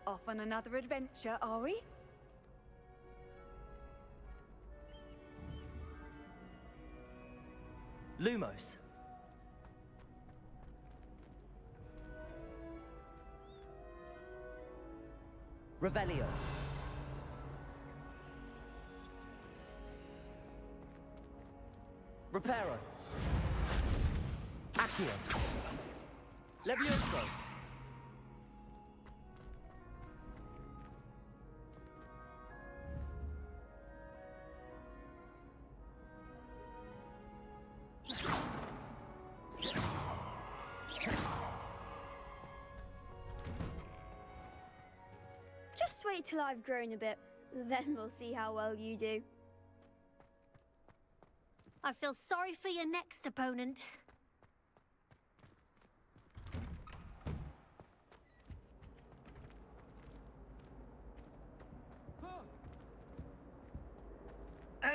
Off on another adventure, are we? Lumos. Revelio. Reparo. Accio. Levioso. Just wait till I've grown a bit, then we'll see how well you do. I feel sorry for your next opponent.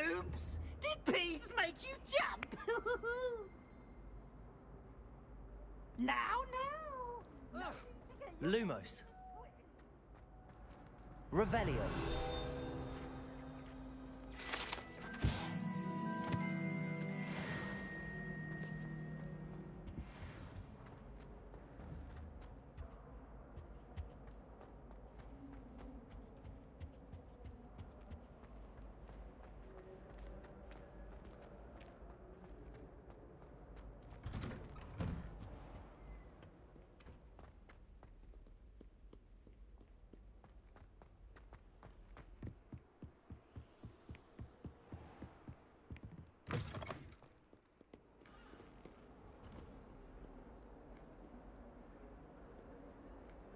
Oops! Did Peeves make you jump? Now. Lumos. Revelio.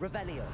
Revelio.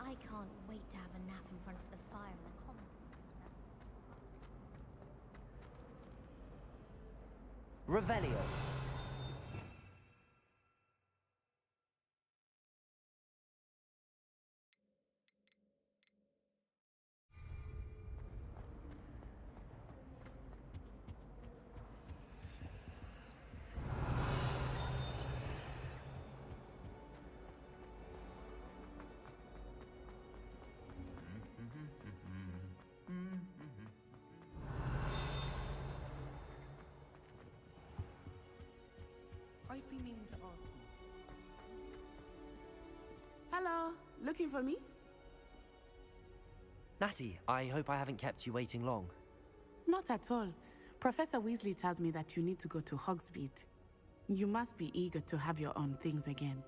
I can't wait to have a nap in front of the fire in the common. Revelio. I've been meaning to ask you. Hello, looking for me? Natty, I hope I haven't kept you waiting long. Not at all. Professor Weasley tells me that you need to go to Hogsmeade. You must be eager to have your own things again.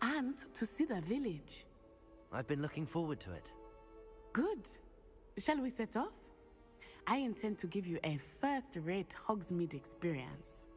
And to see the village. I've been looking forward to it. Good. Shall we set off? I intend to give you a first-rate Hogsmeade experience.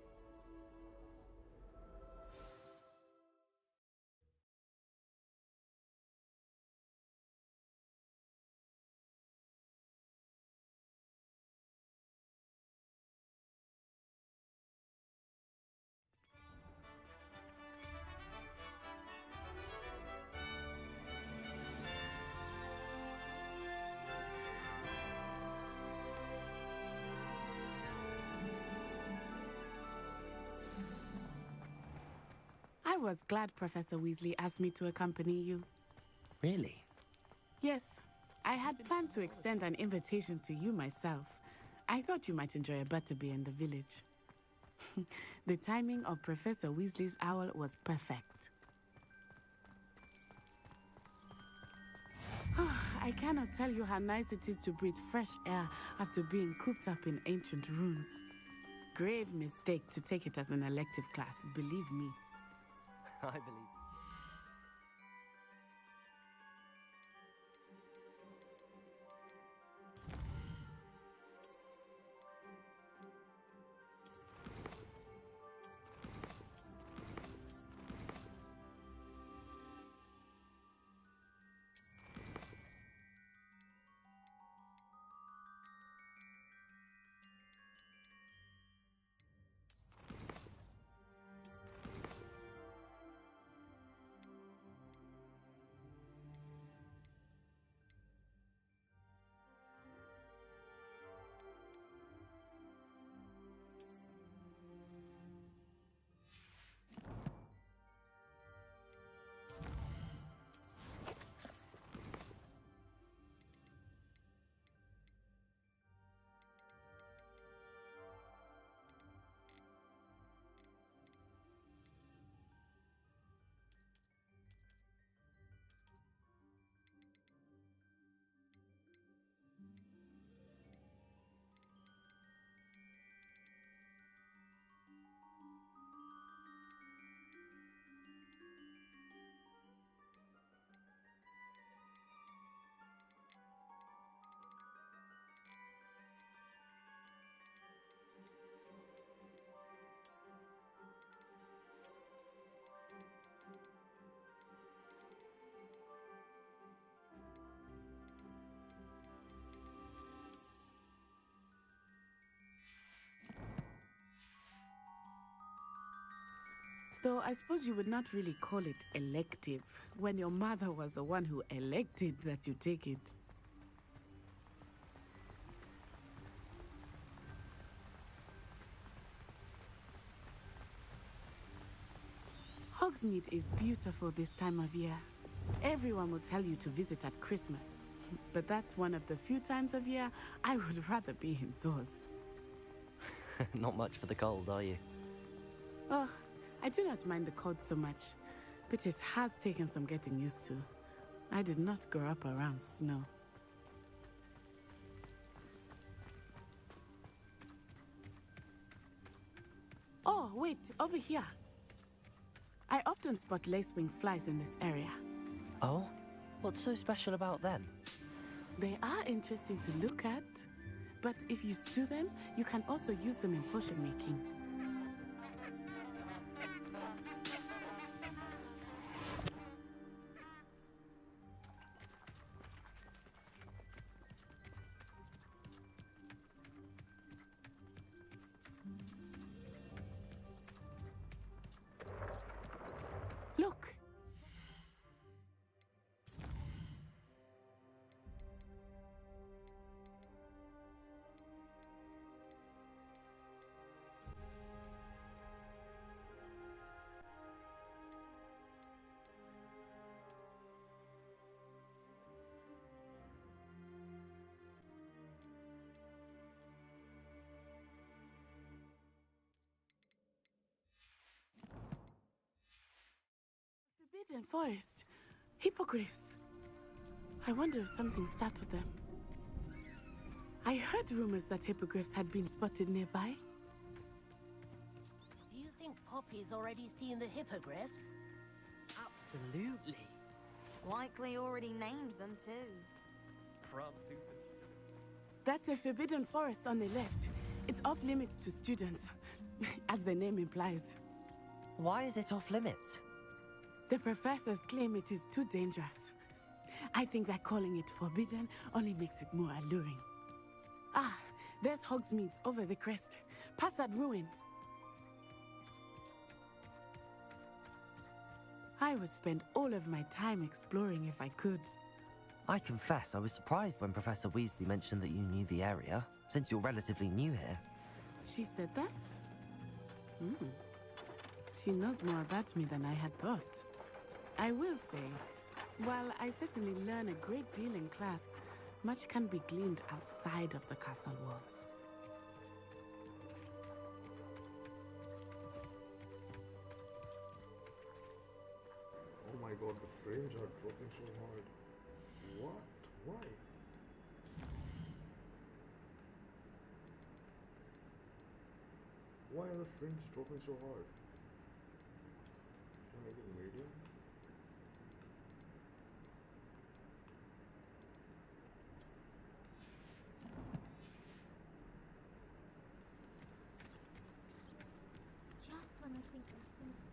I was glad Professor Weasley asked me to accompany you. Really? Yes, I had planned to extend an invitation to you myself. I thought you might enjoy a butterbeer in the village. The timing of Professor Weasley's owl was perfect. I cannot tell you how nice it is to breathe fresh air after being cooped up in ancient rooms. Grave mistake to take it as an elective class, believe me. I believe you. Though I suppose you would not really call it elective when your mother was the one who elected that you take it. Hogsmeade is beautiful this time of year. Everyone will tell you to visit at Christmas. But that's one of the few times of year I would rather be indoors. Not much for the cold, are you? Oh, I do not mind the cold so much, but it has taken some getting used to. I did not grow up around snow. Oh, wait, over here. I often spot lacewing flies in this area. Oh? What's so special about them? They are interesting to look at, but if you stew them, you can also use them in potion making. Look! Forbidden forest. Hippogriffs. I wonder if something startled them. I heard rumors that hippogriffs had been spotted nearby. Do you think Poppy's already seen the hippogriffs? Absolutely. Likely already named them too. That's the forbidden forest on the left. It's off limits to students, as the name implies. Why is it off limits? The professors claim it is too dangerous. I think that calling it forbidden only makes it more alluring. Ah, there's Hogsmeade over the crest. Past that ruin. I would spend all of my time exploring if I could. I confess I was surprised when Professor Weasley mentioned that you knew the area, since you're relatively new here. She said that? She knows more about me than I had thought. I will say, while I certainly learn a great deal in class, much can be gleaned outside of the castle walls. Oh my god, the frames are dropping so hard. What? Why? Why are the frames dropping so hard? Should I make it medium? Just when I think I'm finished.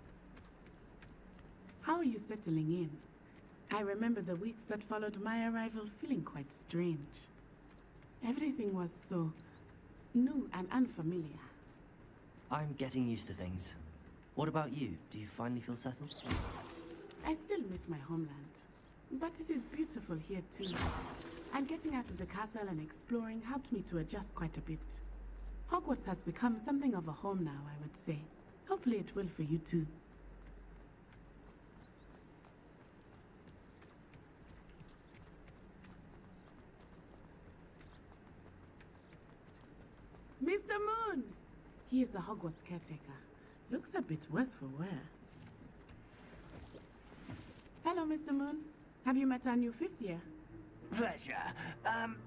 How are you settling in? I remember the weeks that followed my arrival feeling quite strange. Everything was so new and unfamiliar. I'm getting used to things. What about you? Do you finally feel settled? I still miss my homeland, but it is beautiful here too. And getting out of the castle and exploring helped me to adjust quite a bit. Hogwarts has become something of a home now, I would say. Hopefully it will for you too. Mr. Moon! He is the Hogwarts caretaker. Looks a bit worse for wear. Hello, Mr. Moon. Have you met our new fifth year? Pleasure.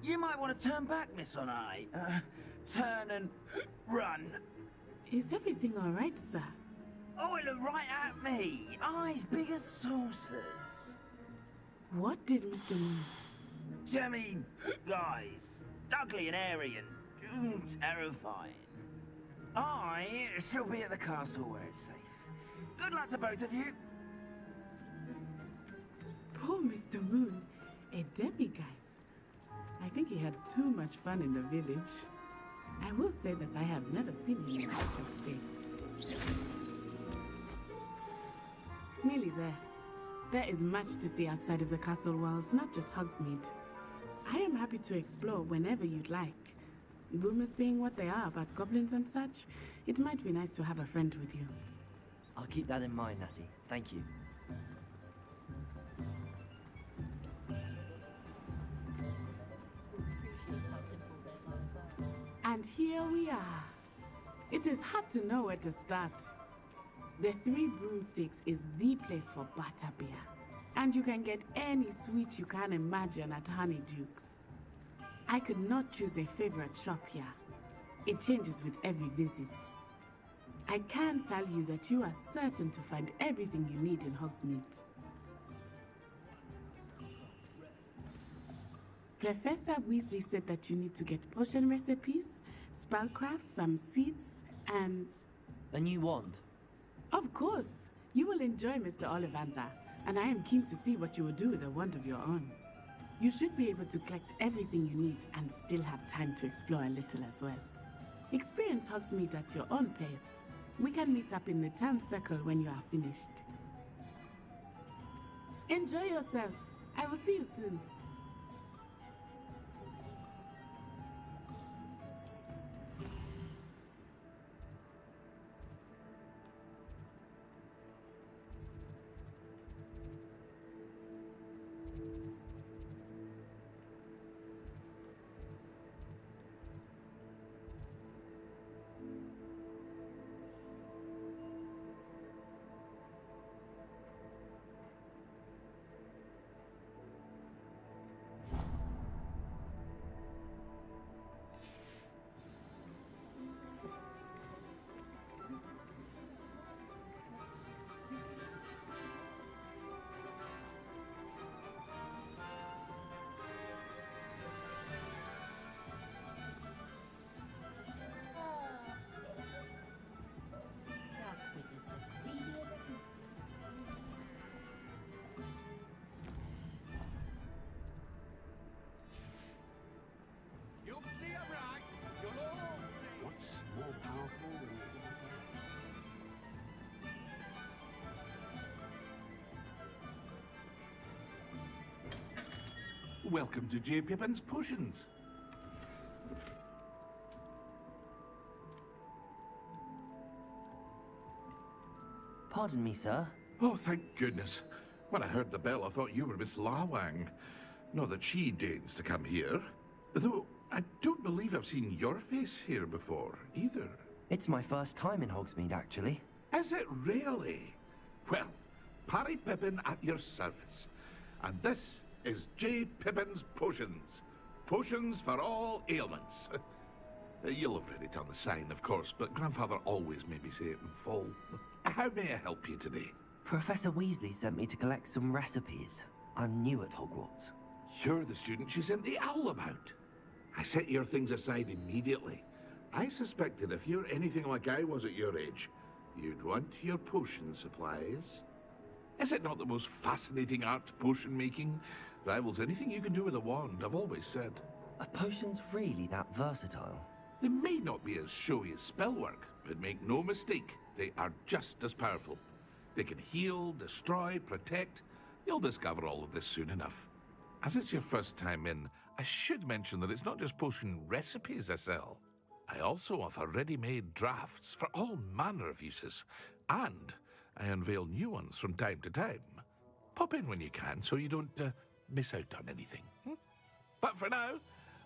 You might want to turn back, Miss On-Eye. Turn and run. Is everything all right, sir? Oh, it looked right at me. Eyes big as saucers. What did Mr. Moon... Jemmy guys. Ugly and airy and terrifying. I shall be at the castle where it's safe. Good luck to both of you. Poor Mr. Moon, a demiguise. I think he had too much fun in the village. I will say that I have never seen him in such a state. nearly there. There is much to see outside of the castle walls, not just Hogsmeade. I am happy to explore whenever you'd like. Rumors being what they are about goblins and such, it might be nice to have a friend with you. I'll keep that in mind, Natty. Thank you. And here we are. It is hard to know where to start. The Three Broomsticks is the place for butterbeer. And you can get any sweet you can imagine at Honeydukes. I could not choose a favorite shop here. It changes with every visit. I can tell you that you are certain to find everything you need in Hogsmeade. Professor Weasley said that you need to get potion recipes, spellcrafts, some seeds, and... A new wand? Of course! You will enjoy Mr. Ollivander, and I am keen to see what you will do with a wand of your own. You should be able to collect everything you need and still have time to explore a little as well. Experience Hogsmeade at your own pace. We can meet up in the town circle when you are finished. Enjoy yourself. I will see you soon. Welcome to J. Pippin's Potions. Pardon me, sir. Oh, thank goodness. When I heard the bell, I thought you were Miss Lawang. Not that she deigns to come here. Though, I don't believe I've seen your face here before, either. It's my first time in Hogsmeade, actually. Is it really? Well, Parry Pippin at your service. And this is J. Pippin's Potions. Potions for all ailments. You'll have read it on the sign, of course, but Grandfather always made me say it in full. How may I help you today? Professor Weasley sent me to collect some recipes. I'm new at Hogwarts. You're the student she sent the owl about. I set your things aside immediately. I suspected if you're anything like I was at your age, you'd want your potion supplies. Is it not the most fascinating art, potion making? Rivals anything you can do with a wand, I've always said. Are potions really that versatile? They may not be as showy as spellwork, but make no mistake, they are just as powerful. They can heal, destroy, protect. You'll discover all of this soon enough. As it's your first time in, I should mention that it's not just potion recipes I sell. I also offer ready-made drafts for all manner of uses, and I unveil new ones from time to time. Pop in when you can so you don't miss out on anything. But for now,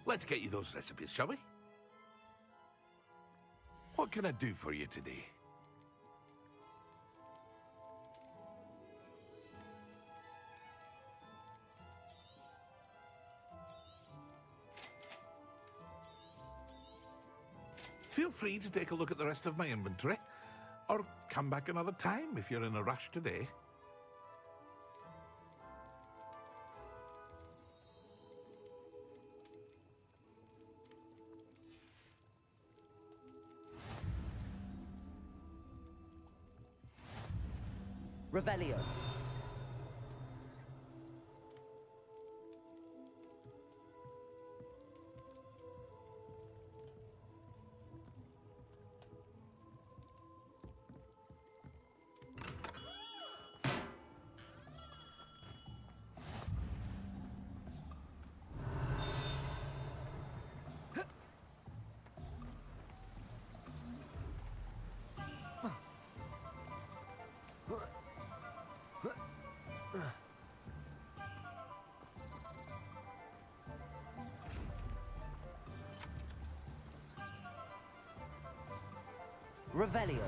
let's get you those recipes, shall we? What can I do for you today? Feel free to take a look at the rest of my inventory, or come back another time if you're in a rush today. Revelio. Revelio.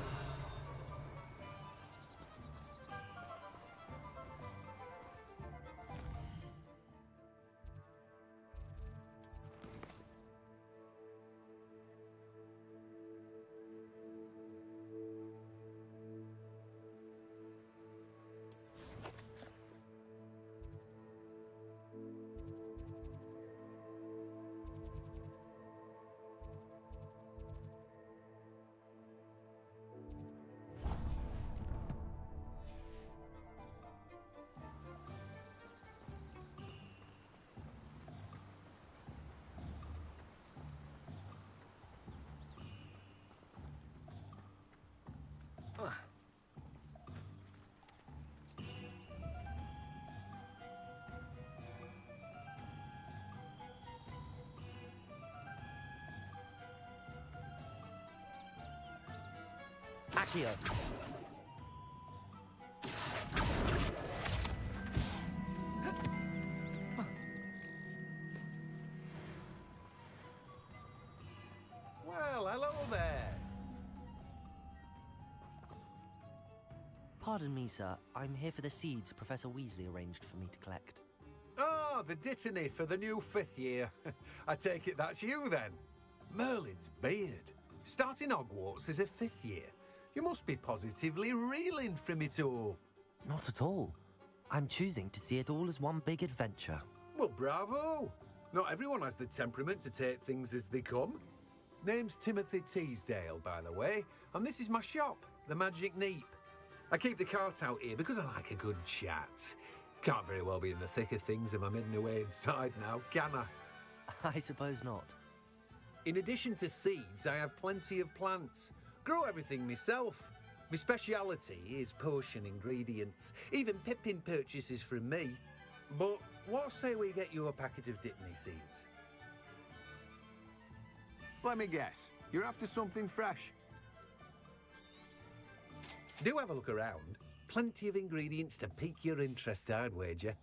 Accio. Well, hello there. Pardon me, sir. I'm here for the seeds Professor Weasley arranged for me to collect. Oh, the dittany for the new 5th year. I take it that's you, then. Merlin's beard. Starting Hogwarts as a 5th year. You must be positively reeling from it all. Not at all. I'm choosing to see it all as one big adventure. Well, bravo. Not everyone has the temperament to take things as they come. Name's Timothy Teasdale, by the way, and this is my shop, the Magic Neep. I keep the cart out here because I like a good chat. Can't very well be in the thick of things if I'm hidden away inside now, can I? I suppose not. In addition to seeds, I have plenty of plants. Grow everything myself. My speciality is potion ingredients. Even Pippin purchases from me. But what say we get you a packet of Dipney seeds? Let me guess. You're after something fresh. Do have a look around. Plenty of ingredients to pique your interest, I'd wager.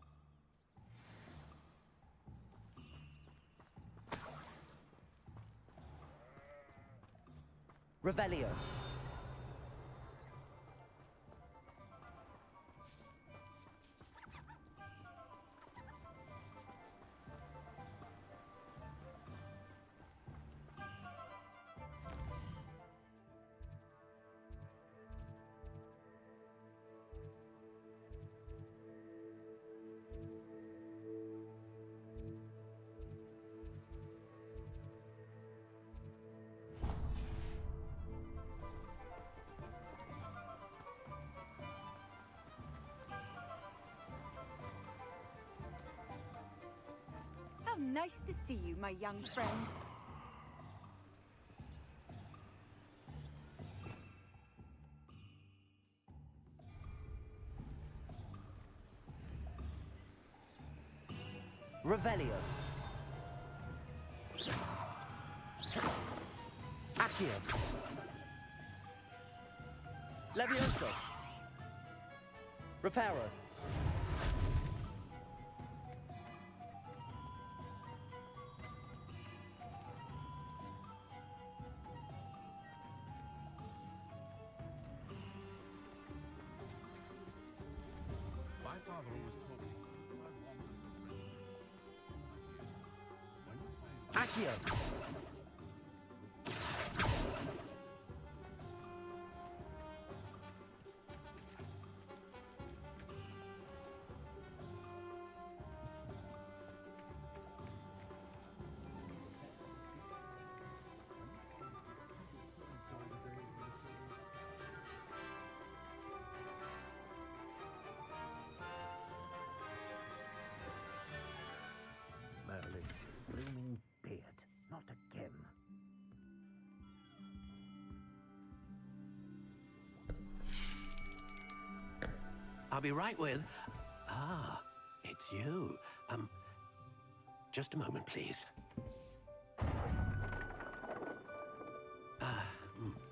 Revelio. How nice to see you, my young friend. Revelio. Accio. Levioso. Reparo. My father always told me that Accio. Merlin, blooming beard, not again. I'll be right with... Ah, it's you. Just a moment, please.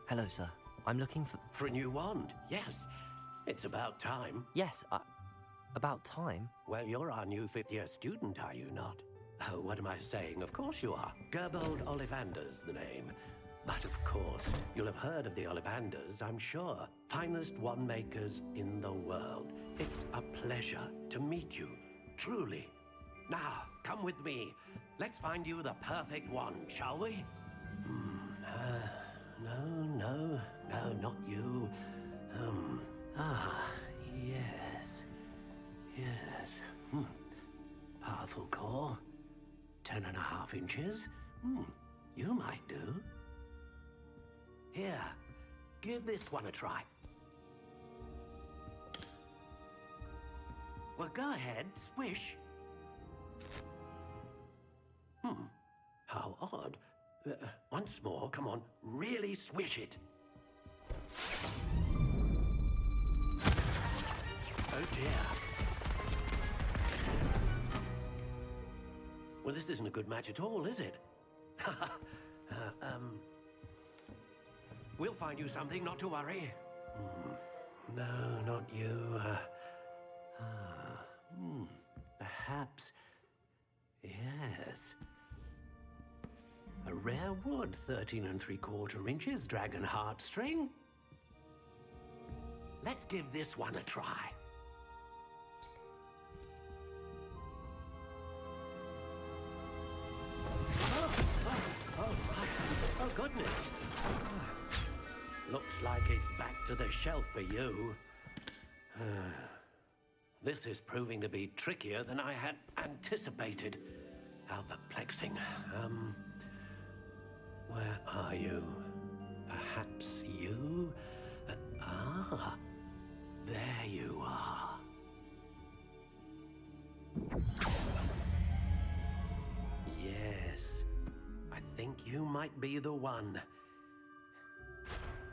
Hello, sir. I'm looking for... For a new wand, yes. It's about time. Yes, about time? Well, you're our new 5th year student, are you not? Oh, what am I saying? Of course you are. Gerbold Ollivander's the name. But of course, you'll have heard of the Ollivanders, I'm sure. Finest wand makers in the world. It's a pleasure to meet you, truly. Now, come with me. Let's find you the perfect wand, shall we? No, not you. Yes. Powerful core. 10.5 inches. You might do. Here, give this one a try. Well, go ahead, swish. How odd. Once more, come on, really swish it. Oh dear. Well, this isn't a good match at all, is it? We'll find you something, not to worry. No, not you. Perhaps. Yes. A rare wood, 13 3/4 inches, dragon heartstring. Let's give this one a try. Oh, goodness. Looks like it's back to the shelf for you. This is proving to be trickier than I had anticipated. How perplexing. Where are you? Perhaps you? There you are. Yes, I think you might be the one.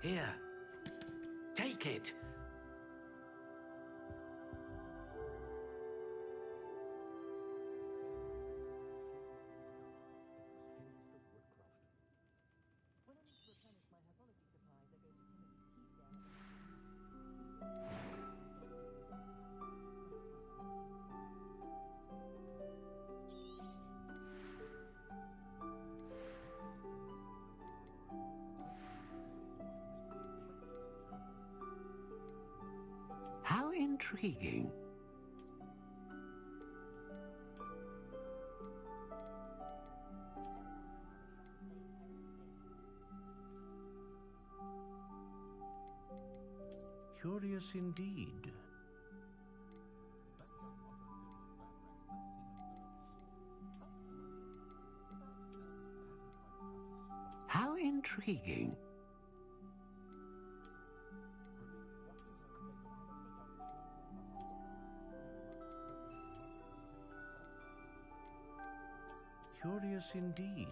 Here, take it. How intriguing. Curious indeed. How intriguing. Curious indeed.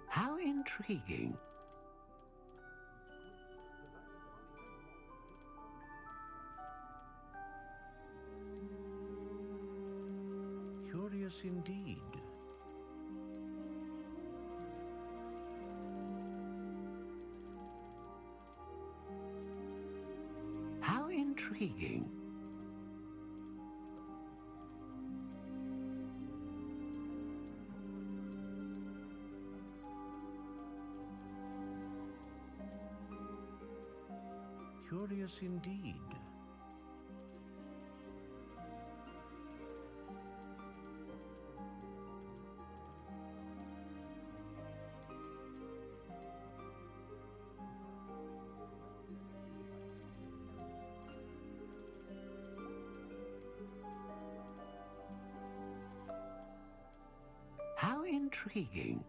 How intriguing. Curious indeed. How intriguing. Curious indeed. How intriguing.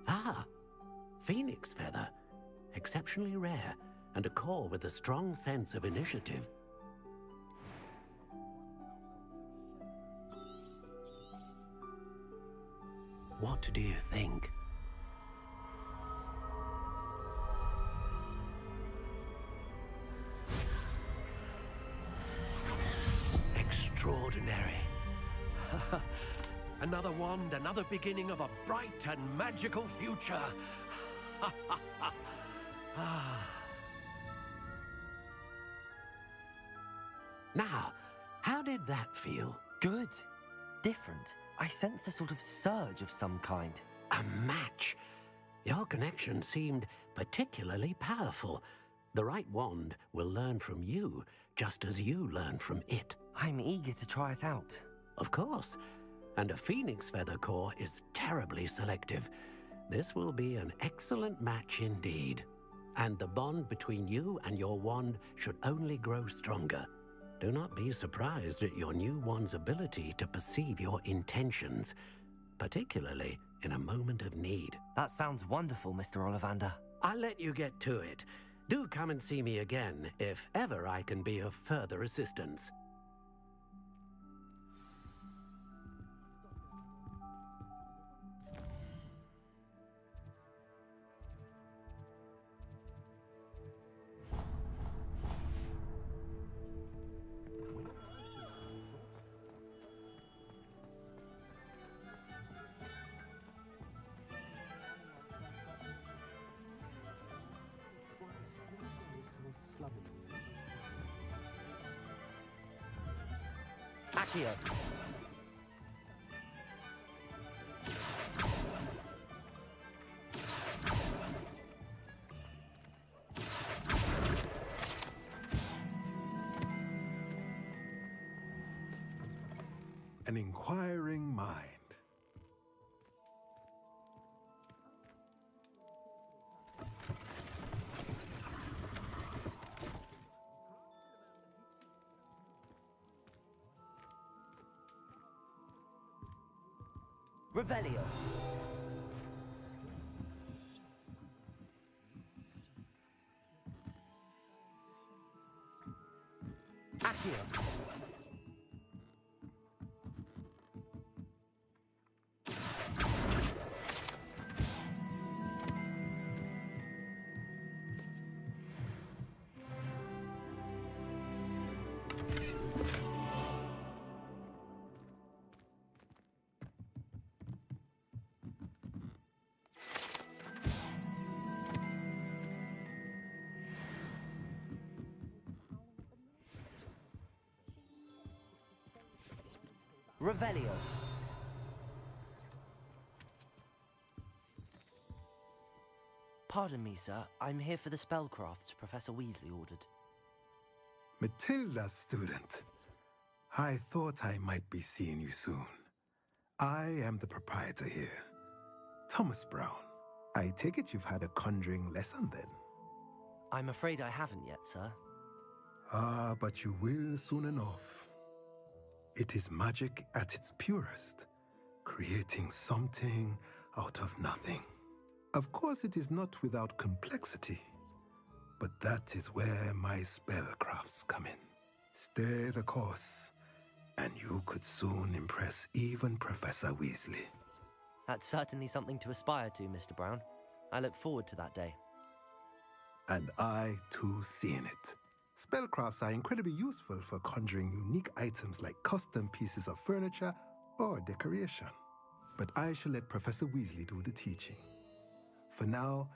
Ah, phoenix feather. Exceptionally rare, and a core with a strong sense of initiative. What do you think? Extraordinary. Another wand, another beginning of a bright and magical future. Now, how did that feel? Good. Different. I sensed a sort of surge of some kind. A match. Your connection seemed particularly powerful. The right wand will learn from you, just as you learn from it. I'm eager to try it out. Of course. And a phoenix feather core is terribly selective. This will be an excellent match indeed. And the bond between you and your wand should only grow stronger. Do not be surprised at your new wand's ability to perceive your intentions, particularly in a moment of need. That sounds wonderful, Mr. Ollivander. I'll let you get to it. Do come and see me again if ever I can be of further assistance. Accio. An inquiring mind. Revelio. Accio. Revelio. Pardon me, sir. I'm here for the spellcrafts Professor Weasley ordered. Matilda's student. I thought I might be seeing you soon. I am the proprietor here, Thomas Brown. I take it you've had a conjuring lesson then? I'm afraid I haven't yet, sir. Ah, but you will soon enough. It is magic at its purest, creating something out of nothing. Of course, it is not without complexity, but that is where my spellcrafts come in. Stay the course, and you could soon impress even Professor Weasley. That's certainly something to aspire to, Mr. Brown. I look forward to that day. And I, too, seeing it. Spellcrafts are incredibly useful for conjuring unique items like custom pieces of furniture or decoration. But I shall let Professor Weasley do the teaching. For now,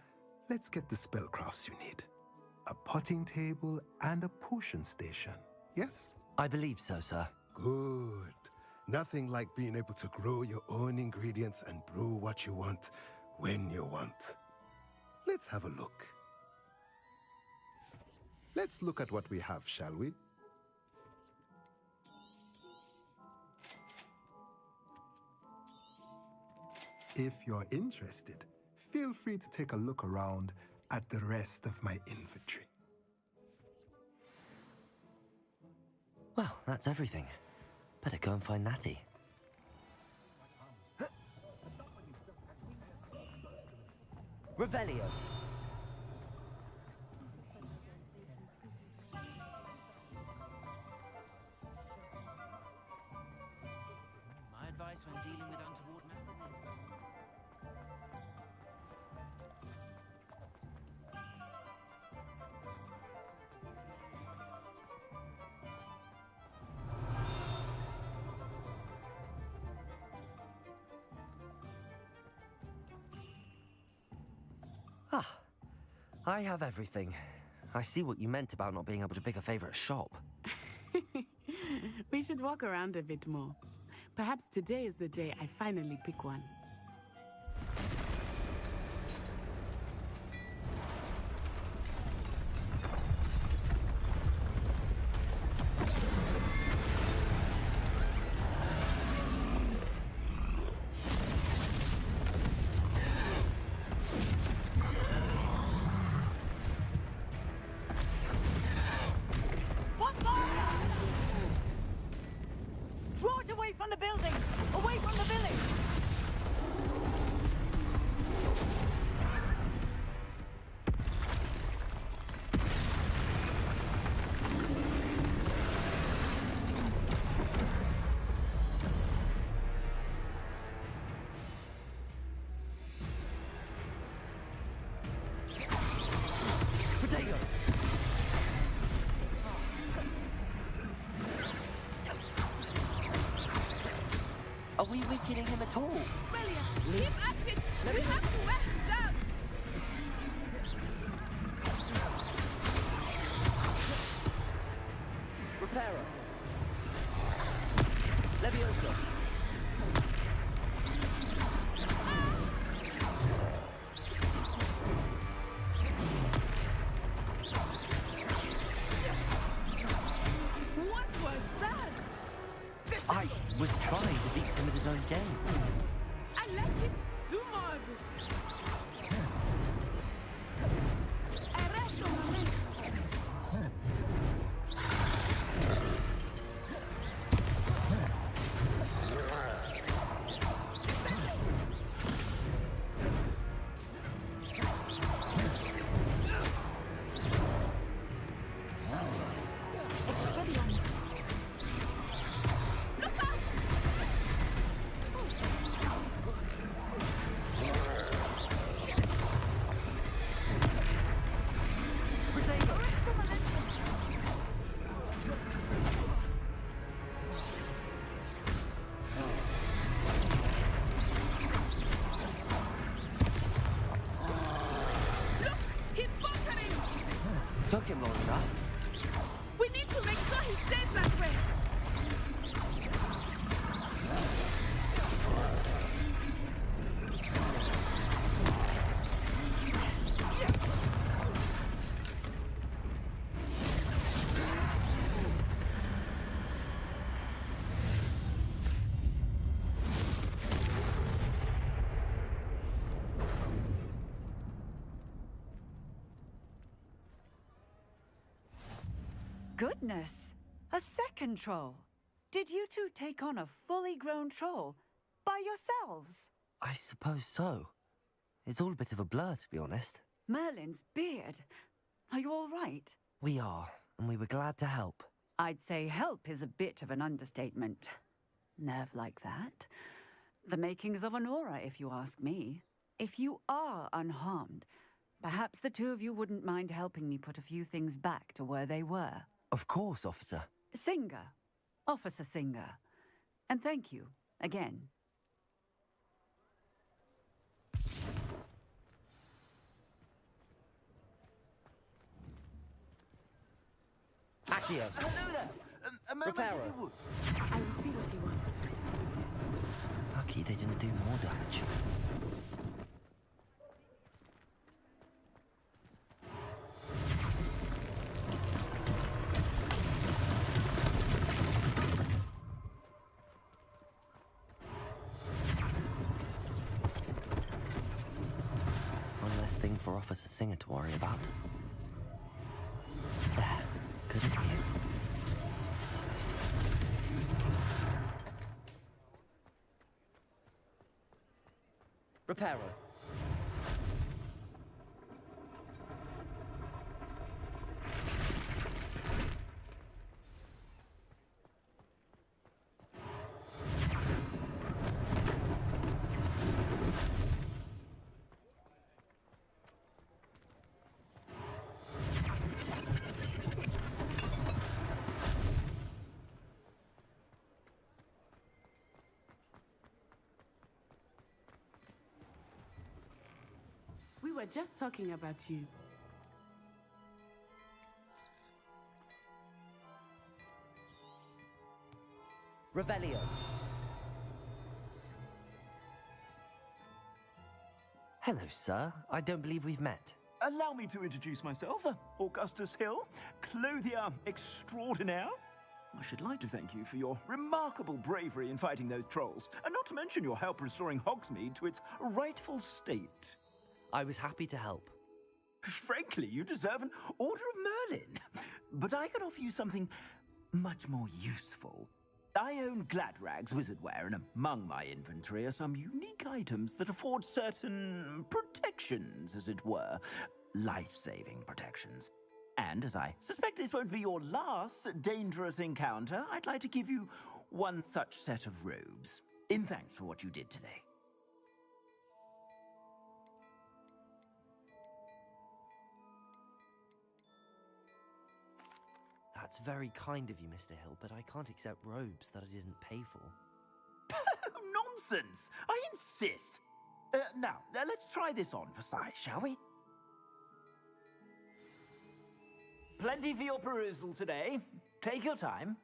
let's get the spellcrafts you need. A potting table and a potion station, yes? I believe so, sir. Good. Nothing like being able to grow your own ingredients and brew what you want when you want. Let's have a look. Let's look at what we have, shall we? If you're interested, feel free to take a look around at the rest of my inventory. Well, that's everything. Better go and find Natty. Revelio. My advice when dealing with untoward methods. Ah, I have everything. I see what you meant about not being able to pick a favorite shop. We should walk around a bit more. Perhaps today is the day I finally pick one. Draw it away from the building! Away from the village! Potato! Are we weakening him at all? Keep at it! We have to wear him down! Reparo! Leviosa! What was that? I was trying to beat him at his own game. I like it. Do more of it. Arresto momento. Took him long enough. We need to make sure he stays that way. Goodness! A second troll! Did you two take on a fully grown troll? By yourselves? I suppose so. It's all a bit of a blur, to be honest. Merlin's beard. Are you all right? We are, and we were glad to help. I'd say help is a bit of an understatement. Nerve like that. The makings of an aura, if you ask me. If you are unharmed, perhaps the two of you wouldn't mind helping me put a few things back to where they were. Of course, officer. Singer. Officer Singer. And thank you, again. Accio! Hello there! A moment Reparo. if you would. I will see what he wants. Lucky they didn't do more damage. One less thing for Officer Singer to worry about. There, good as new. Reparo. were just talking about you. Revelio. Hello, sir. I don't believe we've met. Allow me to introduce myself, Augustus Hill, clothier extraordinaire. I should like to thank you for your remarkable bravery in fighting those trolls, and not to mention your help restoring Hogsmeade to its rightful state. I was happy to help. Frankly, you deserve an Order of Merlin. But I can offer you something much more useful. I own Gladrag's wizardware, and among my inventory are some unique items that afford certain protections, as it were. Life-saving protections. And as I suspect this won't be your last dangerous encounter, I'd like to give you one such set of robes, in thanks for what you did today. That's very kind of you, Mr. Hill, but I can't accept robes that I didn't pay for. Nonsense! I insist! Now, let's try this on for size, shall we? Plenty for your perusal today. Take your time.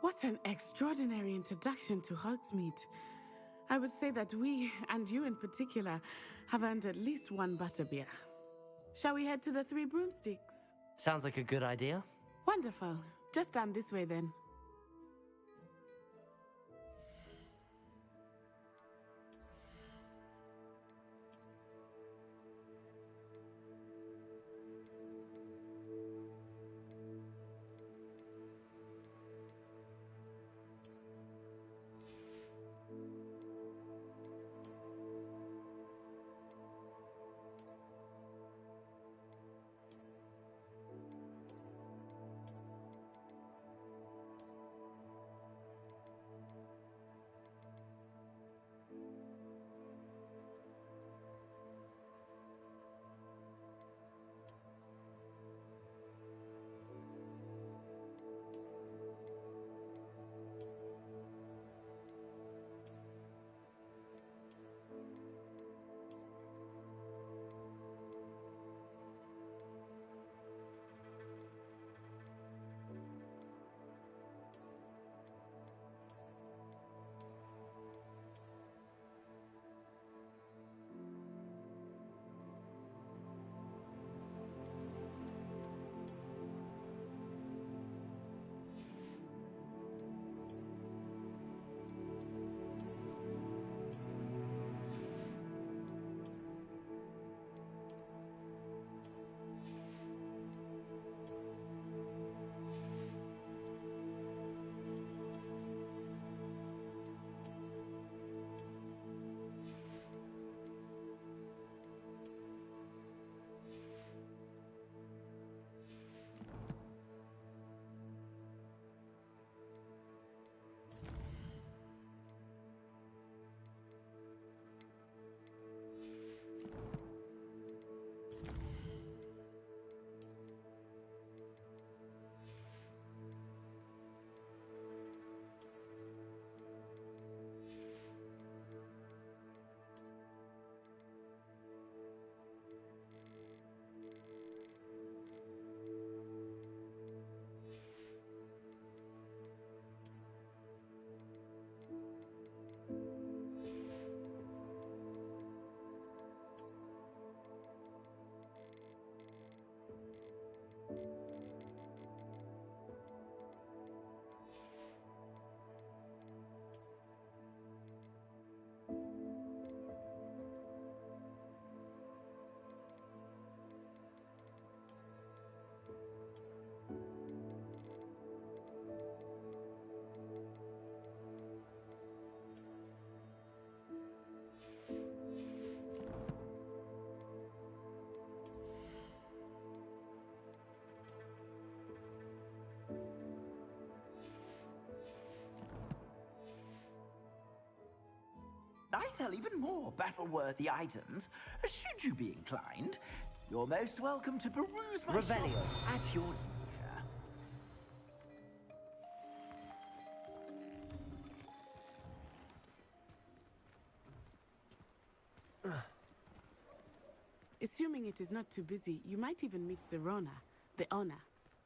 What an extraordinary introduction to Hogsmeade. I would say that we, and you in particular, have earned at least one butterbeer. Shall we head to the Three Broomsticks? Sounds like a good idea. Wonderful. Just down this way then. I sell even more battle-worthy items. Should you be inclined, you're most welcome to peruse my Revelio. shop at your leisure. Assuming it is not too busy, you might even meet Serona, the owner.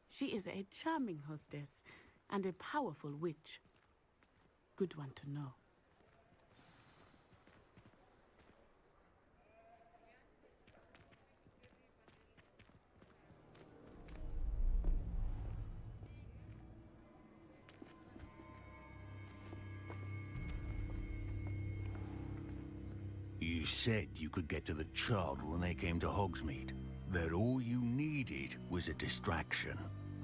She is a charming hostess and a powerful witch. Good one to know. You said you could get to the child when they came to Hogsmeade. That all you needed was a distraction.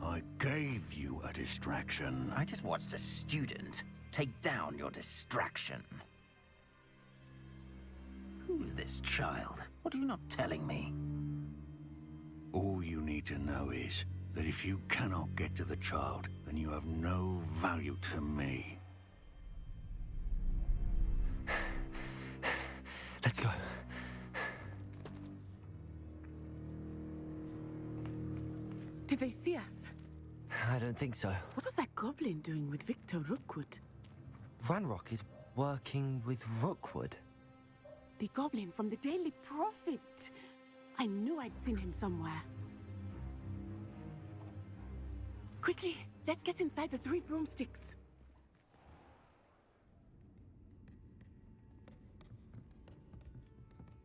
I gave you a distraction. I just watched a student take down your distraction. Who's this child? What are you not telling me? All you need to know is that if you cannot get to the child, then you have no value to me. Let's go. Did they see us? I don't think so. What was that goblin doing with Victor Rookwood? Ranrock is working with Rookwood. The goblin from the Daily Prophet. I knew I'd seen him somewhere. Quickly, let's get inside the 3 broomsticks.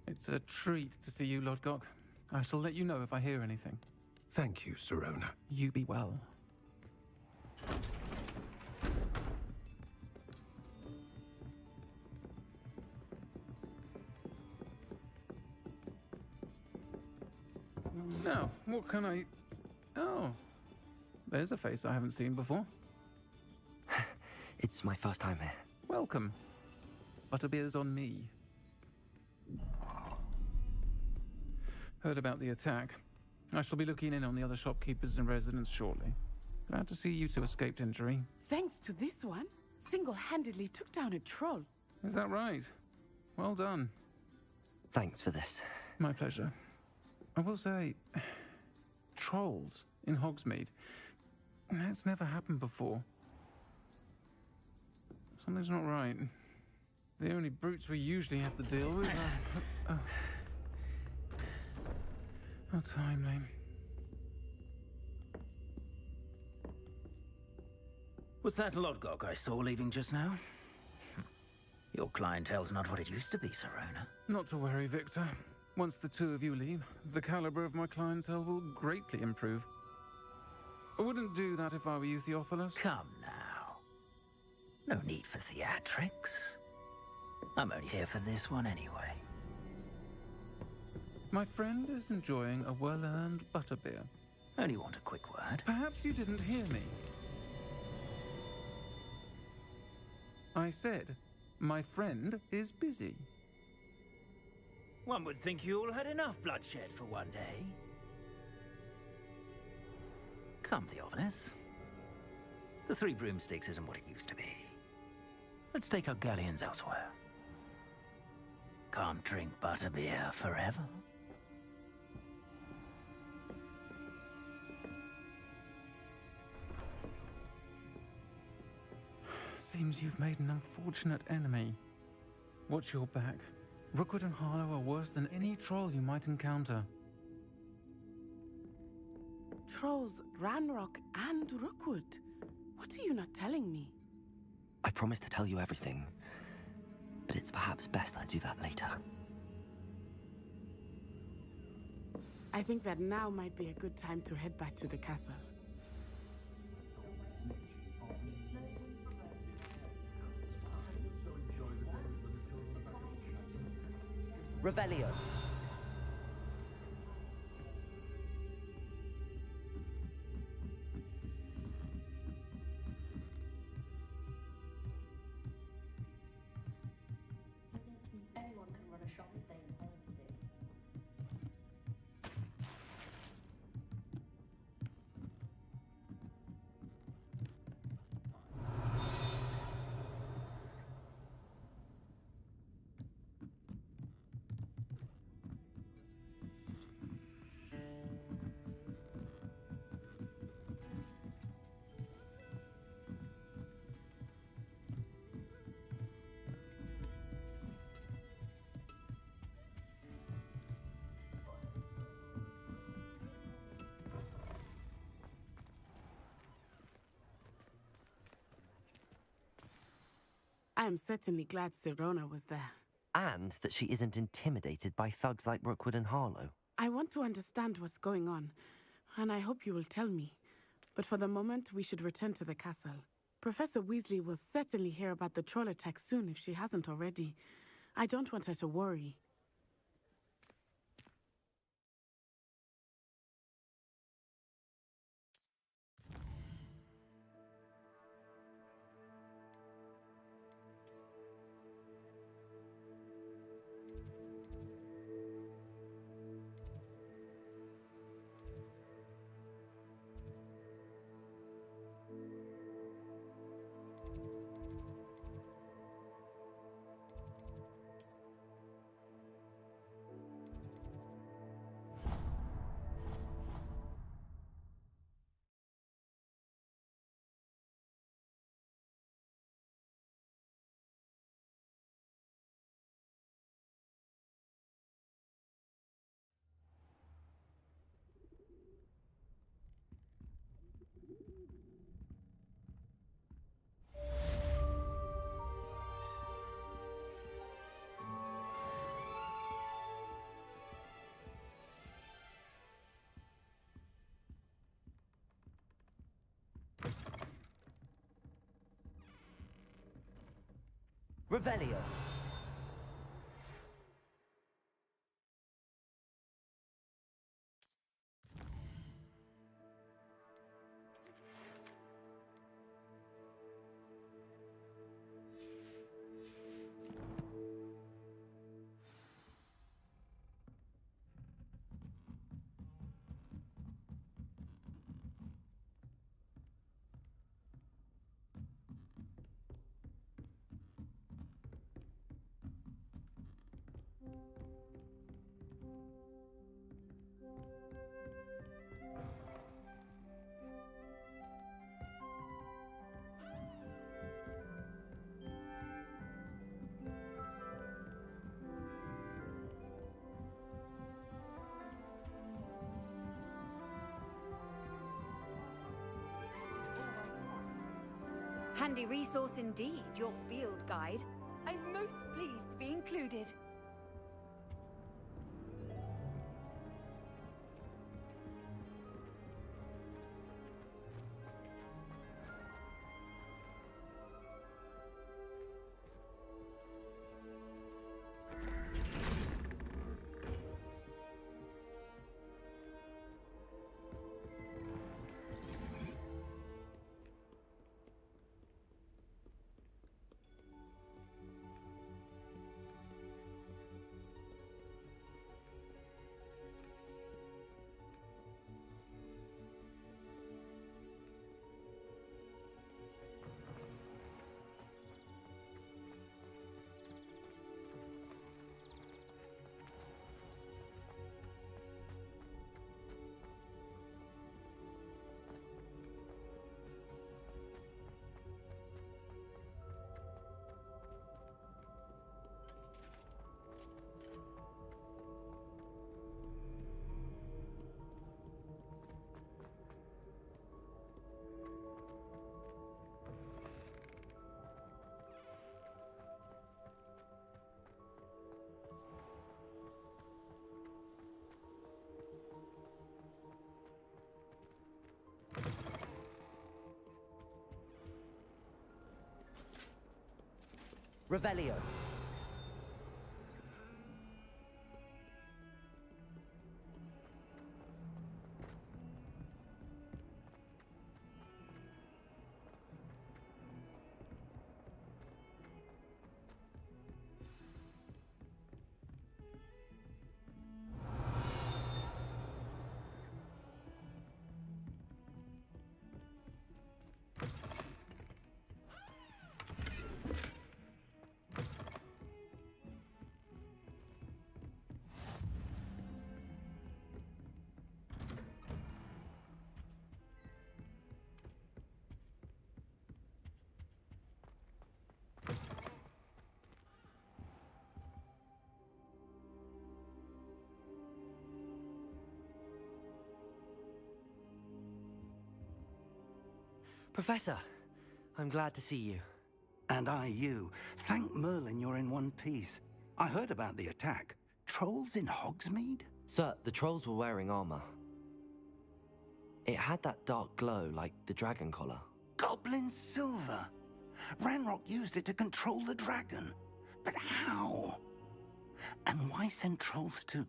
It's a treat to see you, Lodgok. I shall let you know if I hear anything. Thank you, Serona. You be well. Now, what can I... Oh, there's a face I haven't seen before. It's my first time here. Welcome. Butterbeer's on me. Heard about the attack. I shall be looking in on the other shopkeepers and residents shortly. Glad to see you two escaped injury. Thanks to this one, single-handedly took down a troll. Is that right? Well done. Thanks for this. My pleasure. I will say, trolls in Hogsmeade. That's never happened before. Something's not right. The only brutes we usually have to deal with are... How timely. Was that Lodgok I saw leaving just now? Your clientele's not what it used to be, Serona. Not to worry, Victor. Once the two of you leave, the caliber of my clientele will greatly improve. I wouldn't do that if I were you, Theophilus. Come now. No need for theatrics. I'm only here for this one anyway. My friend is enjoying a well-earned butterbeer. Only want a quick word. Perhaps you didn't hear me. I said, my friend is busy. One would think you all had enough bloodshed for one day. Come, Theophilus. The 3 broomsticks isn't what it used to be. Let's take our galleons elsewhere. Can't drink butterbeer forever. Seems you've made an unfortunate enemy. Watch your back. Rookwood and Harlow are worse than any troll you might encounter. Trolls, Ranrock, and Rookwood. What are you not telling me? I promised to tell you everything, but it's perhaps best I do that later. I think that now might be a good time to head back to the castle. Revelio. Anyone can run a shop if they inherited it. I am certainly glad Sirona was there. And that she isn't intimidated by thugs like Rookwood and Harlow. I want to understand what's going on, and I hope you will tell me. But for the moment, we should return to the castle. Professor Weasley will certainly hear about the troll attack soon if she hasn't already. I don't want her to worry. Revelio. Handy resource indeed, your field guide. I'm most pleased to be included. Revelio. Professor, I'm glad to see you. And I you. Thank Merlin you're in one piece. I heard about the attack. Trolls in Hogsmeade? Sir, the trolls were wearing armor. It had that dark glow like the dragon collar. Goblin silver. Ranrock used it to control the dragon. But how? And why send trolls too?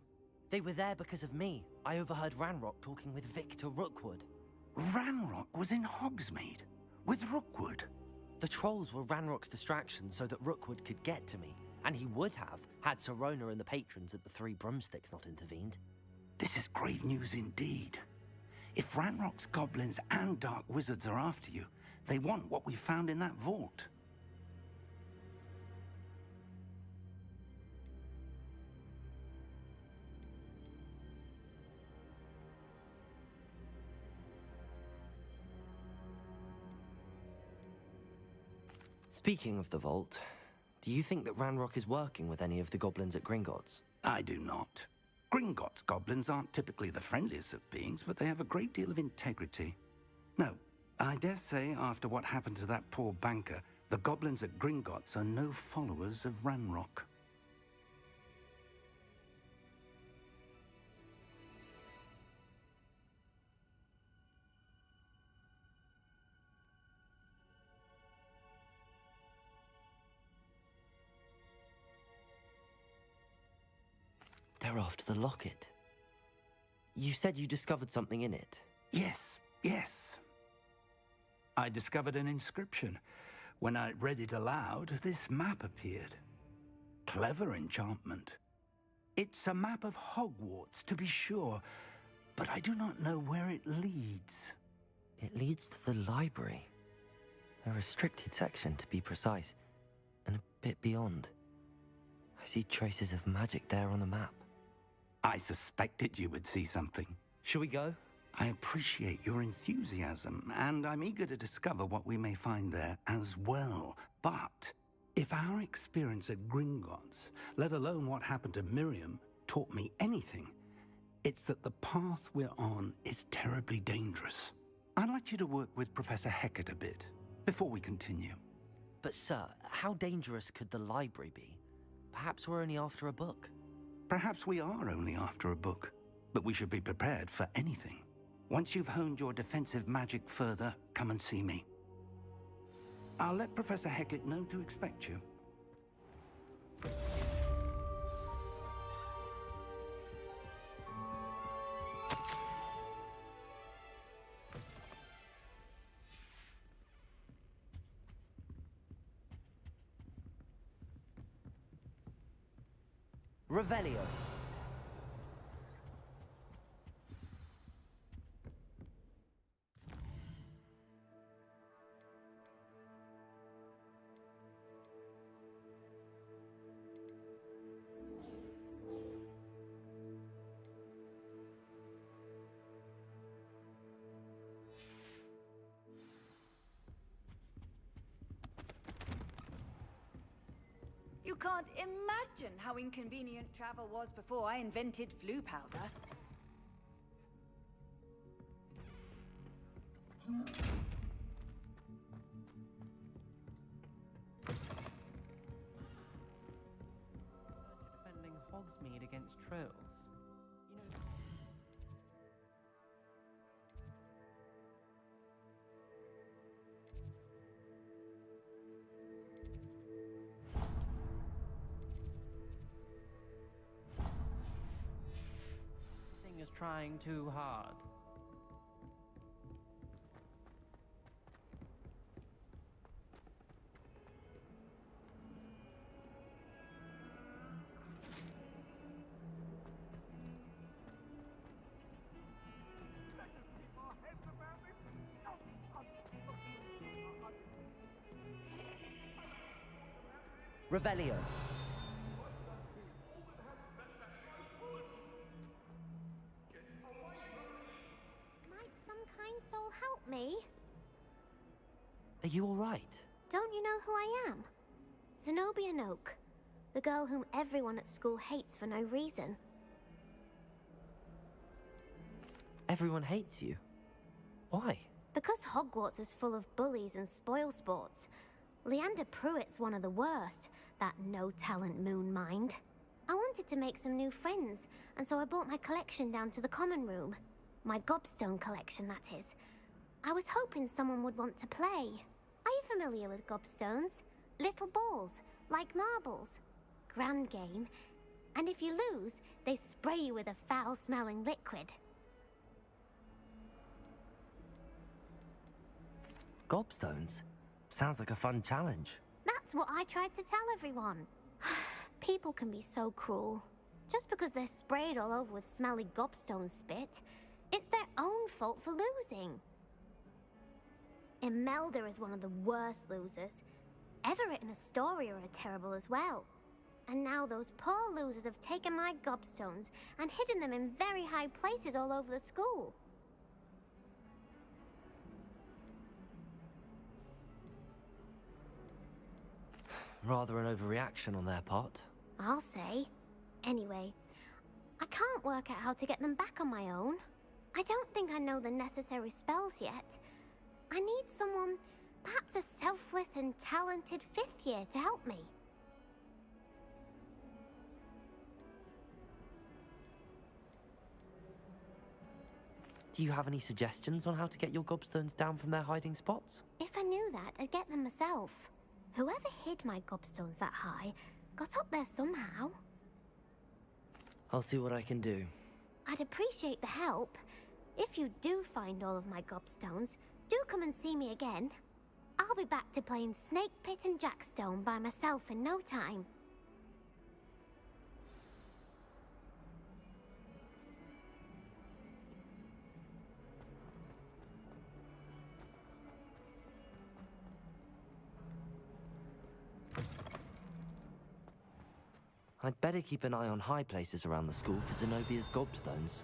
They were there because of me. I overheard Ranrock talking with Victor Rookwood. Ranrock was in Hogsmeade? With Rookwood? The trolls were Ranrock's distraction so that Rookwood could get to me. And he would have, had Serona and the patrons at the Three Broomsticks not intervened. This is grave news indeed. If Ranrock's goblins and dark wizards are after you, they want what we found in that vault. Speaking of the vault, do you think that Ranrock is working with any of the goblins at Gringotts? I do not. Gringotts goblins aren't typically the friendliest of beings, but they have a great deal of integrity. No, I dare say after what happened to that poor banker, the goblins at Gringotts are no followers of Ranrock. They're after the locket. You said you discovered something in it. Yes. I discovered an inscription. When I read it aloud, this map appeared. Clever enchantment. It's a map of Hogwarts, to be sure, but I do not know where it leads. It leads to the library. A restricted section, to be precise, and a bit beyond. I see traces of magic there on the map. I suspected you would see something. Shall we go? I appreciate your enthusiasm, and I'm eager to discover what we may find there as well. But if our experience at Gringotts, let alone what happened to Miriam, taught me anything, it's that the path we're on is terribly dangerous. I'd like you to work with Professor Hecat a bit before we continue. But sir, how dangerous could the library be? Perhaps we're only after a book. Perhaps we are only after a book, but we should be prepared for anything. Once you've honed your defensive magic further, come and see me. I'll let Professor Hecat know to expect you. Revelio. You can't imagine how inconvenient travel was before I invented flu powder. Defending Hogsmeade against trolls. Is trying too hard. Revelio. Help me. Are you all right? Don't you know who I am? Zenobia Noak, the girl whom everyone at school hates for no reason. Everyone hates you. Why? Because Hogwarts is full of bullies and spoilsports. Leander Pruitt's one of the worst, that no-talent moon mind. I wanted to make some new friends, and so I brought my collection down to the common room. My gobstone collection, that is. I was hoping someone would want to play. Are you familiar with gobstones? Little balls, like marbles. Grand game. And if you lose, they spray you with a foul-smelling liquid. Gobstones? Sounds like a fun challenge. That's what I tried to tell everyone. People can be so cruel. Just because they're sprayed all over with smelly gobstone spit, it's their own fault for losing. Imelda is one of the worst losers. Everett and Astoria are terrible as well. And now those poor losers have taken my gobstones and hidden them in very high places all over the school. Rather an overreaction on their part. I'll say. Anyway, I can't work out how to get them back on my own. I don't think I know the necessary spells yet. I need someone, perhaps a selfless and talented 5th year to help me. Do you have any suggestions on how to get your gobstones down from their hiding spots? If I knew that, I'd get them myself. Whoever hid my gobstones that high got up there somehow. I'll see what I can do. I'd appreciate the help. If you do find all of my gobstones, do come and see me again. I'll be back to playing Snake Pit and Jackstone by myself in no time. I'd better keep an eye on high places around the school for Zenobia's gobstones.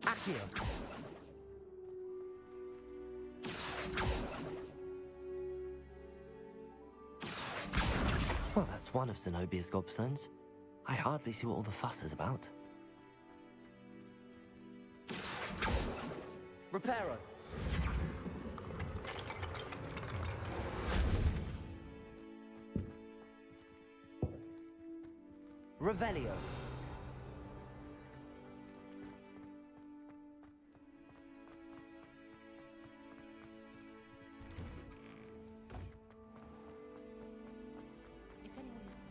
Accio! Well, that's one of Zenobia's gobstones. I hardly see what all the fuss is about. Reparo! Revelio!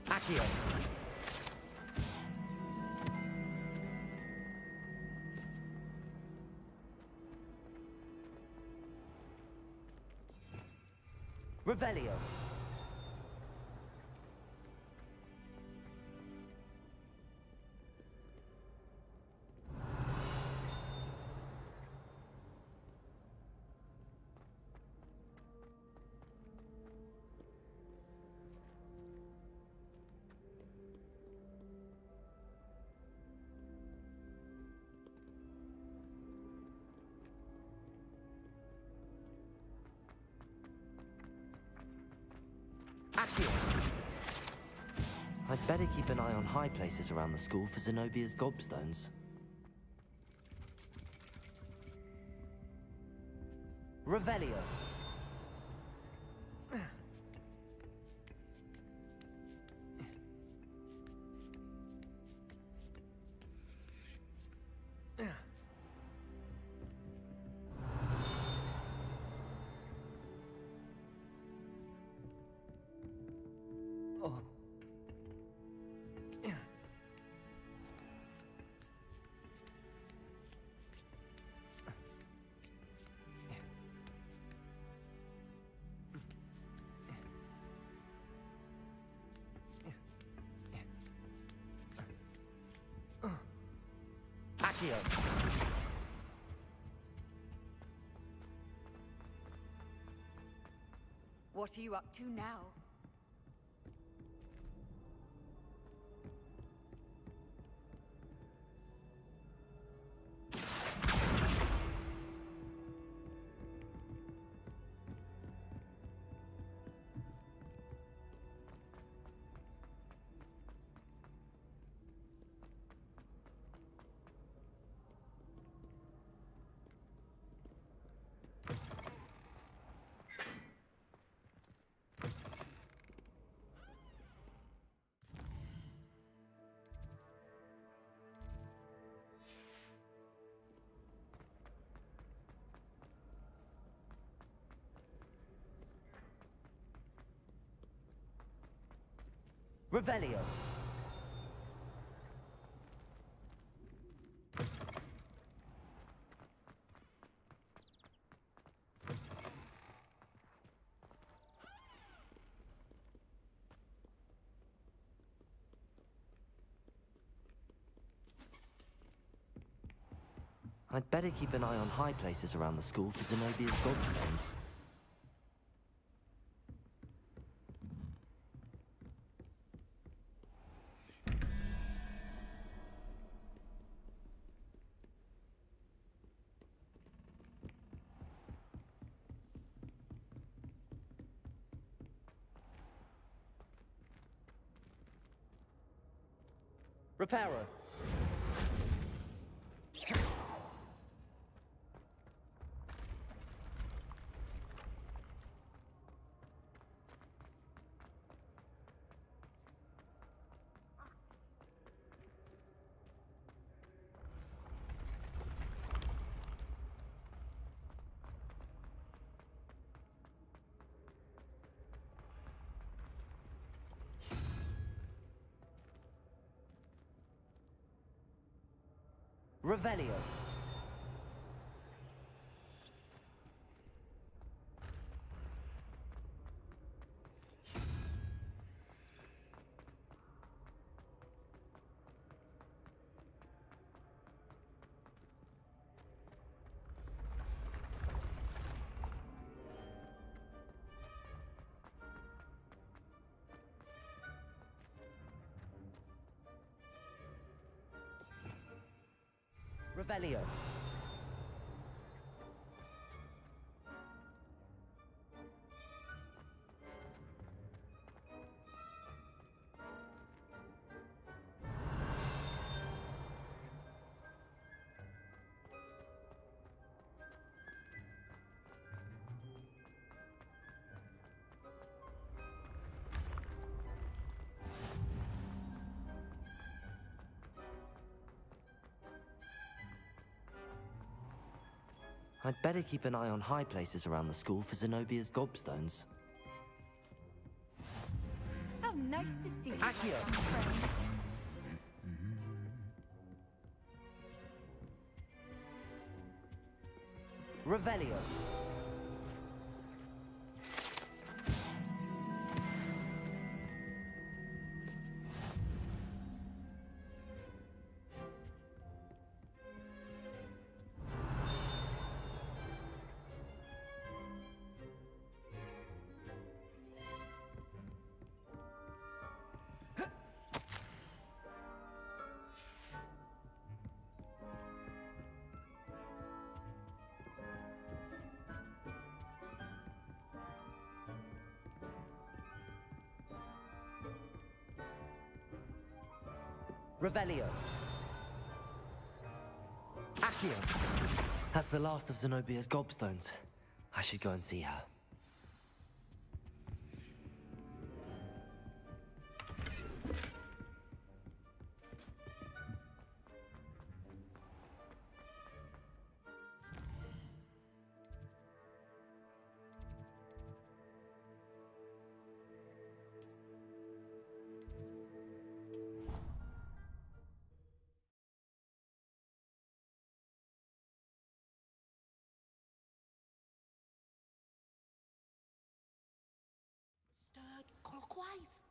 Accio! Revelio! I'd better keep an eye on high places around the school for Zenobia's gobstones. Revelio! Accio! What are you up to now? Revelio. I'd better keep an eye on high places around the school for Zenobia's gobstones. Reparo. Revelio. Revelio. I'd better keep an eye on high places around the school for Zenobia's gobstones. How nice to see you. Accio. Friends. Revelio. Revelio. Accio. That's the last of Zenobia's gobstones. I should go and see her. Stirred clockwise.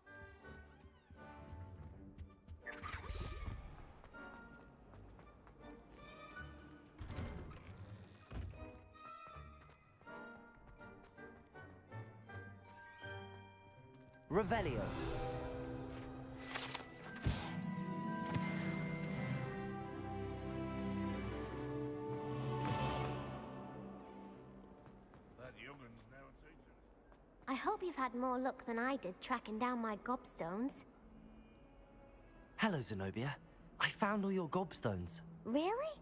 Revelio. That youngun's now a teacher. I hope you've had more luck than I did tracking down my gobstones. Hello, Zenobia. I found all your gobstones. Really?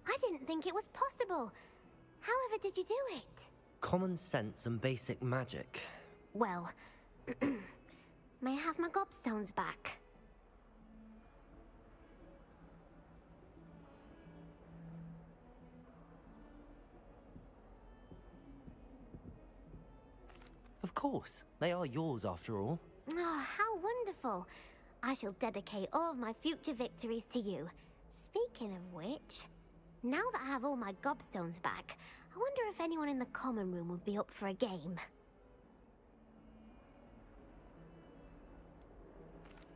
I didn't think it was possible. However did you do it? Common sense and basic magic. Well, may I have my gobstones back? Of course. They are yours after all. Oh, how wonderful. wonderful. I shall dedicate all of my future victories to you. Speaking of which, now that I have all my gobstones back, I wonder if anyone in the common room would be up for a game.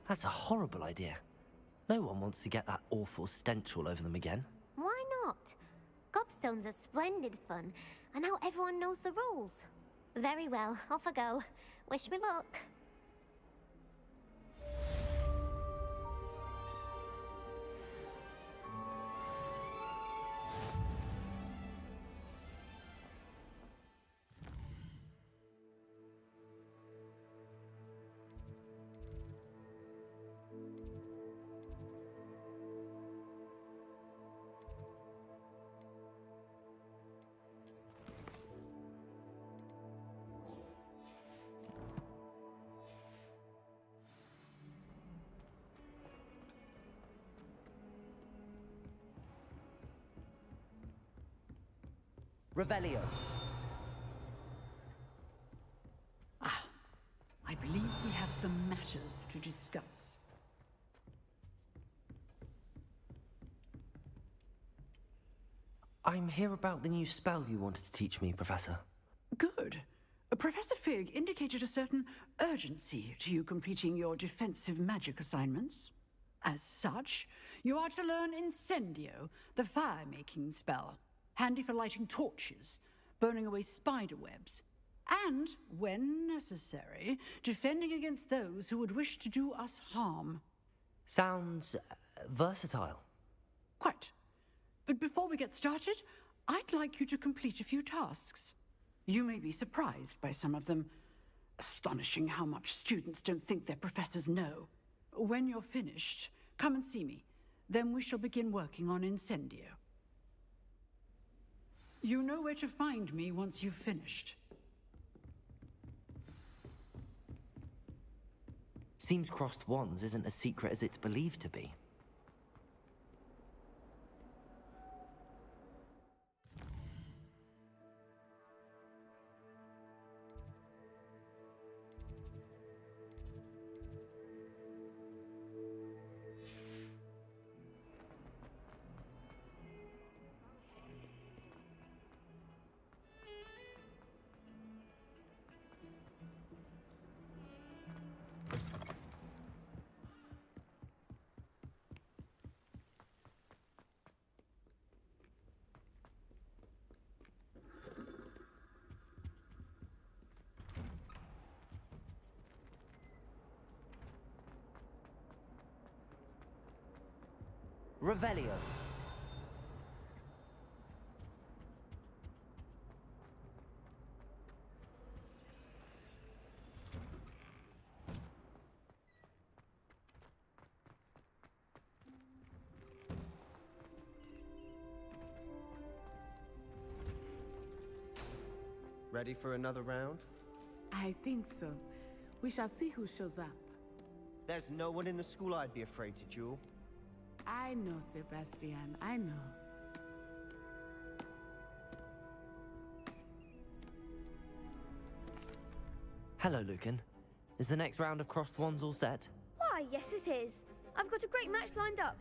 That's a horrible idea. No one wants to get that awful stench all over them again. Why not? Gobstones are splendid fun, and now everyone knows the rules. Very well, off I go. Wish me luck. Revelio. I believe we have some matters to discuss. I'm here about the new spell you wanted to teach me, Professor. Good. Professor Fig indicated a certain urgency to you completing your defensive magic assignments. As such, you are to learn Incendio, the fire-making spell, handy for lighting torches, burning away spider webs, and, when necessary, defending against those who would wish to do us harm. Sounds versatile. Quite. But before we get started, I'd like you to complete a few tasks. You may be surprised by some of them. Astonishing how much students don't think their professors know. When you're finished, come and see me. Then we shall begin working on Incendio. You know where to find me once you've finished. Seems crossed wands isn't as secret as it's believed to be. Revelio. Ready for another round? I think so. We shall see who shows up. There's no one in the school I'd be afraid to duel. I know, Sebastian, I know. Hello, Lucan. Is the next round of crossed wands all set? Why, yes it is. I've got a great match lined up.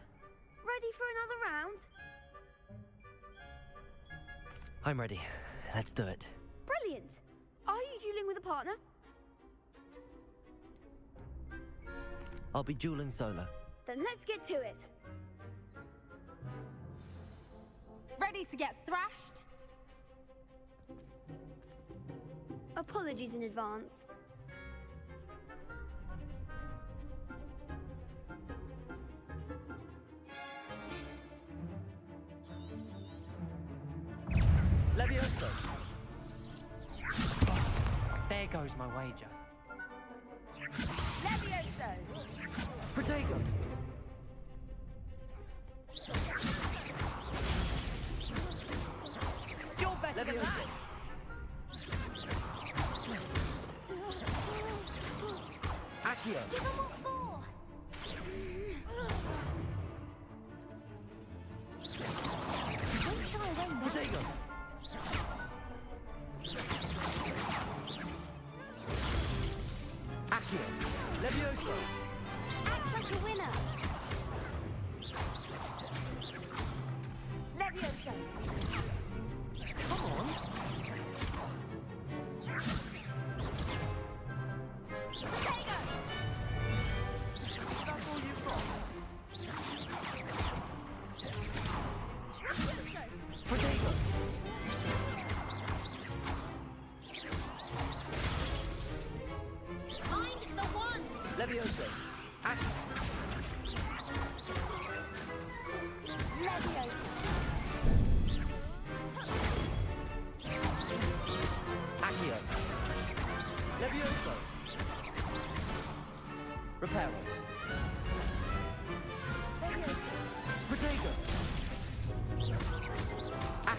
Ready for another round? I'm ready. Let's do it. Brilliant. Are you dueling with a partner? I'll be dueling solo. Then let's get to it. Ready to get thrashed? Apologies in advance. Levioso. There goes my wager. Levioso! Protego. You're better than that! Accio. Give 'em what for? Don't shy away now. Protego. Accio. Levioso.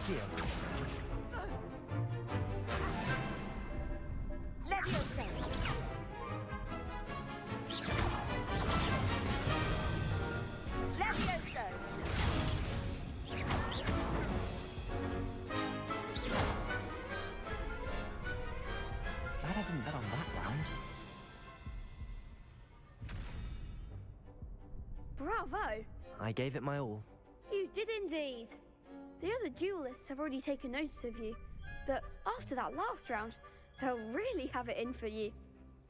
Accio. Leviosa. Leviosa. Glad I didn't bet on that round. Bravo! I gave it my all. You did indeed. The other duelists have already taken notice of you, but after that last round, they'll really have it in for you.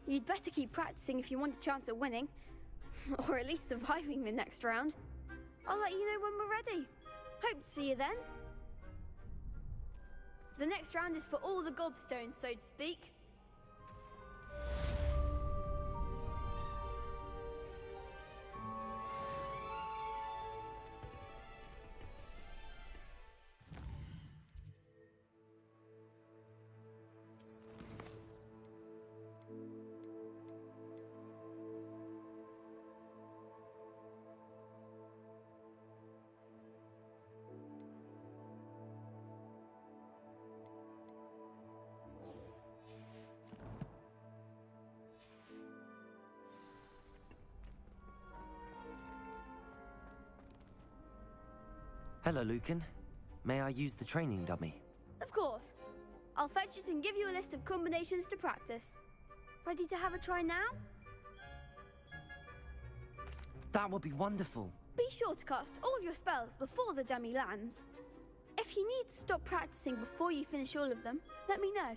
You'd better keep practicing if you want a chance at winning, or at least surviving the next round. I'll let you know when we're ready. Hope to see you then. The next round is for all the gobstones, so to speak. Hello, Lucan. May I use the training dummy? Of course. I'll fetch it and give you a list of combinations to practice. Ready to have a try now? That would be wonderful. Be sure to cast all your spells before the dummy lands. If you need to stop practicing before you finish all of them, let me know.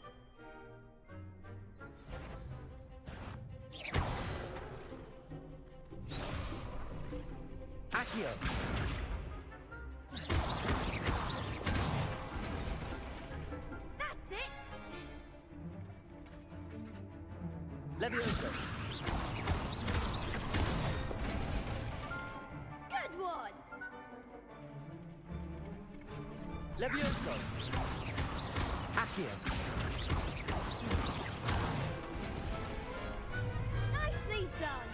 Accio. That's it! Leviosa. Good one! Leviosa. Accio. Nicely done!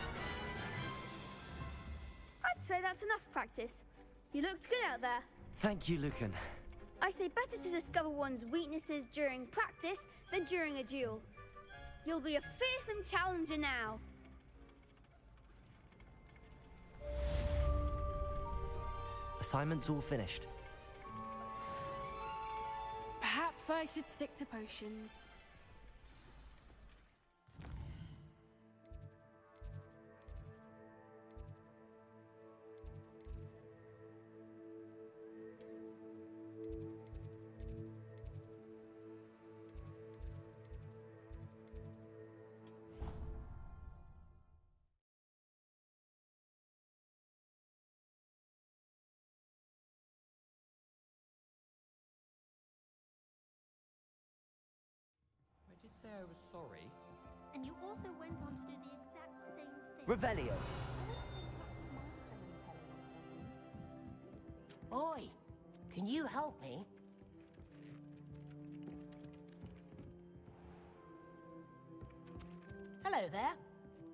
I'd say that's enough practice. You looked good out there. Thank you, Lucan. I say better to discover one's weaknesses during practice than during a duel. You'll be a fearsome challenger now. Assignment's all finished. Perhaps I should stick to potions. Say I was sorry. And you also went on to do the exact same thing. Revelio. Oi! Can you help me? Hello there.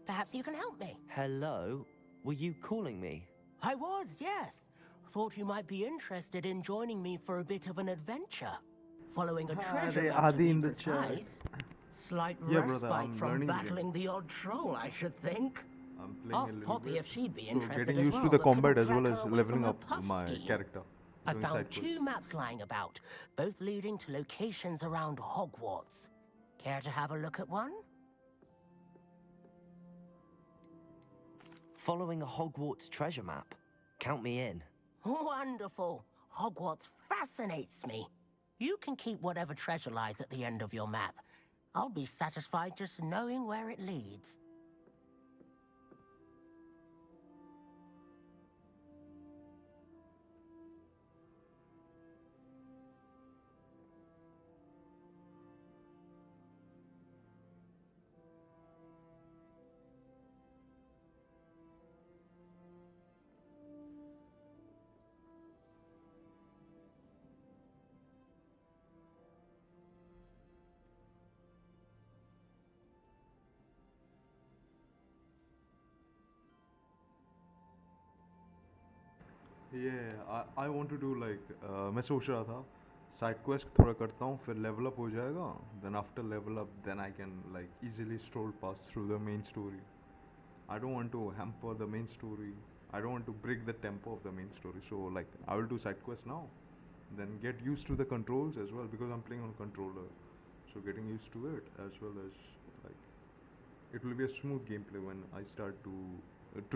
Perhaps you can help me. Hello? Were you calling me? I was, yes. Thought you might be interested in joining me for a bit of an adventure. Following a treasure map, to be precise. Slight respite from battling the odd troll, I should think. Ask Poppy if she'd be interested getting as used well. to the but combat couldn't as well track as her away leveling from her up puff my scheme. character. I doing found side quests. 2 maps lying about, both leading to locations around Hogwarts. Care to have a look at one? Following a Hogwarts treasure map. Count me in. Wonderful. Hogwarts fascinates me. You can keep whatever treasure lies at the end of your map. I'll be satisfied just knowing where it leads. Yeah, I want to do like मैं सोच रहा था side quest थोड़ा करता हूँ, फिर level up हो जाएगा. Then after level up, then I can like easily stroll past through the main story. I don't want to hamper the main story. I don't want to break the tempo of the main story. So like I will do side quest now, then get used to the controls as well because I'm playing on controller. So getting used to it as well as like it will be a smooth gameplay when I start to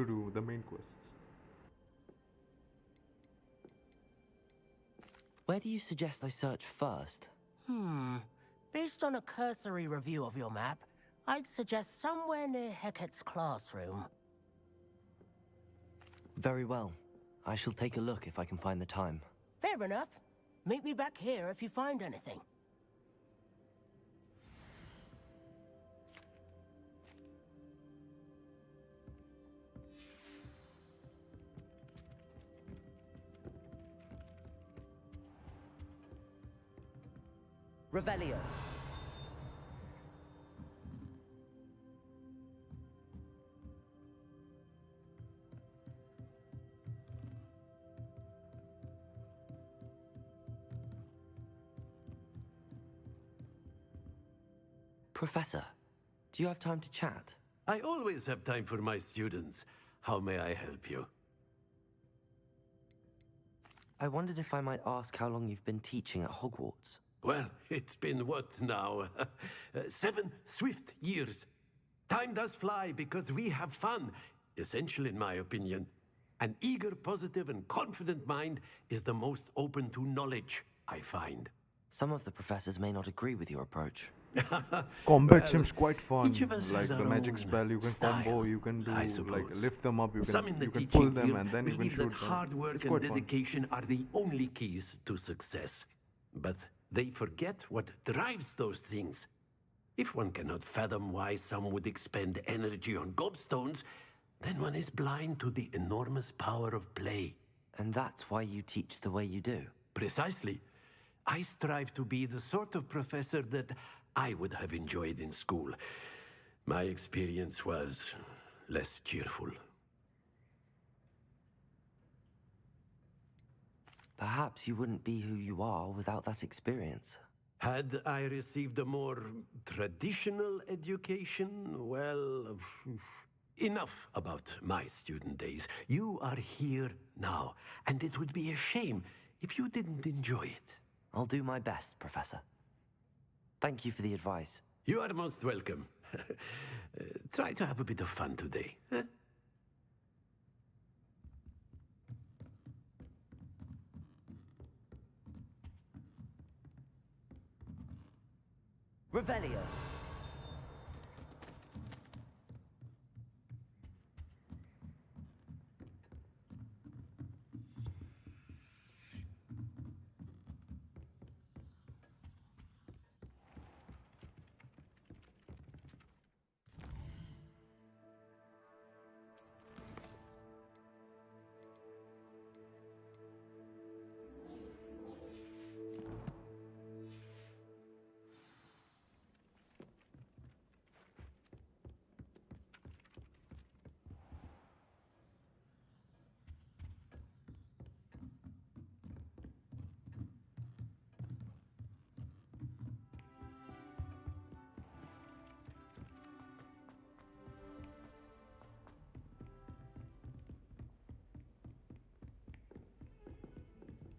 do the main quests. Where do you suggest I search first? Based on a cursory review of your map, I'd suggest somewhere near Hecat's classroom. Very well. I shall take a look if I can find the time. Fair enough. Meet me back here if you find anything. Revelio. Professor, do you have time to chat? I always have time for my students. How may I help you? I wondered if I might ask how long you've been teaching at Hogwarts. Well, it's been what now? 7 swift years. Time does fly because we have fun. Essential in my opinion. An eager, positive, and confident mind is the most open to knowledge, I find. Some of the professors may not agree with your approach. Combat seems quite fun. Each of us Like has the our magic own spell, you can style, combo, you can do I like suppose. lift them up, you Some in the can teaching pull them field and then you can believe shoot that them. hard work It's and quite fun. dedication are the only keys to success. But they forget what drives those things. If one cannot fathom why some would expend energy on gobstones, then one is blind to the enormous power of play. And that's why you teach the way you do? Precisely. I strive to be the sort of professor that I would have enjoyed in school. My experience was less cheerful. Perhaps you wouldn't be who you are without that experience. Had I received a more traditional education, well, enough about my student days. You are here now, and it would be a shame if you didn't enjoy it. I'll do my best, Professor. Thank you for the advice. You are most welcome. Try to have a bit of fun today. Huh? Revelio.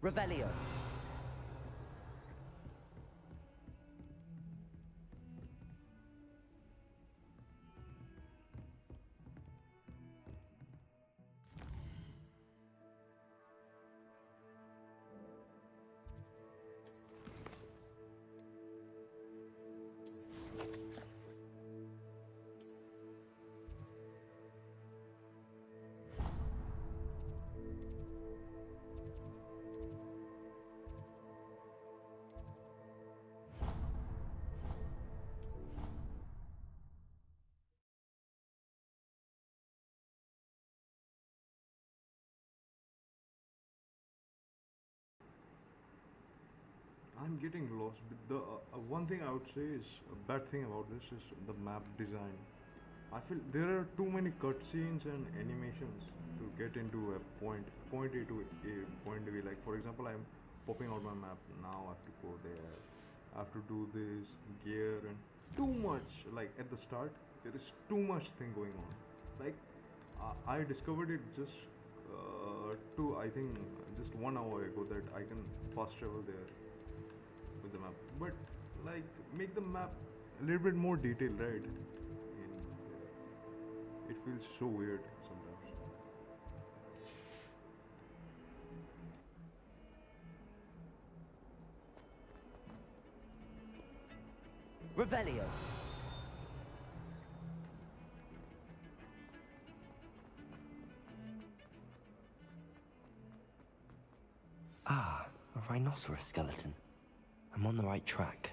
Revelio. I'm getting lost. But the one thing I would say is a bad thing about this is the map design. I feel there are too many cutscenes and animations to get into a point A to A, point B. Like for example, I'm popping out my map. Now I have to go there. I have to do this gear and too much. Like at the start, there is too much thing going on. Like I discovered it just I think just 1 hour ago that I can fast travel there with the map. But like make the map a little bit more detailed, right? It feels so weird sometimes. Revelio. Ah, a rhinoceros skeleton. I'm on the right track.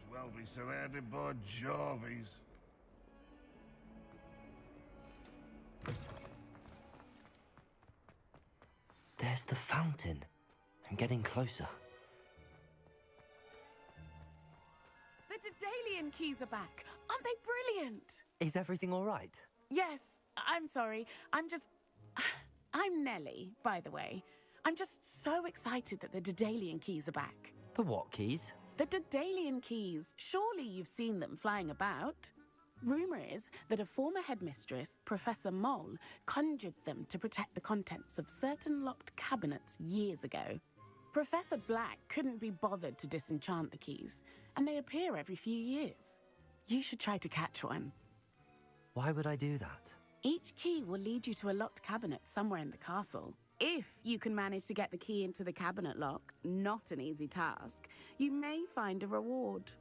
Well be surrounded by Jarvies. There's the fountain. I'm getting closer. The Daedalian keys are back. Aren't they brilliant? Is everything all right? Yes, I'm sorry. I'm Nellie, by the way. I'm just so excited that the Daedalian keys are back. The what keys? The Daedalian keys. Surely you've seen them flying about. Rumour is that a former headmistress, Professor Mole, conjured them to protect the contents of certain locked cabinets years ago. Professor Black couldn't be bothered to disenchant the keys, and they appear every few years. You should try to catch one. Why would I do that? Each key will lead you to a locked cabinet somewhere in the castle. If you can manage to get the key into the cabinet lock, not an easy task, you may find a reward.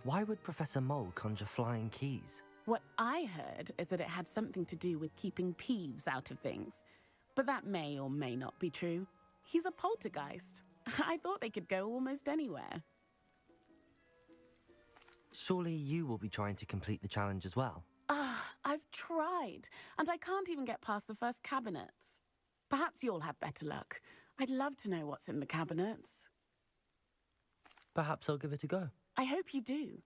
Why would Professor Mole conjure flying keys? What I heard is that it had something to do with keeping Peeves out of things. But that may or may not be true. He's a poltergeist. I thought they could go almost anywhere. Surely you will be trying to complete the challenge as well. I've tried, and I can't even get past the first cabinets. Perhaps you'll have better luck. I'd love to know what's in the cabinets. Perhaps I'll give it a go. I hope you do.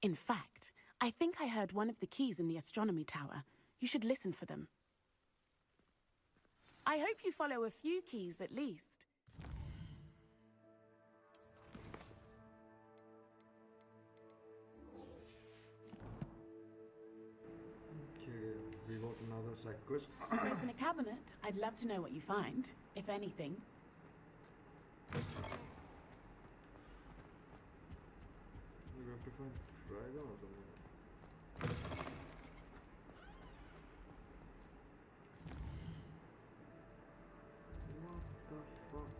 In fact, I think I heard one of the keys in the astronomy tower. You should listen for them. I hope you follow a few keys at least. We got another side quest. If you open a cabinet, I'd love to know what you find, if anything. We have to find dragon or something. What the fuck?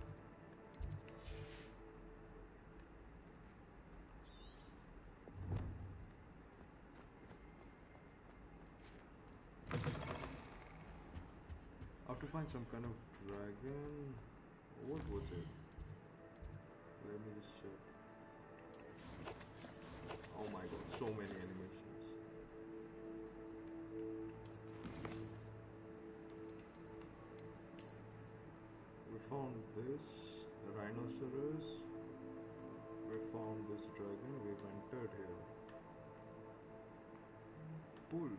I have to find some kind of dragon. What was it? Let me just check. Oh my god, so many animations. We found this rhinoceros. We found this dragon. We've entered here. Pull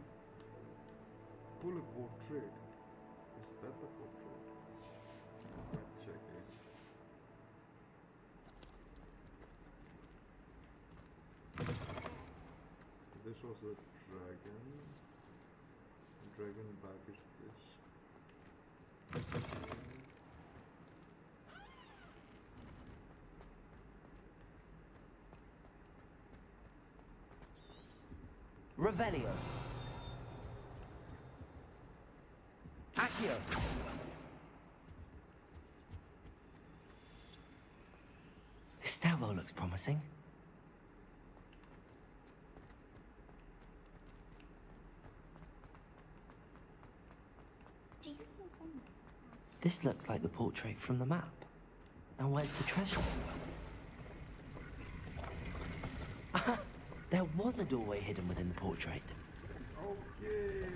a portrait. Is that the portrait? Let's check it. This was a dragon. Dragon back is this. Revelio. Accio. This stairwell looks promising. This looks like the portrait from the map. Now where's the treasure? Aha! There was a doorway hidden within the portrait. Okay.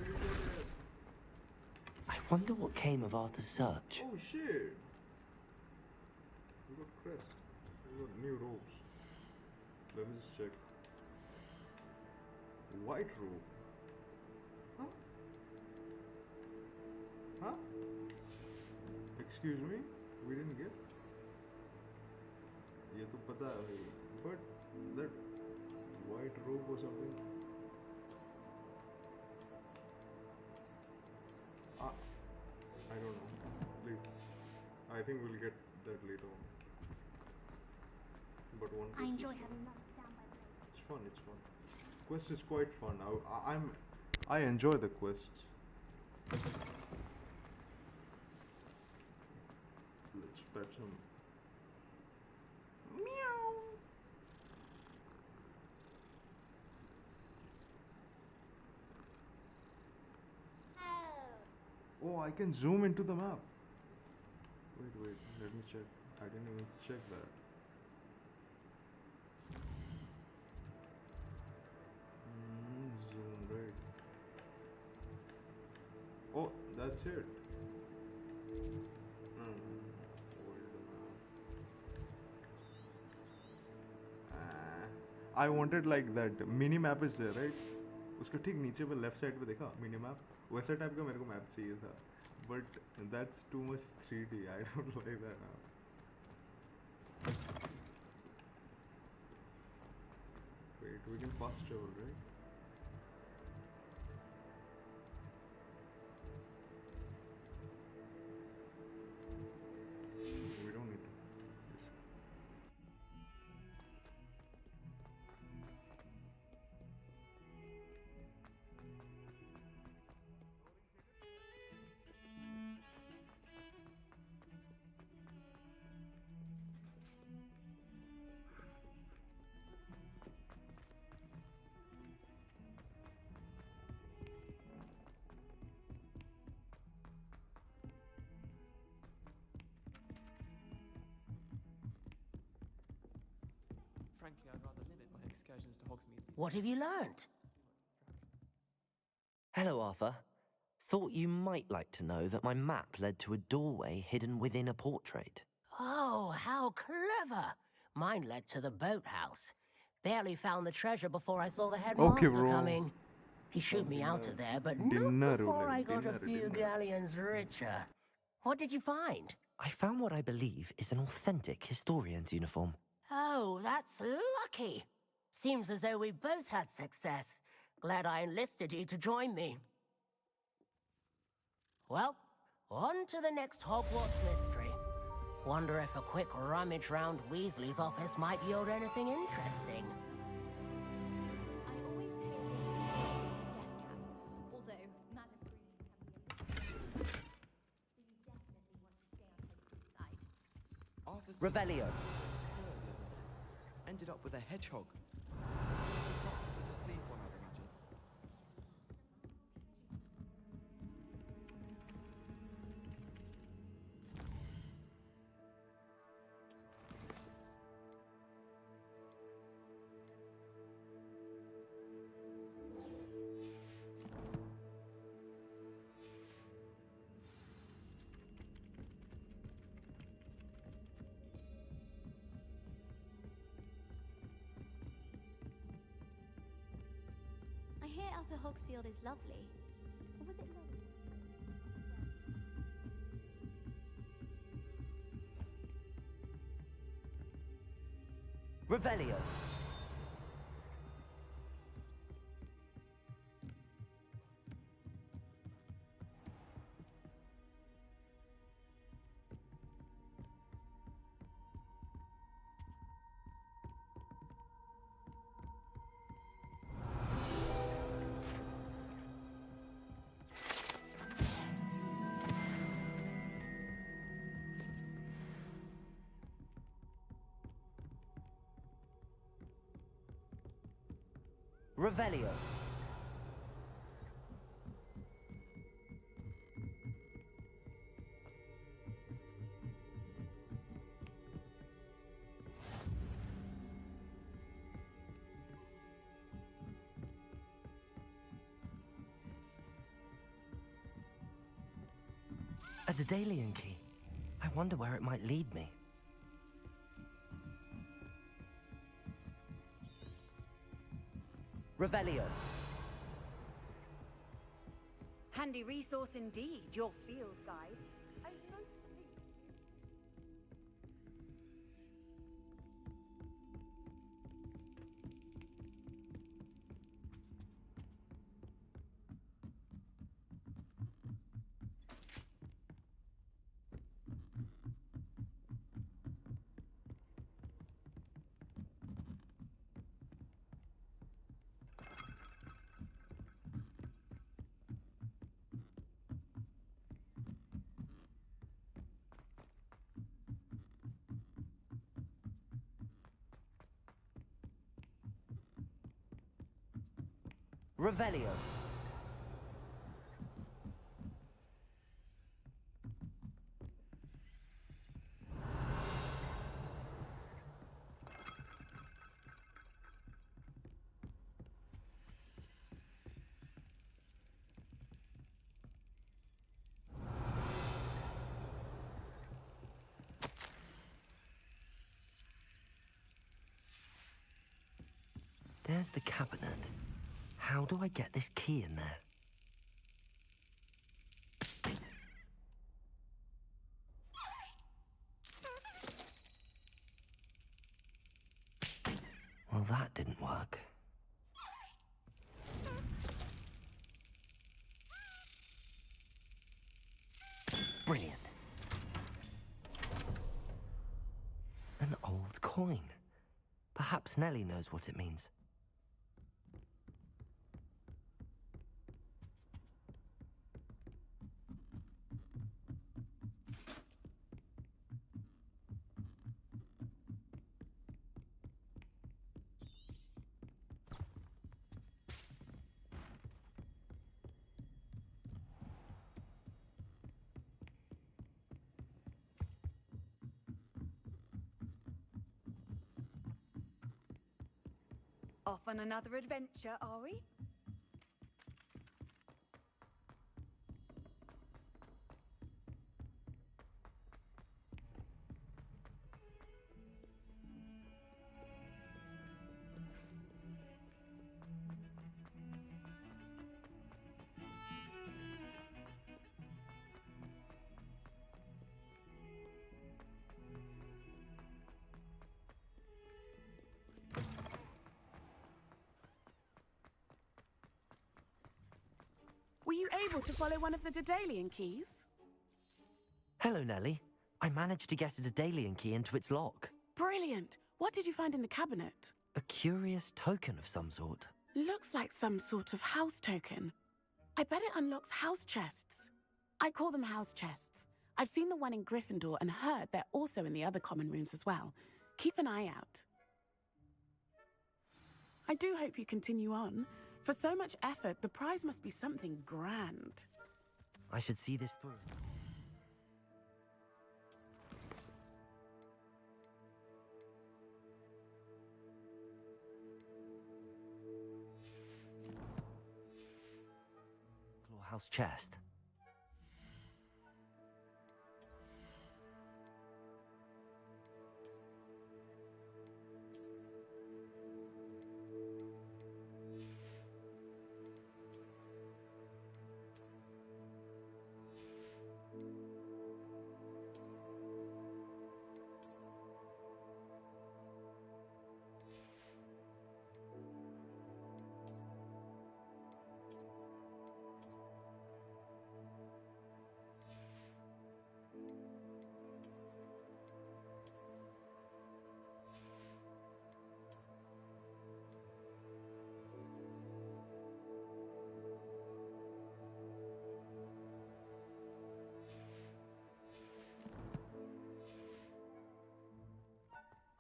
I wonder what came of Arthur's search. Oh shit. We got crest. We got new robes. Let me just check. White robe. Huh? Huh? Excuse me? We didn't get? ये तो पता है भाई. But that white robe or something. I don't know. Leave. I think we'll get that later on. But one. I enjoy having lunch down by the lake. It's fun. It's fun. Quest is quite fun. I enjoy the quests. Let's pet him. Meow. Oh, I can zoom into the map. Wait, let me check. I didn't even check that. Zoom, right. Oh, that's it. I wanted like that mini map is there, right? उसको ठीक नीचे पे left side पे देखा mini map वैसा type का मेरे को मैप चाहिए था but that's too much 3D I don't like that now wait we can fast travel right we don't need to Frankly, I'd rather limit my excursions to Hogsmeade. What have you learnt? Hello, Arthur. Thought you might like to know that my map led to a doorway hidden within a portrait. Oh, how clever! Mine led to the boathouse. Barely found the treasure before I saw the headmaster coming. He shooed me out of there, but not before I got a few galleons richer. What did you find? I found what I believe is an authentic historian's uniform. Oh, that's lucky. Seems as though we both had success. Glad I enlisted you to join me. Well, on to the next Hogwarts mystery. Wonder if a quick rummage round Weasley's office might yield anything interesting. I always pay a visit to Death Cab, although Madame Green can be a little... So you definitely want to stay on Hogwarts side. Arthur's Revelio. ended up with a hedgehog. Not the sleeve one, I'd imagine. I hear Upper Hogsfield is lovely. Or was it lovely? Revelio. Revelio. A Daedalian key. I wonder where it might lead me. Revelio. Handy resource indeed, your field guide. I'm most pleased. Revelio. There's the cabinet. How do I get this key in there? Well, that didn't work. Brilliant. An old coin. Perhaps Nellie knows what it means. Off on another adventure, are we? Were you able to follow one of the Daedalian keys? Hello, Nellie. I managed to get a Daedalian key into its lock. Brilliant! What did you find in the cabinet? A curious token of some sort. Looks like some sort of house token. I bet it unlocks house chests. I call them house chests. I've seen the one in Gryffindor and heard they're also in the other common rooms as well. Keep an eye out. I do hope you continue on. For so much effort, the prize must be something grand. I should see this through. Clawhouse chest.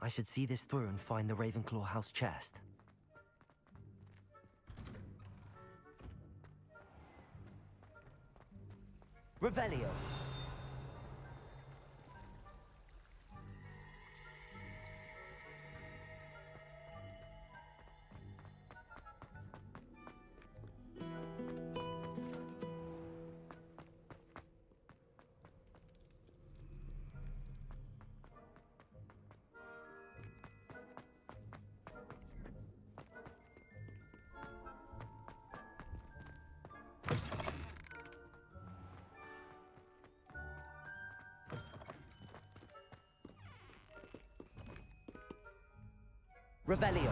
I should see this through and find the Ravenclaw house chest. Revelio. Revelio.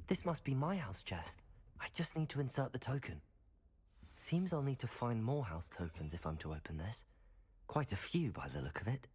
This must be my house chest. I just need to insert the token. Seems I'll need to find more house tokens if I'm to open this. Quite a few by the look of it.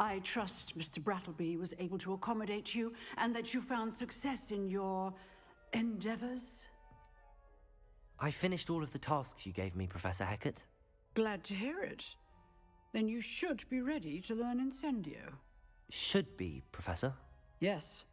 I trust Mr. Brattleby was able to accommodate you and that you found success in your endeavors. I finished all of the tasks you gave me, Professor Hecat. Glad to hear it. Then you should be ready to learn Incendio. Should be, Professor. Yes.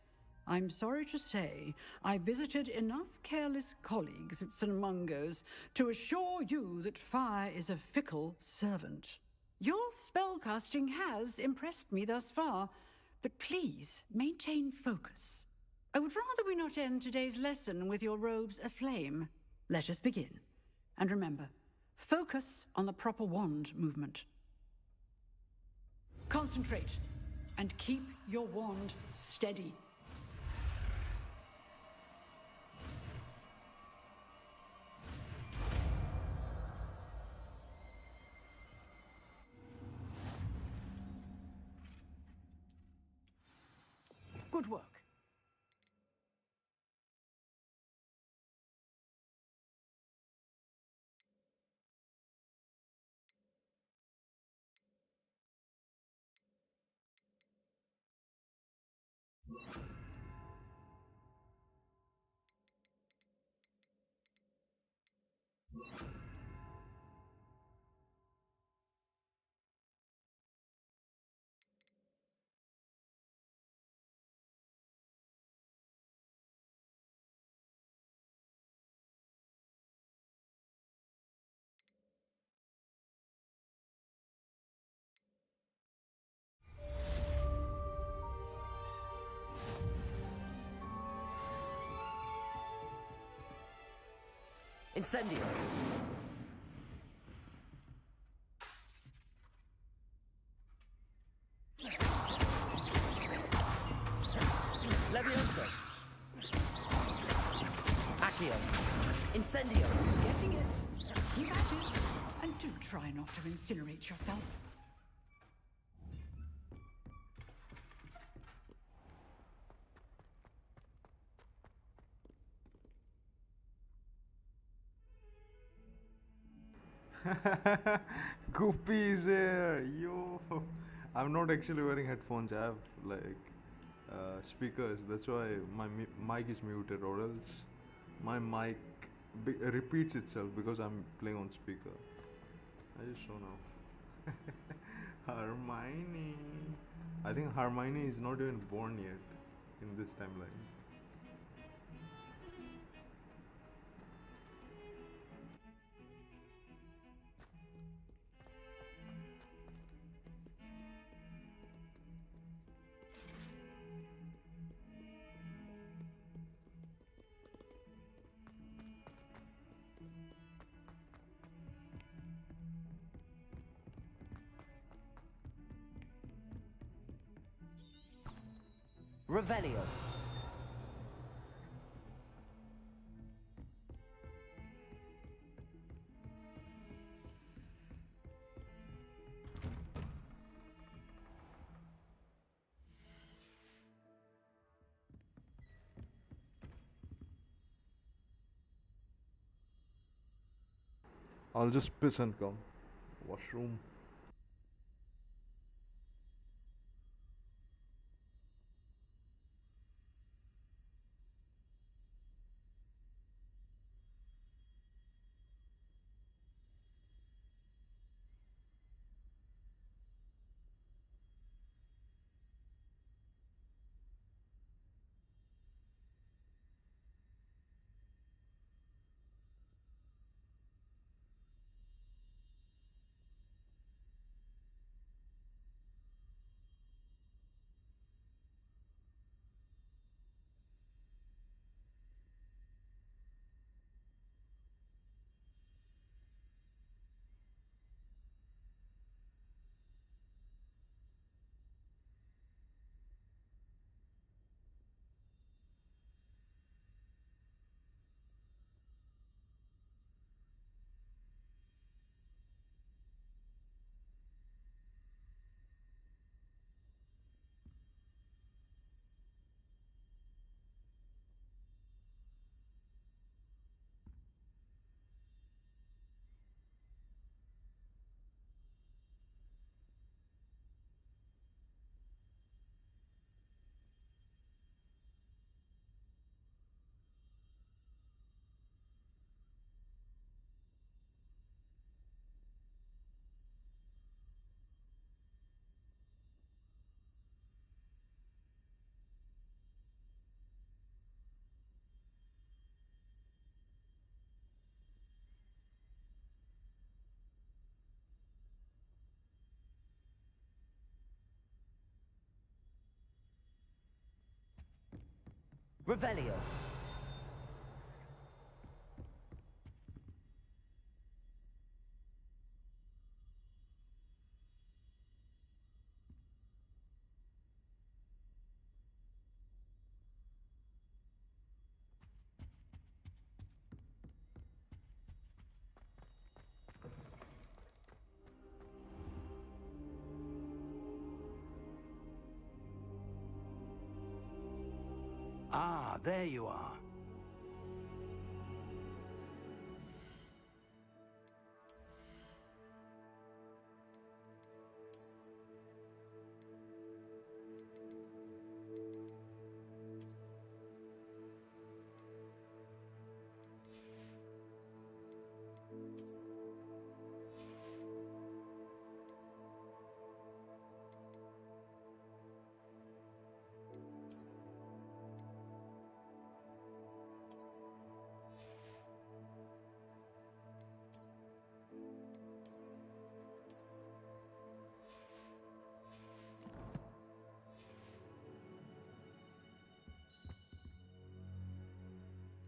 I'm sorry to say, I visited enough careless colleagues at St. Mungo's to assure you that fire is a fickle servant. Your spellcasting has impressed me thus far, but please maintain focus. I would rather we not end today's lesson with your robes aflame. Let us begin. And remember, focus on the proper wand movement. Concentrate and keep your wand steady. Good work. Incendio! Levioso! Accio! Incendio! Getting it. Keep at it. And do try not to incinerate yourself. Goopy is here, yo. I'm not actually wearing headphones. I have like speakers. That's why my mic is muted, or else my mic repeats itself because I'm playing on speaker. I just saw now. Hermione. I think Hermione is not even born yet in this timeline. Revelio. I'll just piss and come. Washroom. Revelio. Ah, there you are.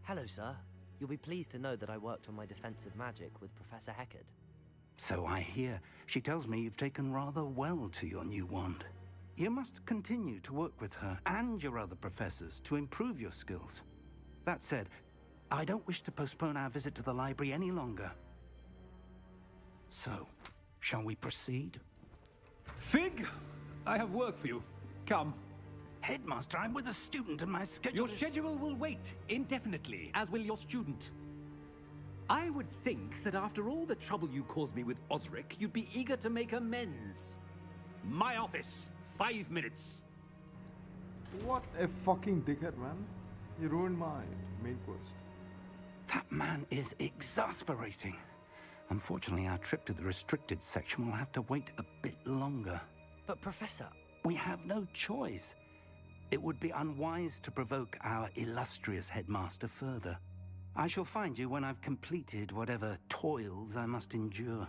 Hello, sir. You'll be pleased to know that I worked on my defensive magic with Professor Heckard. So I hear. She tells me you've taken rather well to your new wand. You must continue to work with her and your other professors to improve your skills. That said, I don't wish to postpone our visit to the library any longer. So, shall we proceed? Fig, I have work for you. Come. Headmaster, I'm with a student and my schedule Your schedule will wait indefinitely, as will your student. I would think that after all the trouble you caused me with Osric, you'd be eager to make amends. My office, 5 minutes. What a fucking dickhead, man. You ruined my main quest. That man is exasperating. Unfortunately, our trip to the restricted section will have to wait a bit longer. But Professor... We have no choice. It would be unwise to provoke our illustrious headmaster further. I shall find you when I've completed whatever toils I must endure.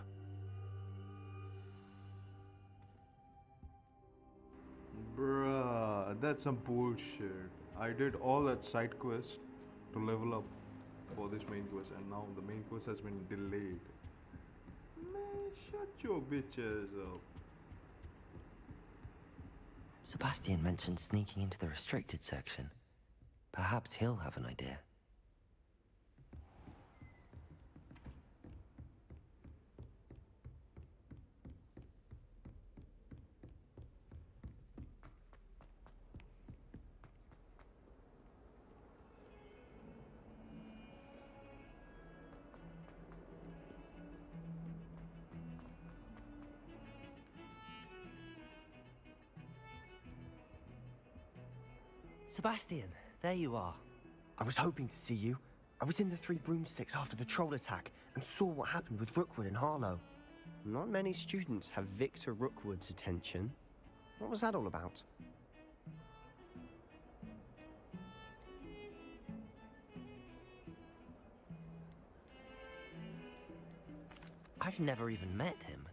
Bruh, that's some bullshit. I did all that side quest to level up for this main quest, and now the main quest has been delayed. Man, shut your bitches up. Sebastian mentioned sneaking into the restricted section. Perhaps he'll have an idea. Sebastian, there you are. I was hoping to see you. I was in the Three Broomsticks after the troll attack and saw what happened with Rookwood and Harlow. Not many students have Victor Rookwood's attention. What was that all about? I've never even met him.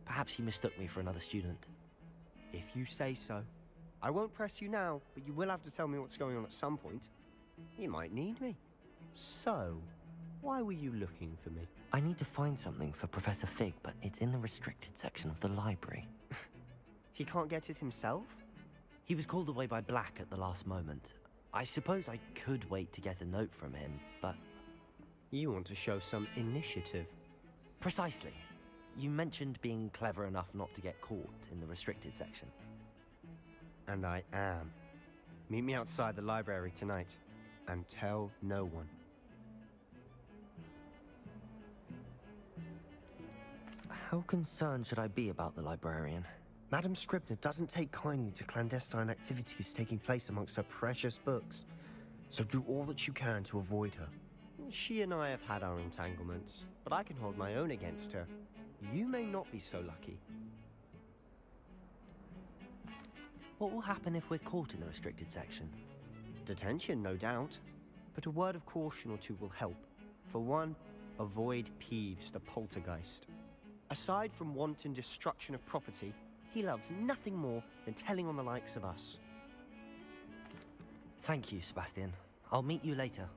Perhaps he mistook me for another student. If you say so. I won't press you now, but you will have to tell me what's going on at some point. You might need me. So, why were you looking for me? I need to find something for Professor Fig, but it's in the restricted section of the library. He can't get it himself? He was called away by Black at the last moment. I suppose I could wait to get a note from him, but... You want to show some initiative. Precisely. You mentioned being clever enough not to get caught in the restricted section. And I am. Meet me outside the library tonight, and tell no one. How concerned should I be about the librarian? Madame Scribner doesn't take kindly to clandestine activities taking place amongst her precious books, so do all that you can to avoid her. She and I have had our entanglements, but I can hold my own against her. You may not be so lucky. What will happen if we're caught in the restricted section? Detention, no doubt. But a word of caution or two will help. For one, avoid Peeves, the poltergeist. Aside from wanton destruction of property, he loves nothing more than telling on the likes of us. Thank you, Sebastian. I'll meet you later.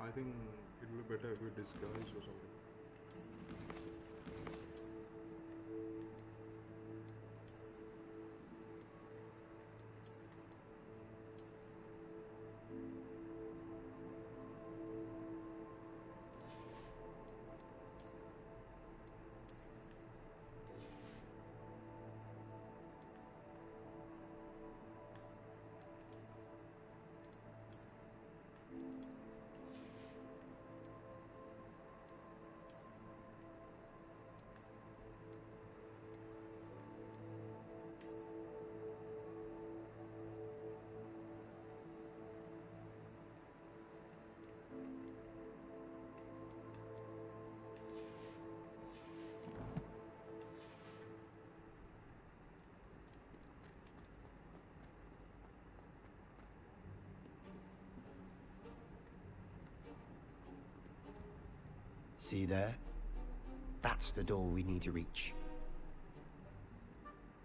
I think it will be better if we disguise or something. See there? That's the door we need to reach.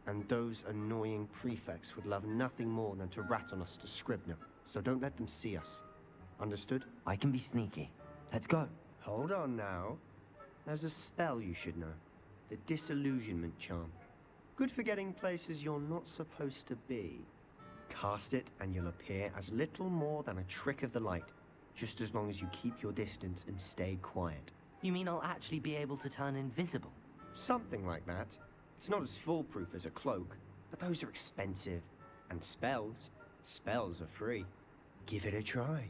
And those annoying prefects would love nothing more than to rat on us to Scribner. So don't let them see us. Understood? I can be sneaky. Let's go. Hold on now. There's a spell you should know. The Disillusionment Charm. Good for getting places you're not supposed to be. Cast it and you'll appear as little more than a trick of the light, just as long as you keep your distance and stay quiet. You mean I'll actually be able to turn invisible? Something like that. It's not as foolproof as a cloak, but those are expensive. And spells are free. Give it a try.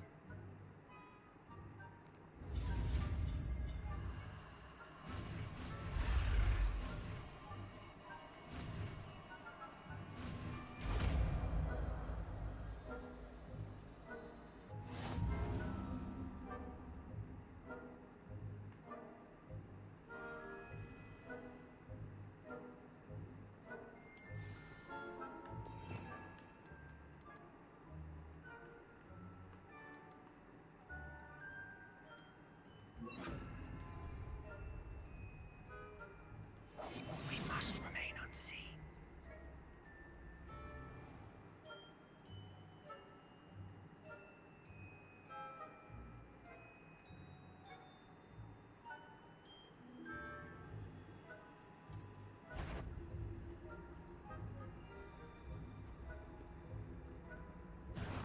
We must remain unseen.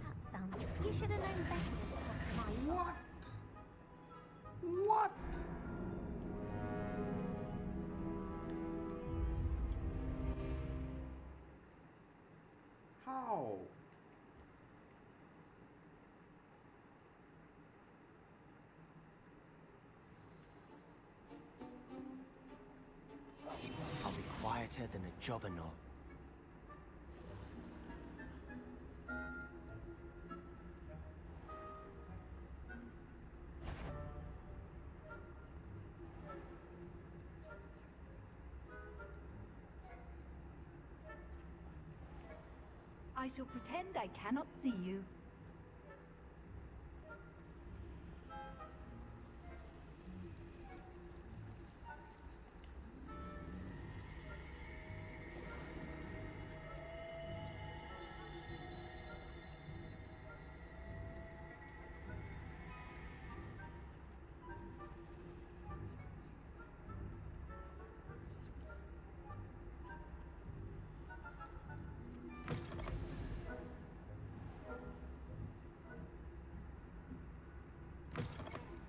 That sounds... You should have known better than to cross my... What? What? How? I'll be quieter than a jobberknoll. I shall pretend I cannot see you.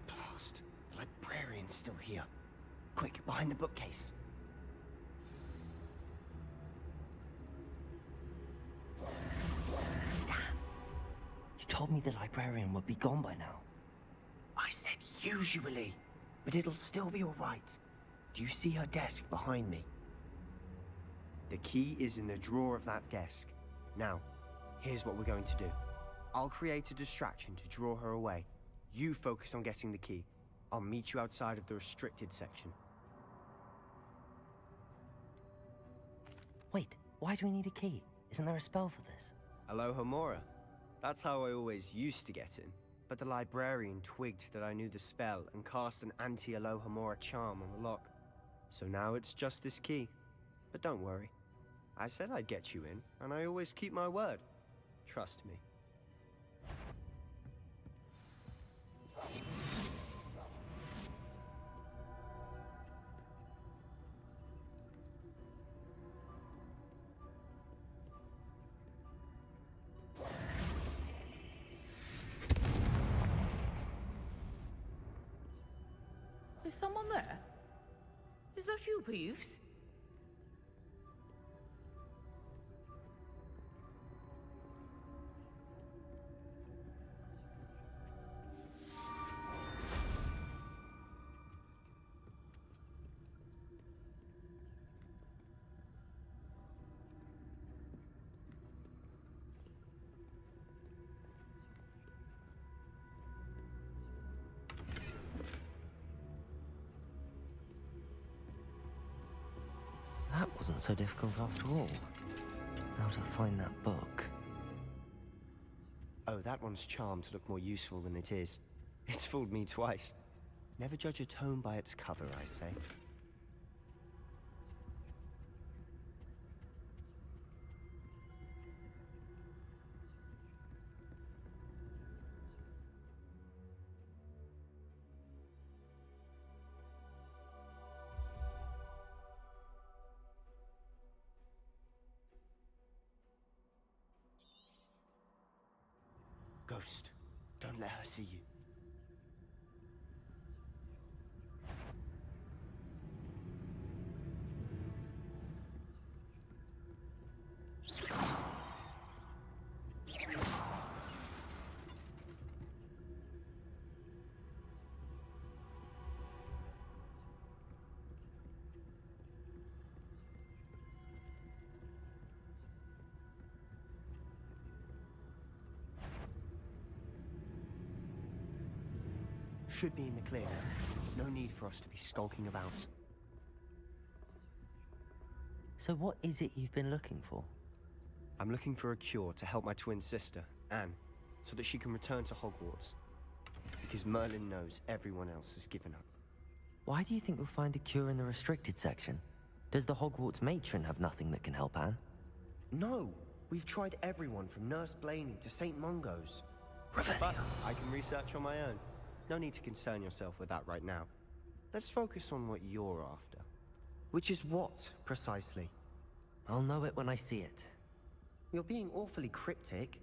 Blast! The librarian's still here. Quick, behind the bookcase. Damn. You told me the librarian would be gone by now. I said usually, but it'll still be all right. Do you see her desk behind me? The key is in the drawer of that desk. Now, here's what we're going to do. I'll create a distraction to draw her away. You focus on getting the key. I'll meet you outside of the restricted section. Wait, why do we need a key? Isn't there a spell for this? Alohomora. That's how I always used to get in. But the librarian twigged that I knew the spell and cast an anti-Alohomora charm on the lock. So now it's just this key. But don't worry. I said I'd get you in, and I always keep my word. Trust me. Is someone there? Is that you, Peeves? That wasn't so difficult after all. Now to find that book. Oh, that one's charmed to look more useful than it is. It's fooled me twice. Never judge a tome by its cover, I say. Ghost, don't let her see you. Should be in the clear now. No need for us to be skulking about. So what is it you've been looking for? I'm looking for a cure to help my twin sister, Anne, so that she can return to Hogwarts. Because Merlin knows everyone else has given up. Why do you think you'll find a cure in the restricted section? Does the Hogwarts matron have nothing that can help Anne? No! We've tried everyone from Nurse Blaney to St. Mungo's. But I can research on my own. No need to concern yourself with that right now. Let's focus on what you're after. Which is what, precisely? I'll know it when I see it. You're being awfully cryptic.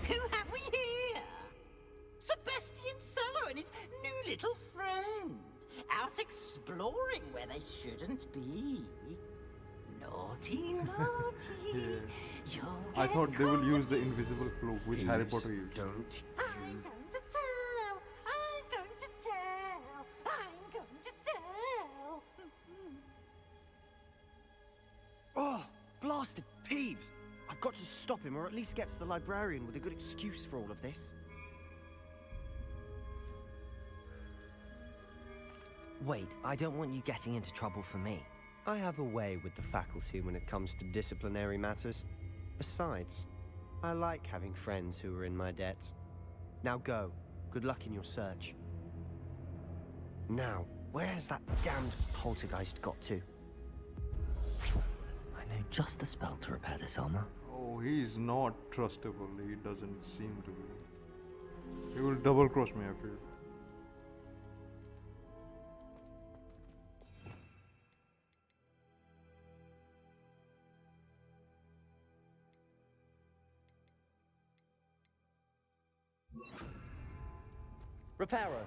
Who have we here? Sebastian Cello and his new little friend. Out exploring where they shouldn't be. Naughty, naughty. I thought they will use the invisible cloak which Please Harry Potter used. Don't. I'm going to tell. I'm going to tell. I'm going to tell. Oh, blasted Peeves! I've got to stop him, or at least get to the librarian with a good excuse for all of this. Wait, I don't want you getting into trouble for me. I have a way with the faculty when it comes to disciplinary matters. Besides, I like having friends who are in my debt. Now go. Good luck in your search. Now, where's that damned poltergeist got to? I know just the spell to repair this armor. Oh, he's not trustable. He doesn't seem to be. He will double cross me, I feel. Reparo.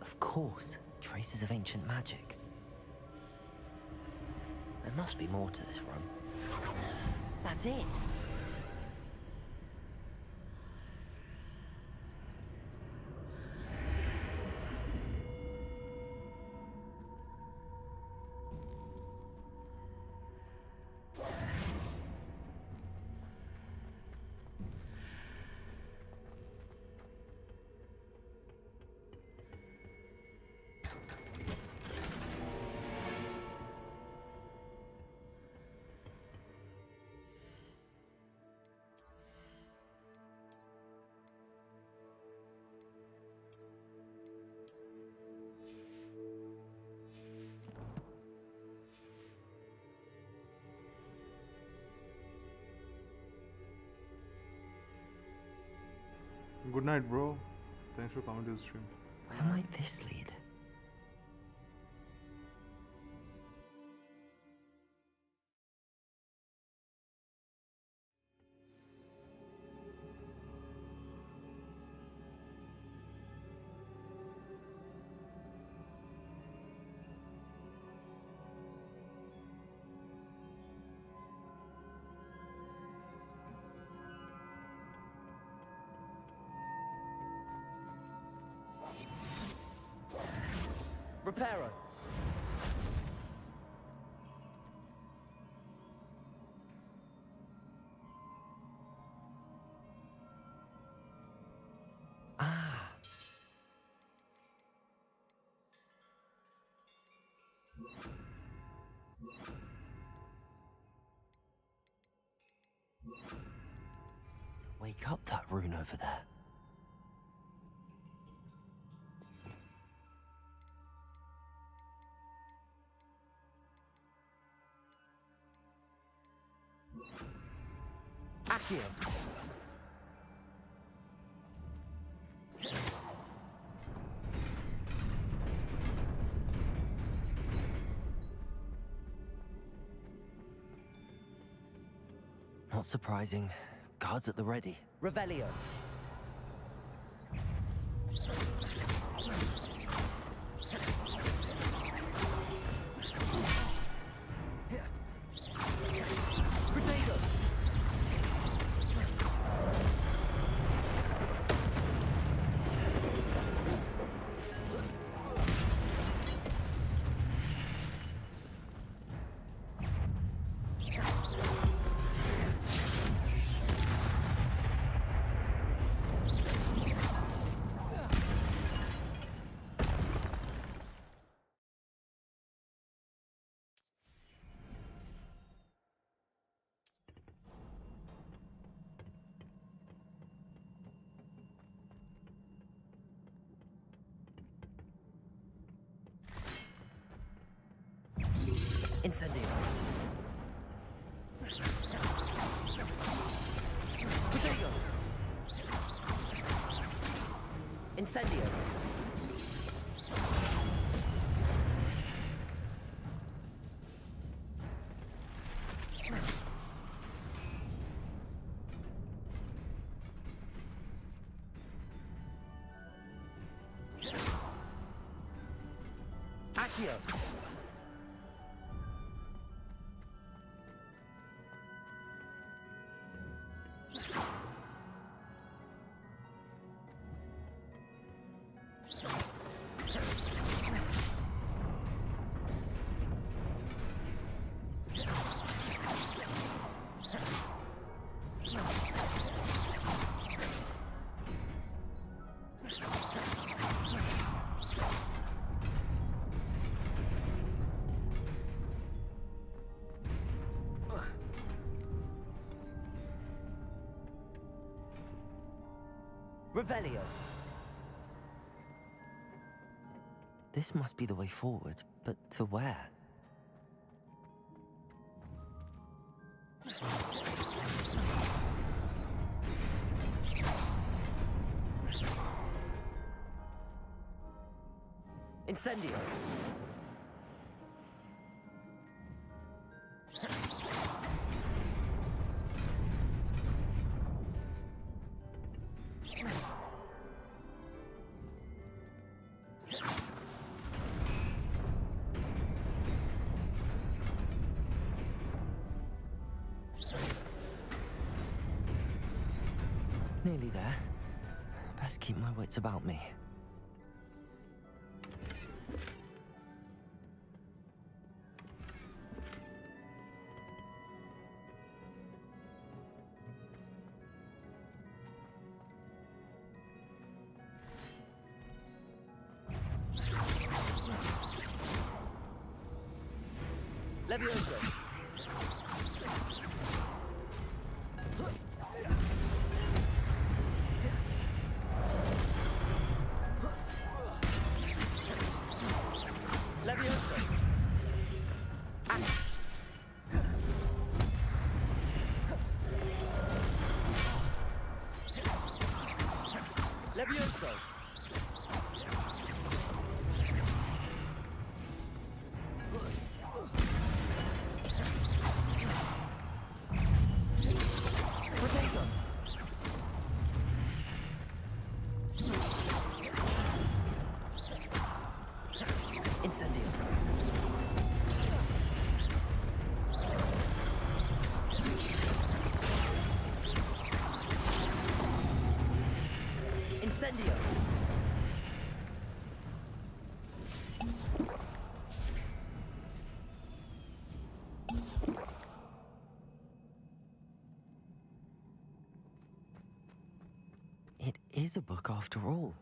Of course, traces of ancient magic. There must be more to this room. That's it! Good night, bro. Thanks for coming to the stream. Where might this lead? Reparo. Ah. Wake up that rune over there. Accio. Not surprising. Guards at the ready. Revelio. Potato. Incendio. Potato. Incendio. Accio. Revelio. This must be the way forward, but to where? Incendio. Nearly there. Best keep my wits about me. Levioso. Levioso. Levioso. Potato. Incendio. Incendio. is a book after all.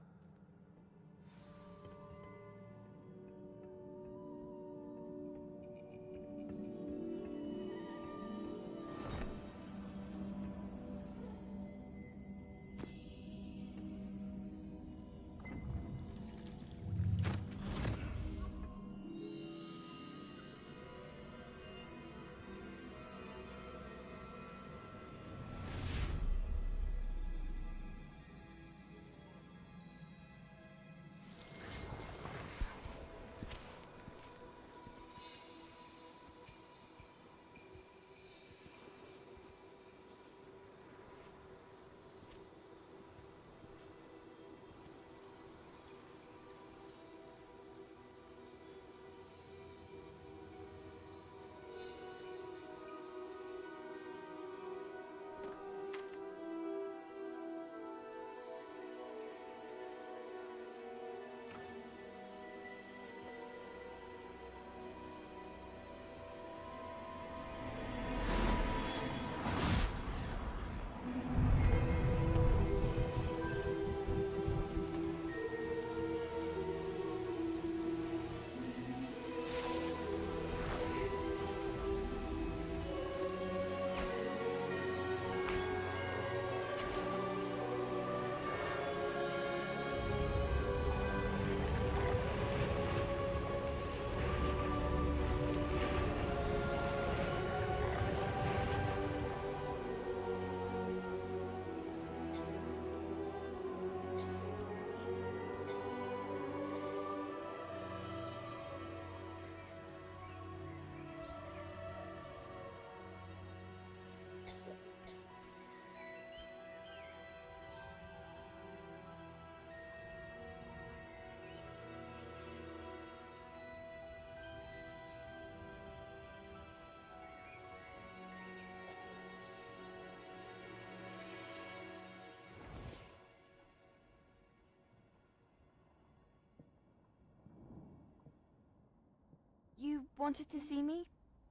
You wanted to see me?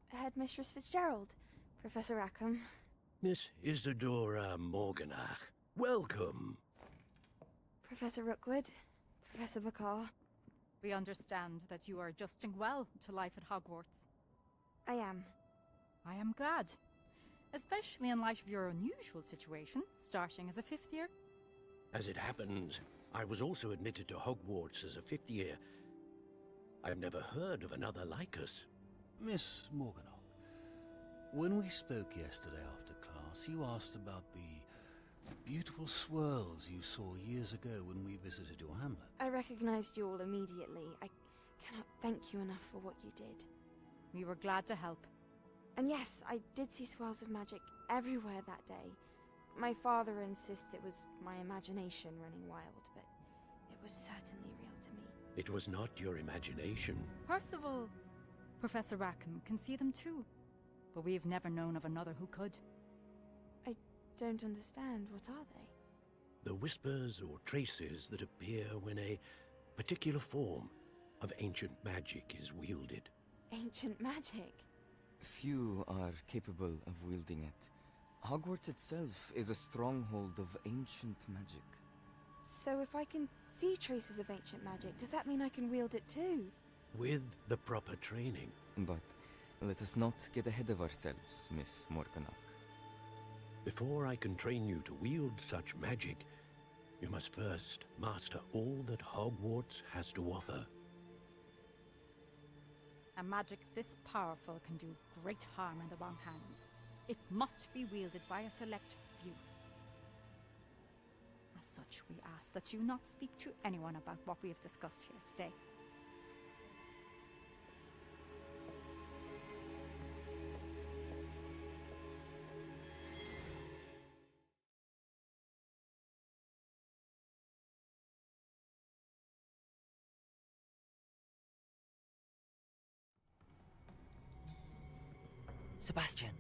Headmistress Fitzgerald, Professor Rackham. Miss Isadora Morganach, welcome. Professor Rookwood, Professor Bakar. We understand that you are adjusting well to life at Hogwarts. I am. I am glad. Especially in light of your unusual situation, starting as a 5th year. As it happens, I was also admitted to Hogwarts as a 5th year. I've never heard of another like us. Miss Morganock, when we spoke yesterday after class, you asked about the beautiful swirls you saw years ago when we visited your hamlet. I recognized you all immediately. I cannot thank you enough for what you did. We were glad to help. And yes, I did see swirls of magic everywhere that day. My father insists it was my imagination running wild, but it was certainly real to me. It was not your imagination. Percival, Professor Rackham can see them too. But we've never known of another who could. I don't understand. What are they? The whispers or traces that appear when a particular form of ancient magic is wielded. Ancient magic? Few are capable of wielding it. Hogwarts itself is a stronghold of ancient magic. So if I can see traces of ancient magic, does that mean I can wield it too? With the proper training. But let us not get ahead of ourselves, Miss Morganock. Before I can train you to wield such magic, you must first master all that Hogwarts has to offer. A magic this powerful can do great harm in the wrong hands. It must be wielded by a select few. As such, we ask that you not speak to anyone about what we have discussed here today. Sebastian.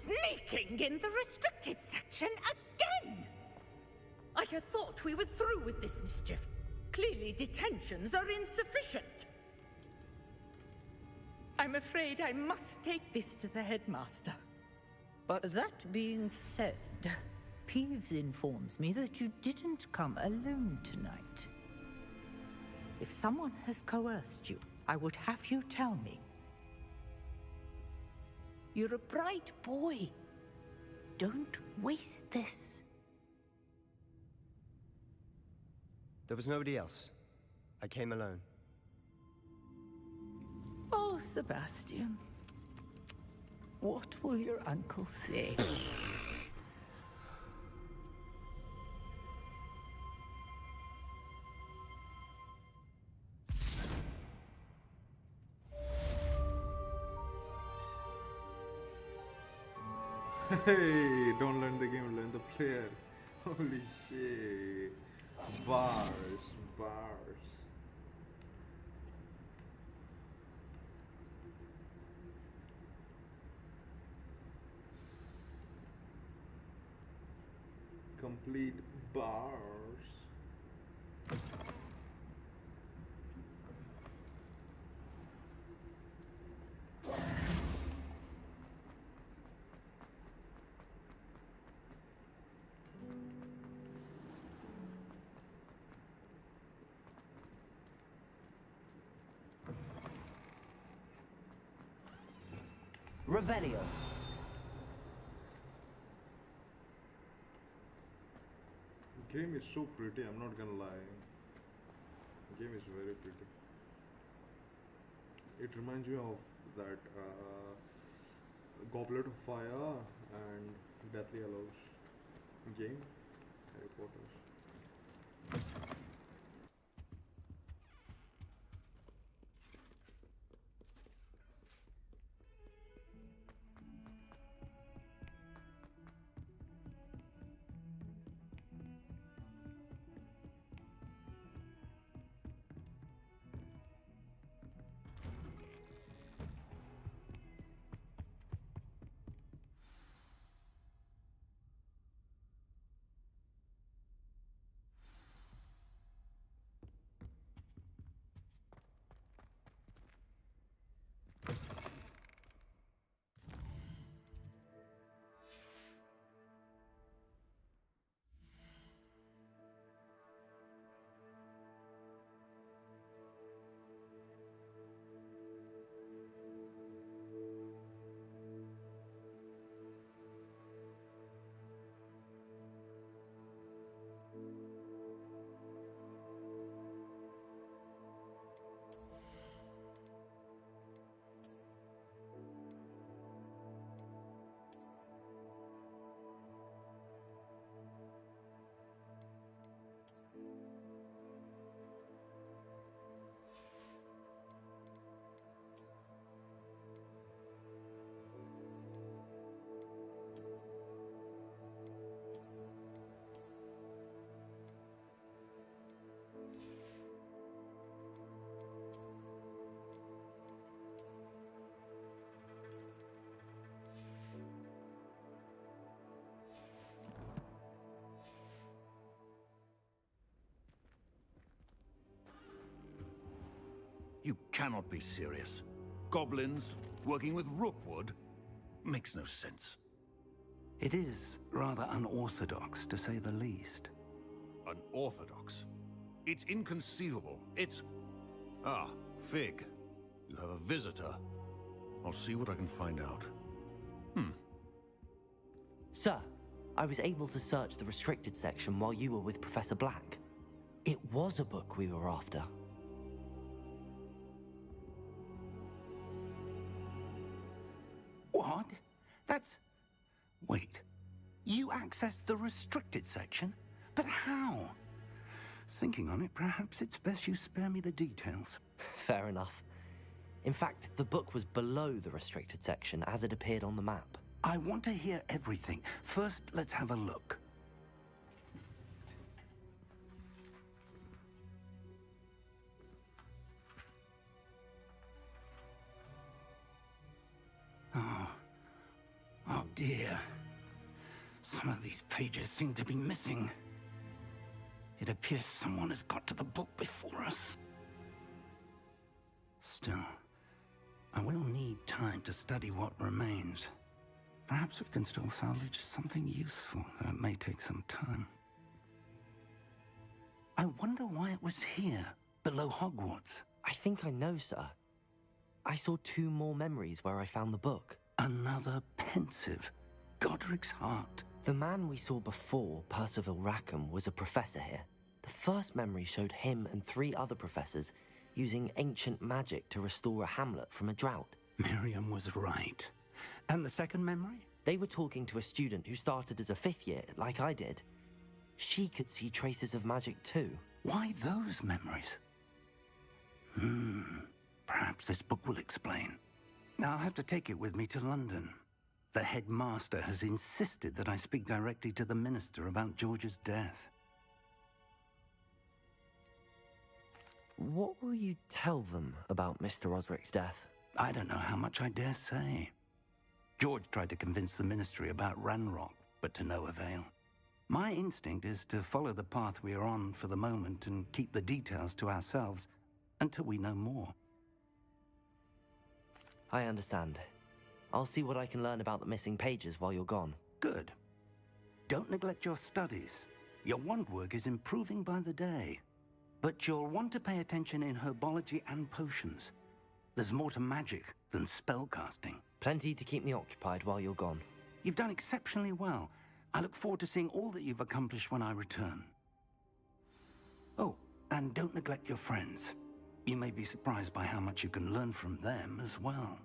Sneaking in the restricted section again! I had thought we were through with this mischief. Clearly detentions are insufficient. I'm afraid I must take this to the headmaster. but... That being said, Peeves informs me that you didn't come alone tonight. If someone has coerced you, I would have you tell me. You're a bright boy. Don't waste this. There was nobody else. I came alone. Oh, Sebastian. What will your uncle say? Hey, don't learn the game, learn the player. Holy shit. Bars. Complete bars. Revelio. The game is so pretty, I'm not gonna lie. The game is very pretty. It reminds me of that Goblet of Fire and Deathly Hallows game, Harry Potter's. You cannot be serious. Goblins working with Rookwood makes no sense. It is rather unorthodox, to say the least. Unorthodox? It's inconceivable. It's... Ah, Fig. You have a visitor. I'll see what I can find out. Sir, I was able to search the restricted section while you were with Professor Black. It was a book we were after. What? That's... Wait. You accessed the restricted section? But how? Thinking on it, perhaps it's best you spare me the details. Fair enough. In fact, the book was below the restricted section as it appeared on the map. I want to hear everything. First, let's have a look. Oh dear. Some of these pages seem to be missing. It appears someone has got to the book before us. Still, I will need time to study what remains. Perhaps we can still salvage something useful, though it may take some time. I wonder why it was here, below Hogwarts. I think I know, sir. I saw 2 more memories where I found the book. Another pensive. Godric's heart. The man we saw before, Percival Rackham, was a professor here. The first memory showed him and 3 other professors using ancient magic to restore a hamlet from a drought. Miriam was right. And the second memory? They were talking to a student who started as a 5th year, like I did. She could see traces of magic too. Why those memories? Perhaps this book will explain. Now I'll have to take it with me to London. The headmaster has insisted that I speak directly to the minister about George's death. What will you tell them about Mr. Osric's death? I don't know how much I dare say. George tried to convince the ministry about Ranrock, but to no avail. My instinct is to follow the path we are on for the moment and keep the details to ourselves until we know more. I understand. I'll see what I can learn about the missing pages while you're gone. Good. Don't neglect your studies. Your wand work is improving by the day. But you'll want to pay attention in herbology and potions. There's more to magic than spellcasting. Plenty to keep me occupied while you're gone. You've done exceptionally well. I look forward to seeing all that you've accomplished when I return. Oh, and don't neglect your friends. You may be surprised by how much you can learn from them as well.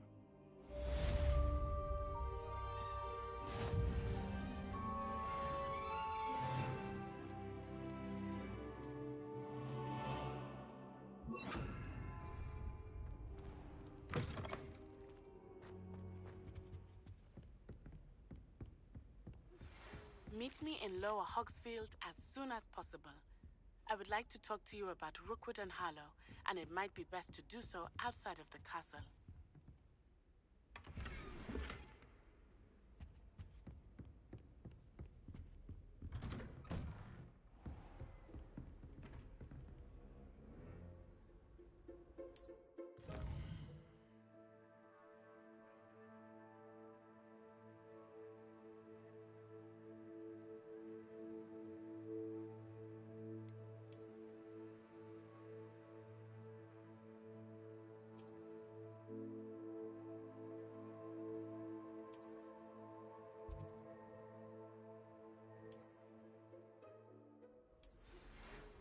Meet me in Lower Hogsfield as soon as possible. I would like to talk to you about Rookwood and Harlow, and it might be best to do so outside of the castle.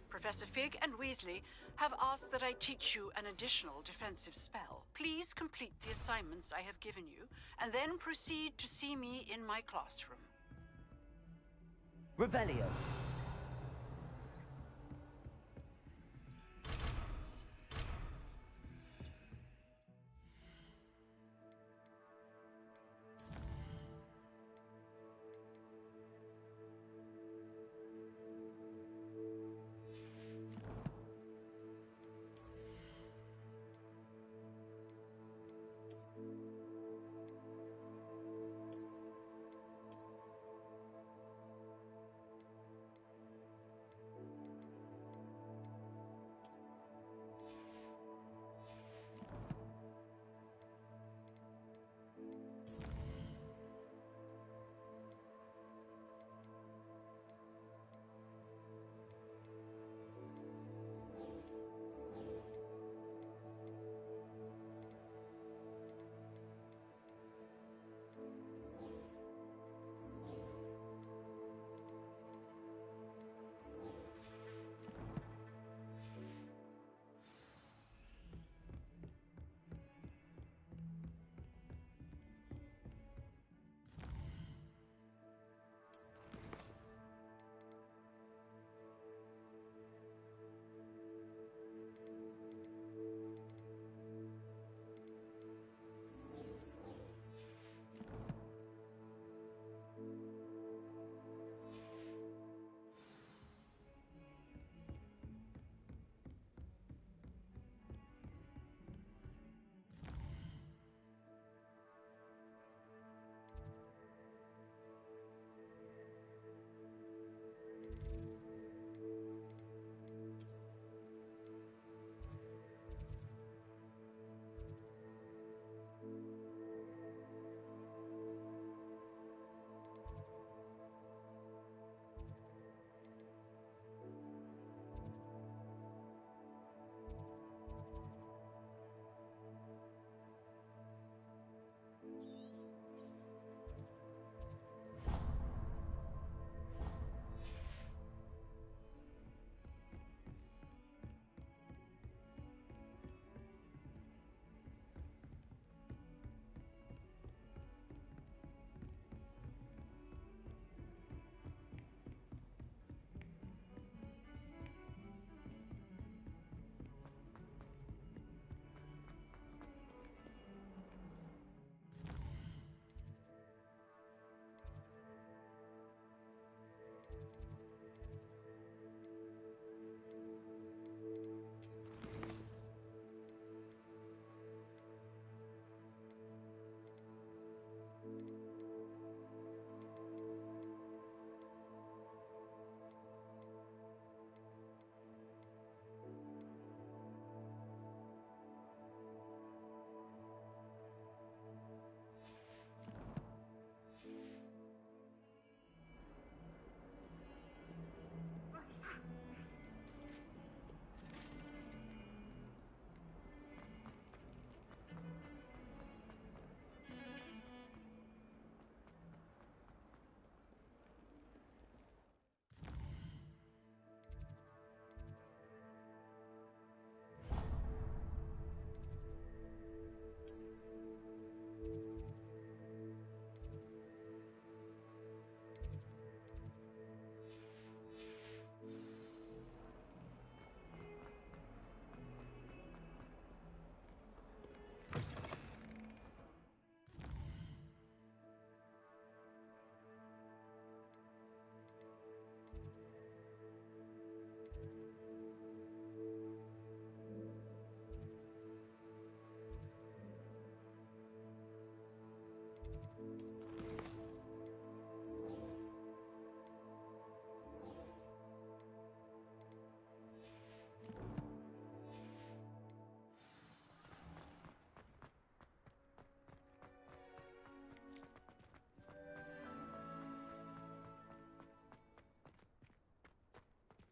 Professor Fig and Weasley have asked that I teach you an additional defensive spell. Please complete the assignments I have given you, and then proceed to see me in my classroom. Revelio.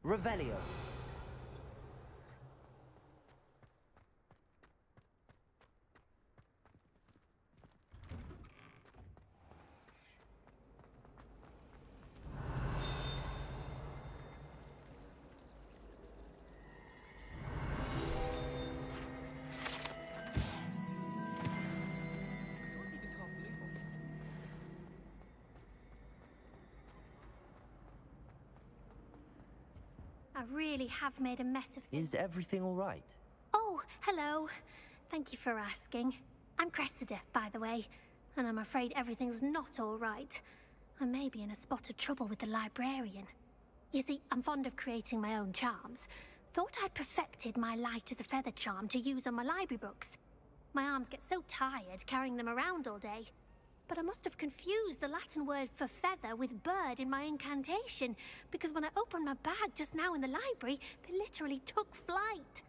Revelio. I really have made a mess of things. Is everything all right? Oh, hello. Thank you for asking. I'm Cressida, by the way, and I'm afraid everything's not all right. I may be in a spot of trouble with the librarian. You see, I'm fond of creating my own charms. Thought I'd perfected my light as a feather charm to use on my library books. My arms get so tired carrying them around all day. But I must have confused the Latin word for feather with bird in my incantation, because when I opened my bag just now in the library, they literally took flight.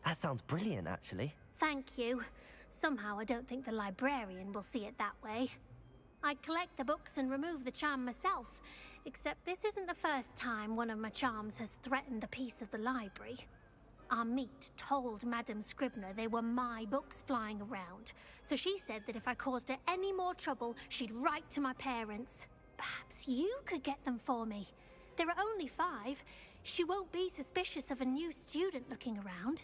That sounds brilliant, actually. Thank you. Somehow I don't think the librarian will see it that way. I collect the books and remove the charm myself, except this isn't the first time one of my charms has threatened the peace of the library. Our meet told Madame Scribner they were my books flying around, so she said that if I caused her any more trouble, she'd write to my parents. Perhaps you could get them for me. There are only 5. She won't be suspicious of a new student looking around.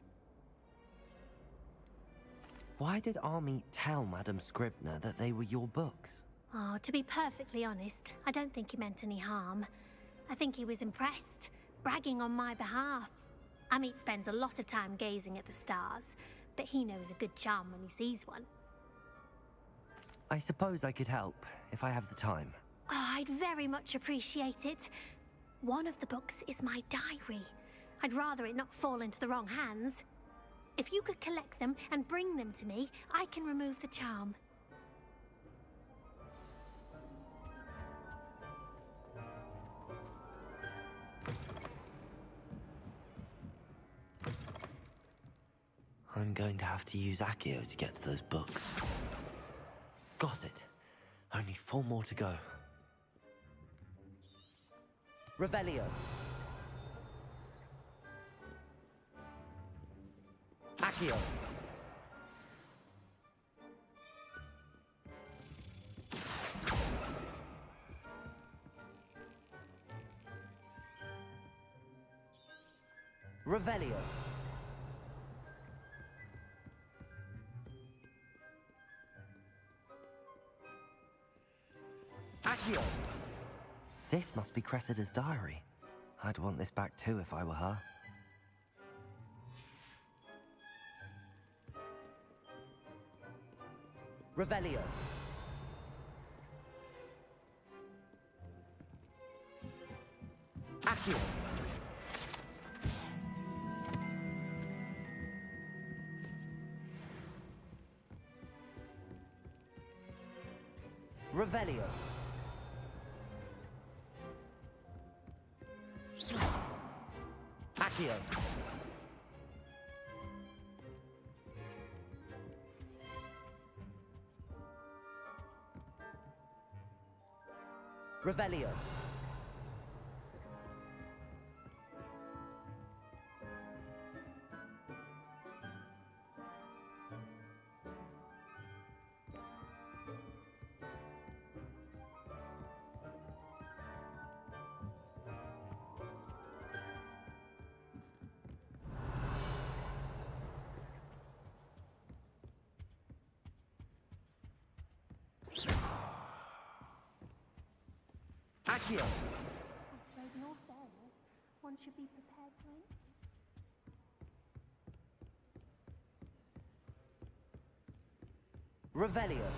Why did Army tell Madame Scribner that they were your books? Oh, to be perfectly honest, I don't think he meant any harm. I think he was impressed, bragging on my behalf. Amit spends a lot of time gazing at the stars, but he knows a good charm when he sees one. I suppose I could help, if I have the time. Oh, I'd very much appreciate it. One of the books is my diary. I'd rather it not fall into the wrong hands. If you could collect them and bring them to me, I can remove the charm. I'm going to have to use Accio to get to those books. Got it. Only 4 more to go. Revelio. Accio. Revelio. Accio. This must be Cressida's diary. I'd want this back too if I were her. Revelio. Accio. Revelio. Accio. Revelio. Accio. I suppose in all fairness, one should be prepared for it. Revelio.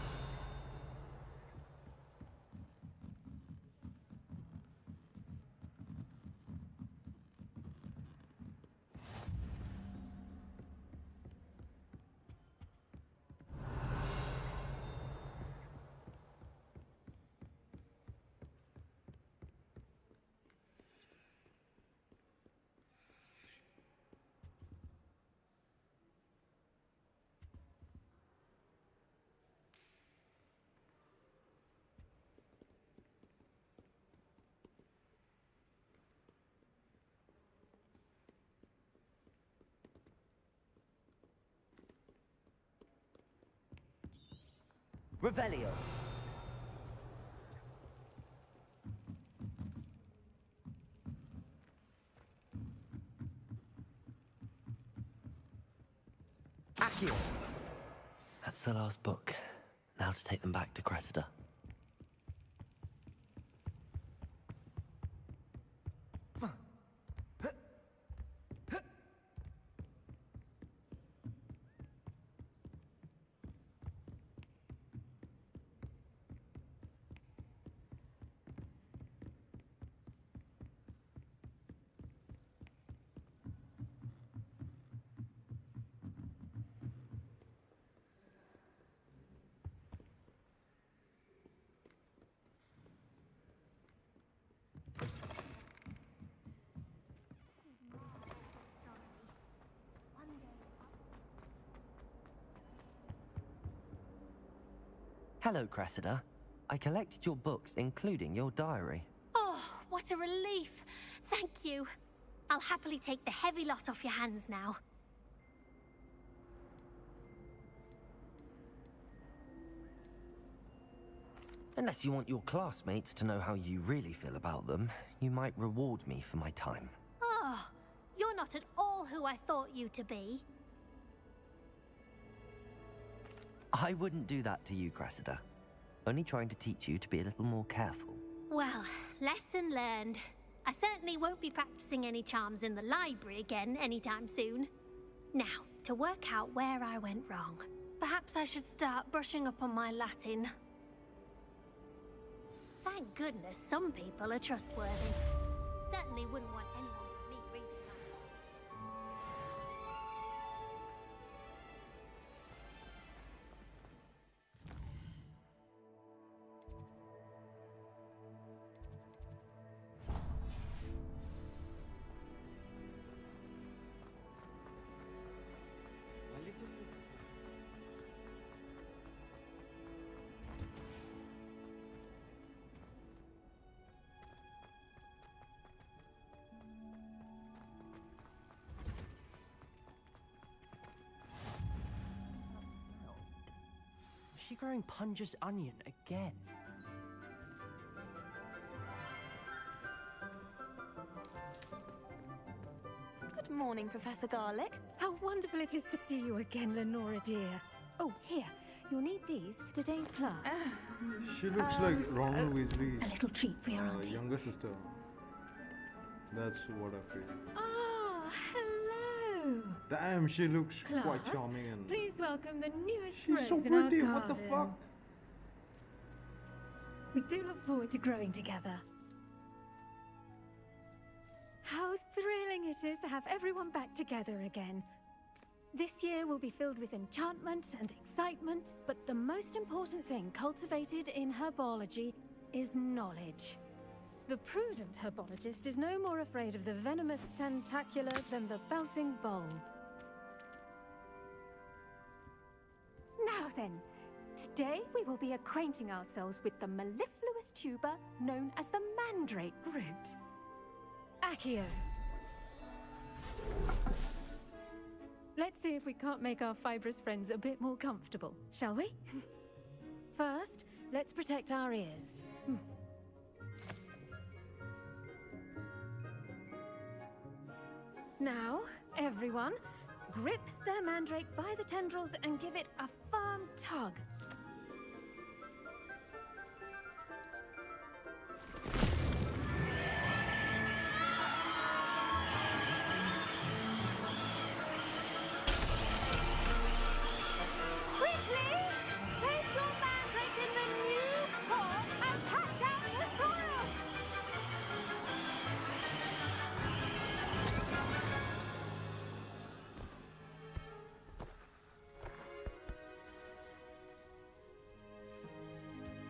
Revelio. Accio. That's the last book. Now to take them back to Cressida. Hello, Cressida. I collected your books, including your diary. Oh, what a relief. Thank you. I'll happily take the heavy lot off your hands now. Unless you want your classmates to know how you really feel about them, you might reward me for my time. Oh, you're not at all who I thought you to be. I wouldn't do that to you, Cressida. Only trying to teach you to be a little more careful. Well, lesson learned. I certainly won't be practicing any charms in the library again anytime soon. Now, to work out where I went wrong. Perhaps I should start brushing up on my Latin. Thank goodness some people are trustworthy. Certainly wouldn't want anyone but me reading that. Is she growing Punja's onion again? Good morning, Professor Garlick. How wonderful it is to see you again, Lenora dear. Oh, here. You'll need these for today's class. She looks like Ronald Weasley's a little treat for your auntie. younger sister. That's what I feel. Oh, hello. Damn, she looks Class, quite charming and please welcome the newest she's so rose in our pretty. garden. What the fuck? We do look forward to growing together. How thrilling it is to have everyone back together again. This year will be filled with enchantment and excitement, but the most important thing cultivated in herbology is knowledge. The prudent herbologist is no more afraid of the venomous tentacular than the bouncing bulb. Now then, today we will be acquainting ourselves with the mellifluous tuber known as the mandrake root. Accio. Let's see if we can't make our fibrous friends a bit more comfortable, shall we? First, let's protect our ears. Now, everyone, grip their mandrake by the tendrils and give it a firm tug. Quickly! Place your mandrake in the new pot and pack down the soil!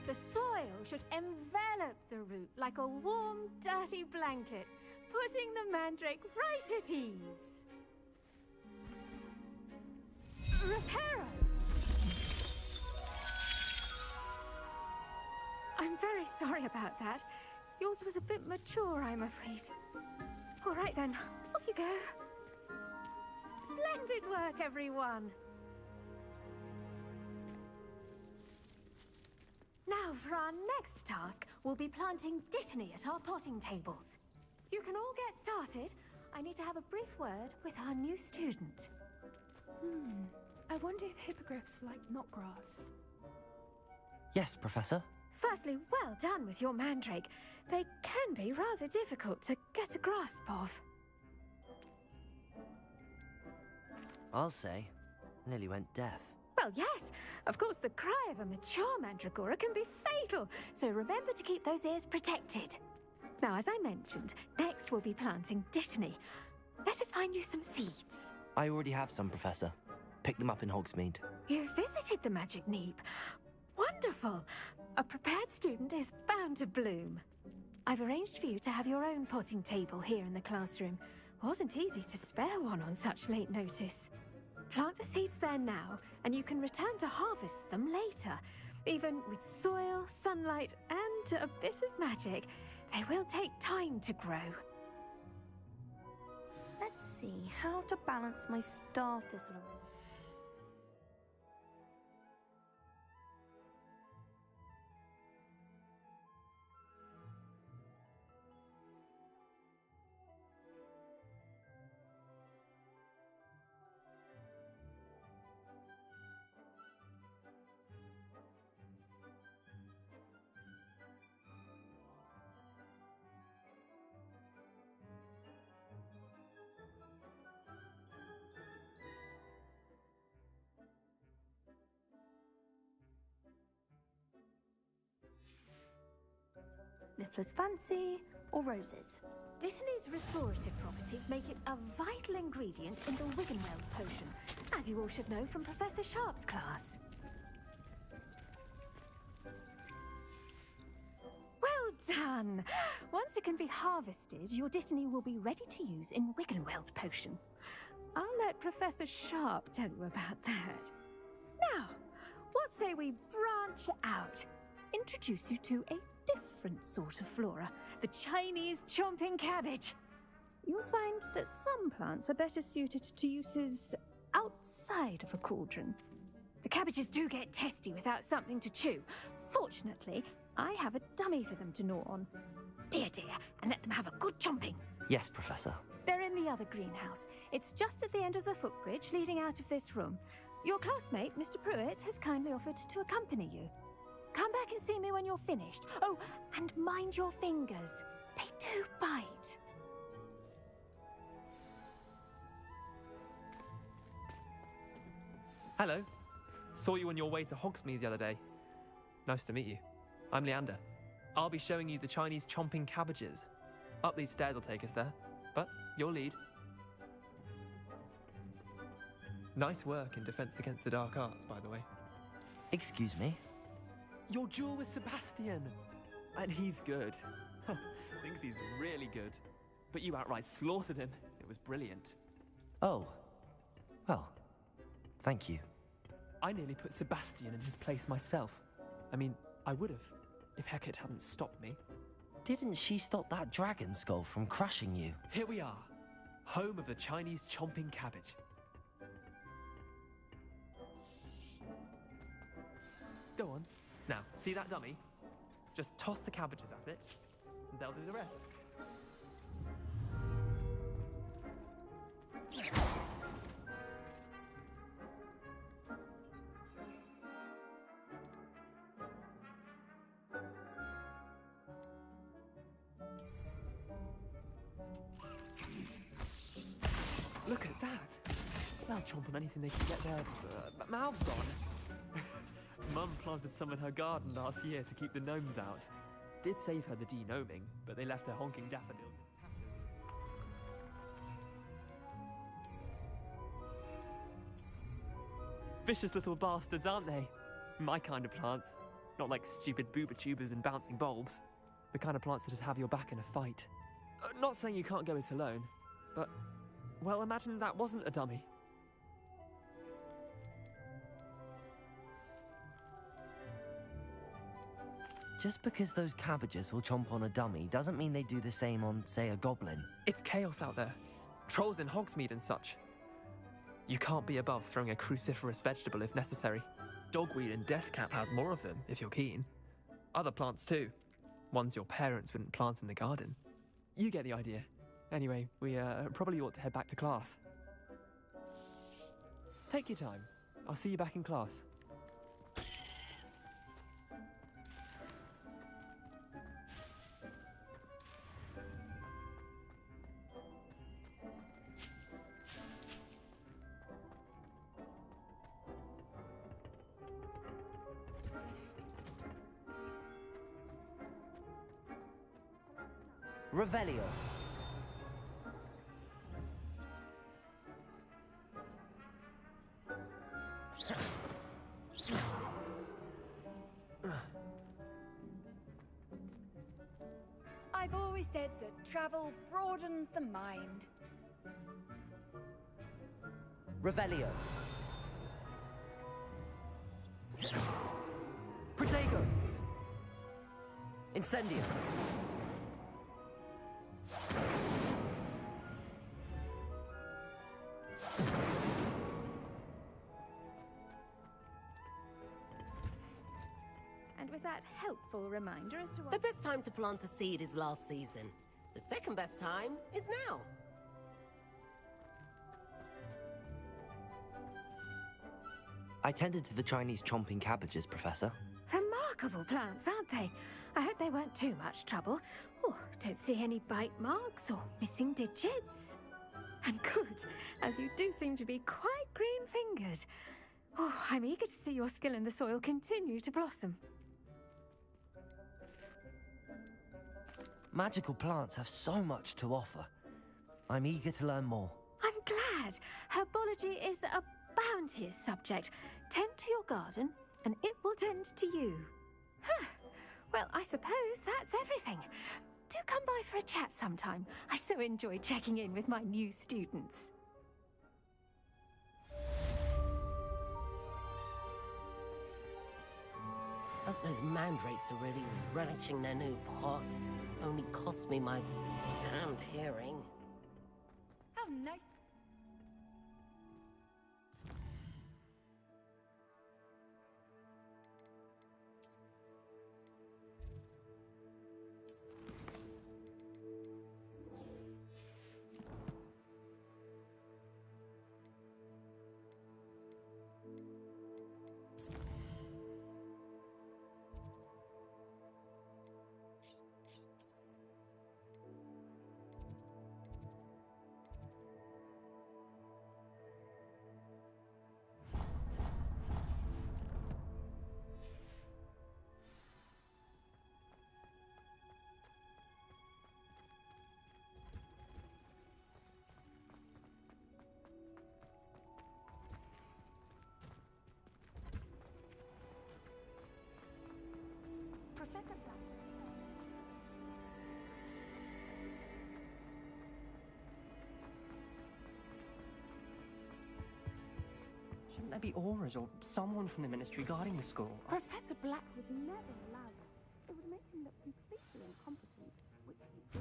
The soil should envelop the root like a warm, dirty blanket, putting the mandrake right at ease. Reparo! I'm very sorry about that. Yours was a bit mature, I'm afraid. All right then, off you go. Splendid work, everyone. Now, for our next task, we'll be planting dittany at our potting tables. You can all get started. I need to have a brief word with our new student. I wonder if hippogriffs like knotgrass. Yes, Professor. Firstly, well done with your mandrake. They can be rather difficult to get a grasp of. I'll say. Nearly went deaf. Well, yes. Of course, the cry of a mature mandragora can be fatal, so remember to keep those ears protected. Now, as I mentioned, next we'll be planting dittany. Let us find you some seeds. I already have some, Professor. Pick them up in Hogsmeade. You visited the Magic Neep. Wonderful! A prepared student is bound to bloom. I've arranged for you to have your own potting table here in the classroom. Wasn't easy to spare one on such late notice. Plant the seeds there now, and you can return to harvest them later. Even with soil, sunlight, and a bit of magic, they will take time to grow. Let's see how to balance my star thistle. Niffler's fancy or roses? Dittany's restorative properties make it a vital ingredient in the Wiggenweld potion, as you all should know from Professor Sharp's class. Well done! Once it can be harvested, your dittany will be ready to use in Wiggenweld potion. I'll let Professor Sharp tell you about that. Now, what say we branch out? Introduce you to a different sort of flora, the Chinese chomping cabbage. You'll find that some plants are better suited to uses outside of a cauldron. The cabbages do get testy without something to chew. Fortunately, I have a dummy for them to gnaw on. Be a dear and let them have a good chomping. Yes, Professor. They're in the other greenhouse. It's just at the end of the footbridge leading out of this room. Your classmate, Mr. Pruitt, has kindly offered to accompany you. Come back and see me when you're finished. Oh, and mind your fingers. They do bite. Hello. Saw you on your way to Hogsmeade the other day. Nice to meet you. I'm Leander. I'll be showing you the Chinese chomping cabbages. Up these stairs will take us there, but your lead. Nice work in Defense Against the Dark Arts, by the way. Excuse me? Your duel with Sebastian! And he's good. Thinks he's really good. But you outright slaughtered him. It was brilliant. Oh. Well, thank you. I nearly put Sebastian in his place myself. I mean, I would have, if Hecate hadn't stopped me. Didn't she stop that dragon skull from crushing you? Here we are, home of the Chinese chomping cabbage. Go on. Now, see that dummy? Just toss the cabbages at it, and they'll do the rest. Look at that! They'll chomp on anything they can get their mouths on. Mum planted some in her garden last year to keep the gnomes out. Did save her the de-gnoming, but they left her honking daffodils in tatters. Vicious little bastards, aren't they? My kind of plants. Not like stupid booba tubers and bouncing bulbs. The kind of plants that'd have your back in a fight. Not saying you can't go it alone, but... well, imagine that wasn't a dummy. Just because those cabbages will chomp on a dummy doesn't mean they do the same on, say, a goblin. It's chaos out there. Trolls in Hogsmeade and such. You can't be above throwing a cruciferous vegetable if necessary. Dogweed and deathcap has more of them, if you're keen. Other plants too. Ones your parents wouldn't plant in the garden. You get the idea. Anyway, we probably ought to head back to class. Take your time. I'll see you back in class. Revelio. I've always said that travel broadens the mind. Revelio. Protego. Incendio. And with that helpful reminder as to what... The best time to plant a seed is last season. The second best time is now. I tended to the Chinese chomping cabbages, Professor. Remarkable plants, aren't they? I hope they weren't too much trouble. Oh, don't see any bite marks or missing digits. And good, as you do seem to be quite green-fingered. Oh, I'm eager to see your skill in the soil continue to blossom. Magical plants have so much to offer. I'm eager to learn more. I'm glad. Herbology is a bounteous subject. Tend to your garden, and it will tend to you. Huh. Well, I suppose that's everything. Do come by for a chat sometime. I so enjoy checking in with my new students. Hope those mandrakes are really relishing their new pots. Only cost me my damned hearing. How nice. Shouldn't there be auras or someone from the ministry guarding the school? Professor Black would never allow this. It would make him look completely incompetent, which he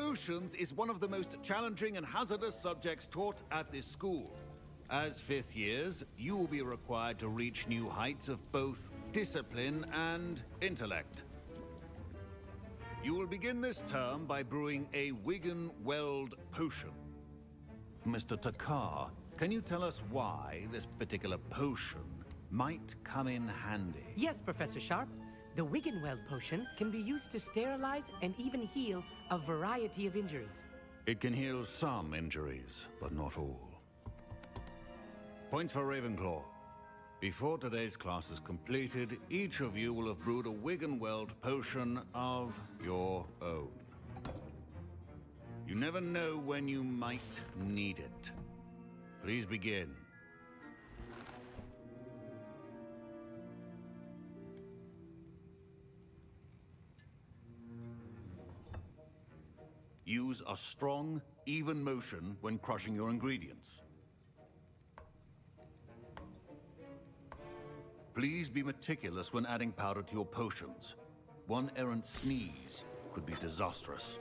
is. Potions is one of the most challenging and hazardous subjects taught at this school. As fifth years, you will be required to reach new heights of both discipline and intellect. You will begin this term by brewing a Wigan-Weld potion. Mr. Takar, can you tell us why this particular potion might come in handy? Yes, Professor Sharp. The Wigan-Weld potion can be used to sterilize and even heal a variety of injuries. It can heal some injuries, but not all. Points for Ravenclaw. Before today's class is completed, each of you will have brewed a Wigan-Weld potion of your own. You never know when you might need it. Please begin. Use a strong, even motion when crushing your ingredients. Please be meticulous when adding powder to your potions. One errant sneeze could be disastrous.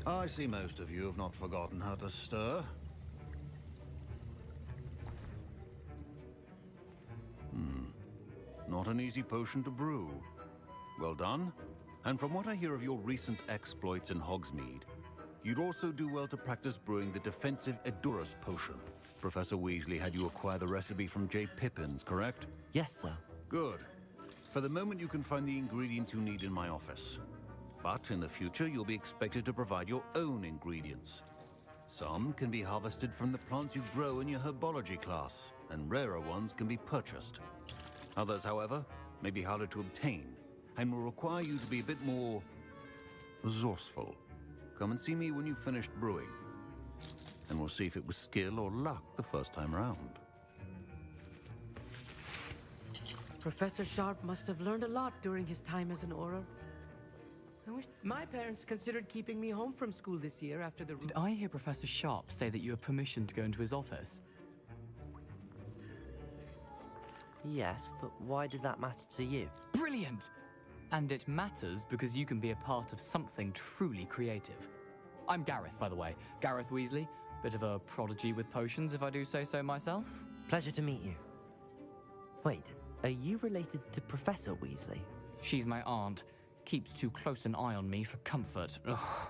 I see most of you have not forgotten how to stir. Not an easy potion to brew. Well done. And from what I hear of your recent exploits in Hogsmeade, you'd also do well to practice brewing the defensive Edurus potion. Professor Weasley had you acquire the recipe from J. Pippins, correct? Yes, sir. Good. For the moment, you can find the ingredients you need in my office. But in the future, you'll be expected to provide your own ingredients. Some can be harvested from the plants you grow in your herbology class, and rarer ones can be purchased. Others, however, may be harder to obtain, and will require you to be a bit more resourceful. Come and see me when you've finished brewing, and we'll see if it was skill or luck the first time around. Professor Sharp must have learned a lot during his time as an Auror. I wish my parents considered keeping me home from school this year after the... Did I hear Professor Sharp say that you have permission to go into his office? Yes, but why does that matter to you? Brilliant! And it matters because you can be a part of something truly creative. I'm Gareth, by the way. Gareth Weasley. Bit of a prodigy with potions, if I do say so myself. Pleasure to meet you. Wait, are you related to Professor Weasley? She's my aunt. Keeps too close an eye on me for comfort. Ugh.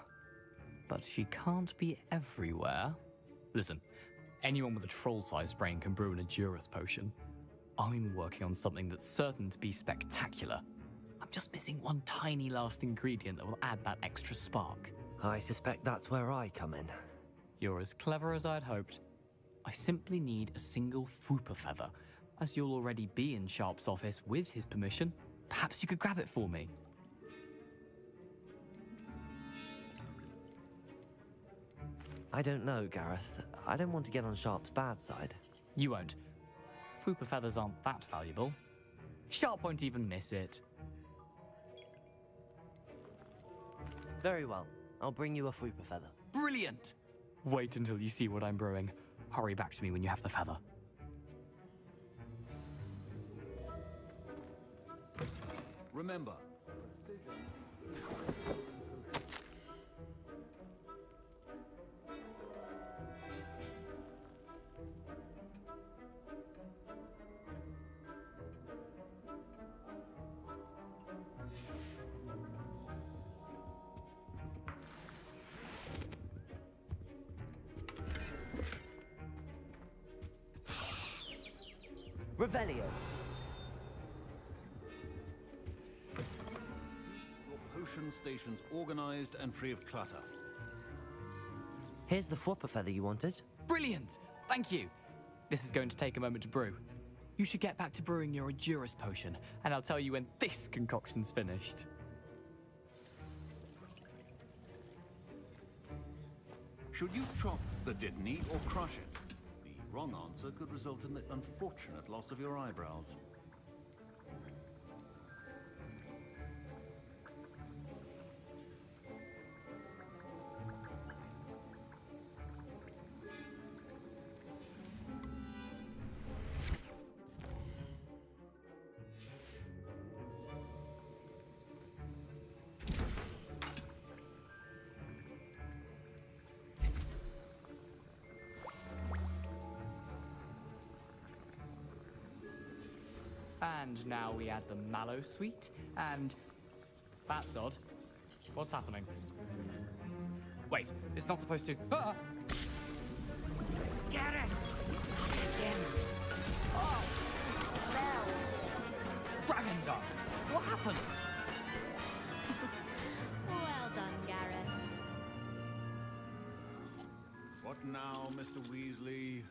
But she can't be everywhere. Listen, anyone with a troll-sized brain can brew an Edurus potion. I'm working on something that's certain to be spectacular. I'm just missing one tiny last ingredient that will add that extra spark. I suspect that's where I come in. You're as clever as I'd hoped. I simply need a single Fwooper feather. As you'll already be in Sharp's office with his permission, perhaps you could grab it for me. I don't know, Gareth. I don't want to get on Sharp's bad side. You won't. Fwooper feathers aren't that valuable. Sharp won't even miss it. Very well. I'll bring you a Fwooper feather. Brilliant! Wait until you see what I'm brewing. Hurry back to me when you have the feather. Remember, Revelio. your potion stations organized and free of clutter. Here's the Fwopper feather you wanted. Brilliant! Thank you. This is going to take a moment to brew. You should get back to brewing your Adurus potion, and I'll tell you when this concoction's finished. Should you chop the Didney or crush it? The wrong answer could result in the unfortunate loss of your eyebrows. And now we add the mallow sweet, and... That's odd. What's happening? Wait, it's not supposed to... Ah! Get it! Again! Oh! No! Dragon Dog! What happened? Well done, Gareth. What now, Mr. Weasley?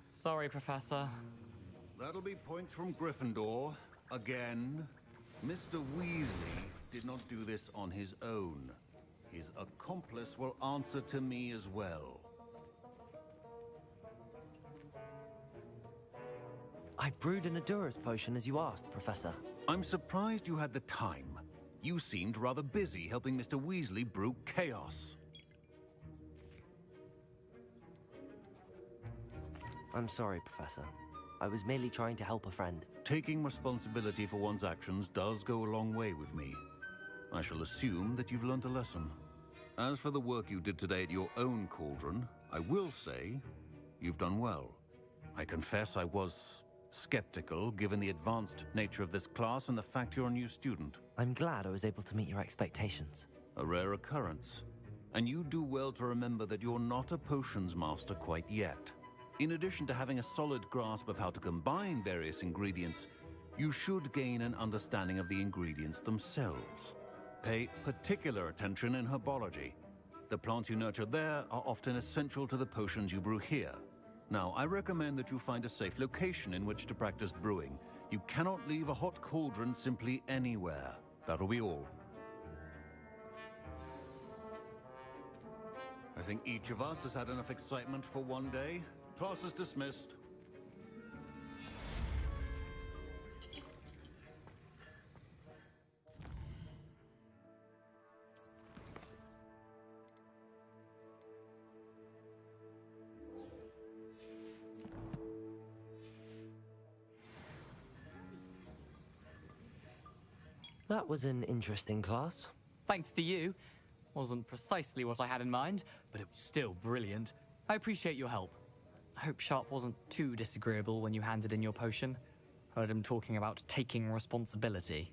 Sorry, Professor. That'll be points from Gryffindor. Again. Mr. Weasley did not do this on his own. His accomplice will answer to me as well. I brewed an Adurus potion as you asked, Professor. I'm surprised you had the time. You seemed rather busy helping Mr. Weasley brew chaos. I'm sorry, Professor. I was merely trying to help a friend. Taking responsibility for one's actions does go a long way with me. I shall assume that you've learnt a lesson. As for the work you did today at your own cauldron, I will say you've done well. I confess I was skeptical, given the advanced nature of this class and the fact you're a new student. I'm glad I was able to meet your expectations. A rare occurrence. And you do well to remember that you're not a potions master quite yet. In addition to having a solid grasp of how to combine various ingredients, you should gain an understanding of the ingredients themselves. Pay particular attention in herbology. The plants you nurture there are often essential to the potions you brew here. Now, I recommend that you find a safe location in which to practice brewing. You cannot leave a hot cauldron simply anywhere. That'll be all. I think each of us has had enough excitement for one day. Class is dismissed. That was an interesting class. Thanks to you. Wasn't precisely what I had in mind, but it was still brilliant. I appreciate your help. I hope Sharp wasn't too disagreeable when you handed in your potion. Heard him talking about taking responsibility.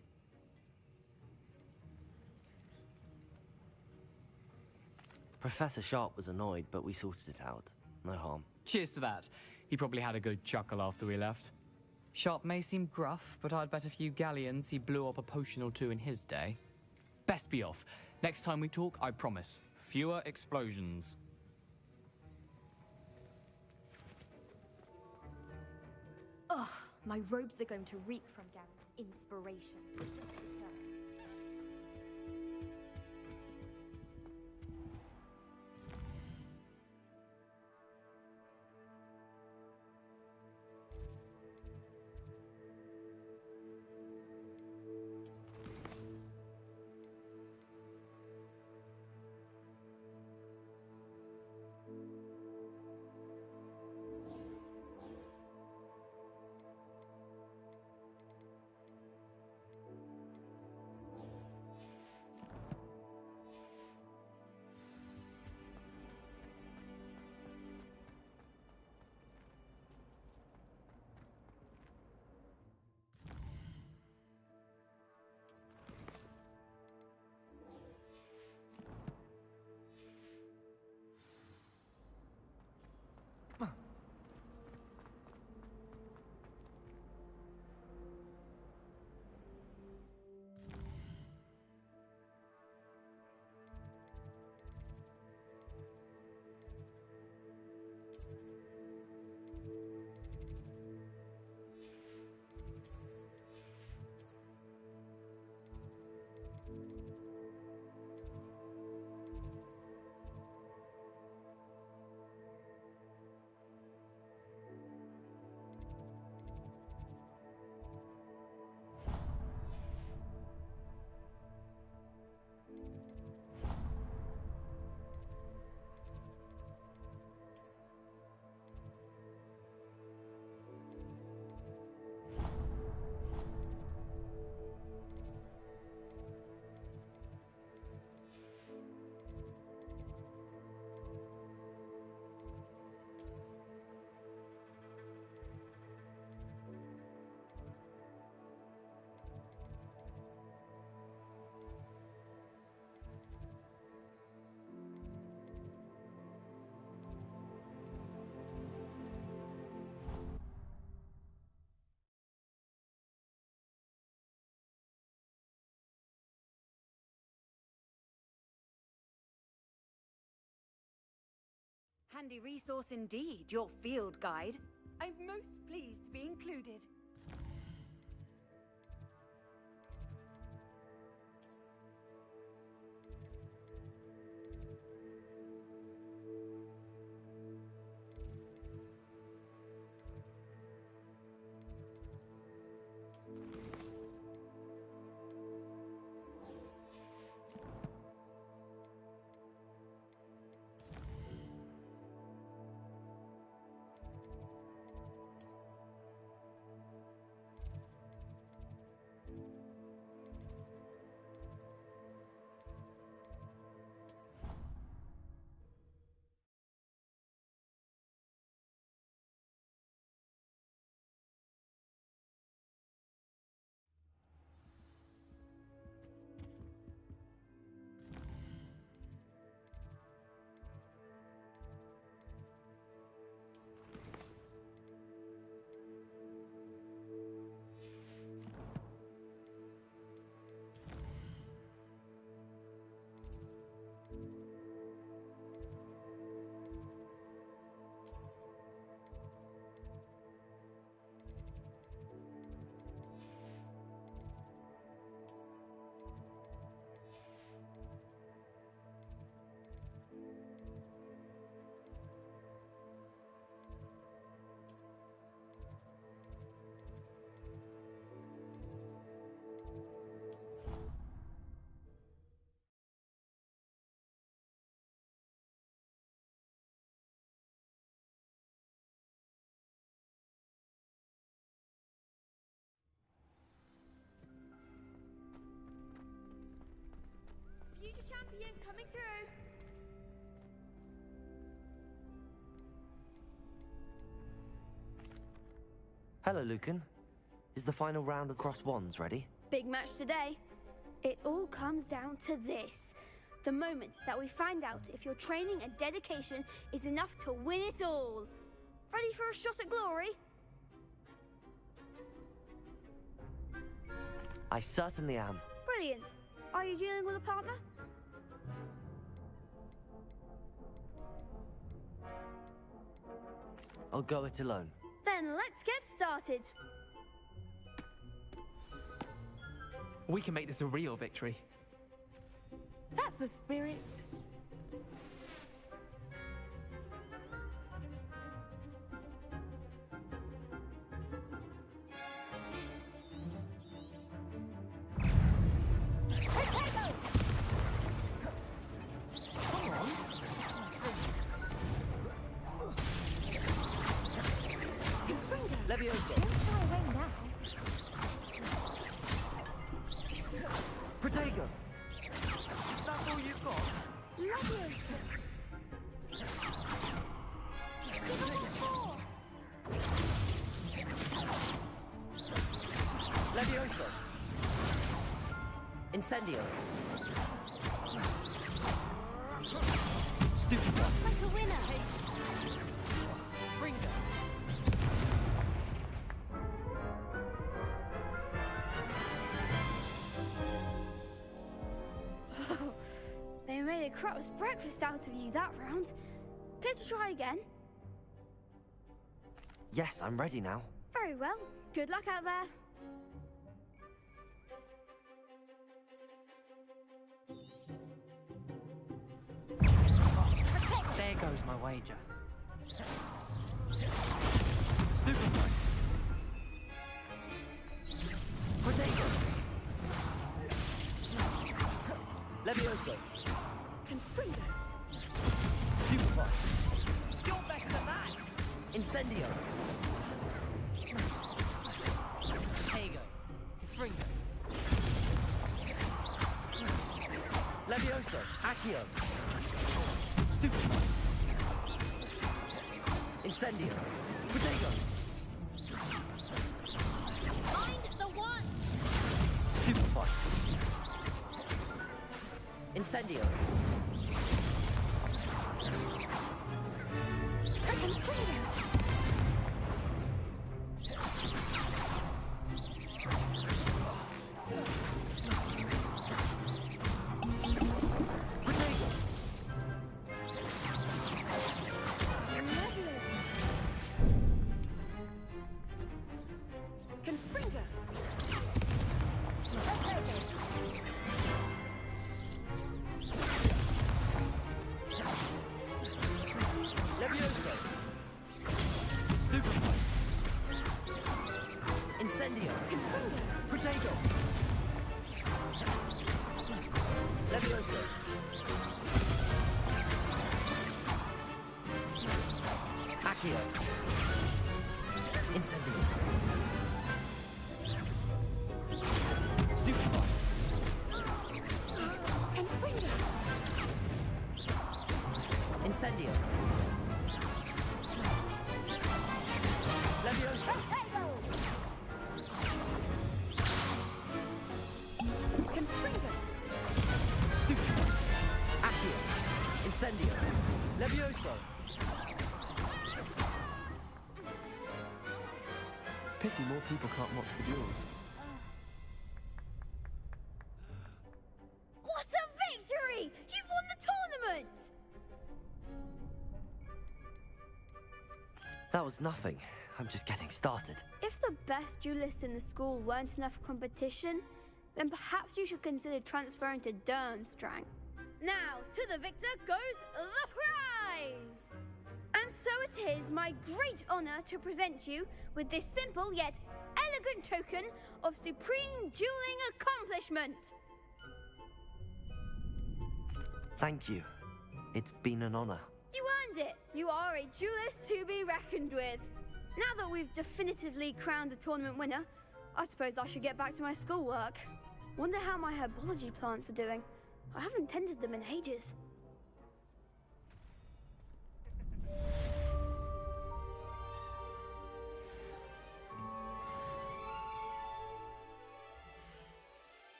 Professor Sharp was annoyed, but we sorted it out. No harm. Cheers to that. He probably had a good chuckle after we left. Sharp may seem gruff, but I'd bet a few galleons he blew up a potion or two in his day. Best be off. Next time we talk, I promise. Fewer explosions. Ugh, my robes are going to reek from Gareth's inspiration. handy resource indeed, your field guide. I'm most pleased to be included. Future champion coming through. Hello, Lucan. Is the final round of cross wands ready? Big match today. It all comes down to this. The moment that we find out if your training and dedication is enough to win it all. Ready for a shot at glory? I certainly am. Brilliant. Are you dealing with a partner? I'll go it alone. Then let's get started. We can make this a real victory. That's the spirit. Levioso. Don't shy away now. Protego. That's all you've got? Levioso. Incendio. Stupid one. Like a winner. Bring them. They made a crap's breakfast out of you that round. Care to try again? Yes, I'm ready now. Very well. Good luck out there. There goes my wager. Stupid one. Protego. Levioso. Confringo. Stupefy. You're better than that. Incendio. Tego. Fringo. Levioso. Accio. Stupefy. Incendio. Protego. Find the one. Stupefy. Incendio. Levioso! Accio! Incendio! Stupefy! Confringo! Incendio! Levioso! Confringo! Stupefy! Accio! Incendio! Levioso! Pity more people can't watch the duels. What a victory! You've won the tournament! That was nothing. I'm just getting started. If the best duelists in the school weren't enough for competition, then perhaps you should consider transferring to Durmstrang. Now, to the victor goes the prize! And so it is my great honor to present you with this simple yet elegant token of supreme dueling accomplishment. Thank you. It's been an honor. You earned it. You are a duelist to be reckoned with. Now that we've definitively crowned the tournament winner, I suppose I should get back to my schoolwork. Wonder how my herbology plants are doing. I haven't tended them in ages.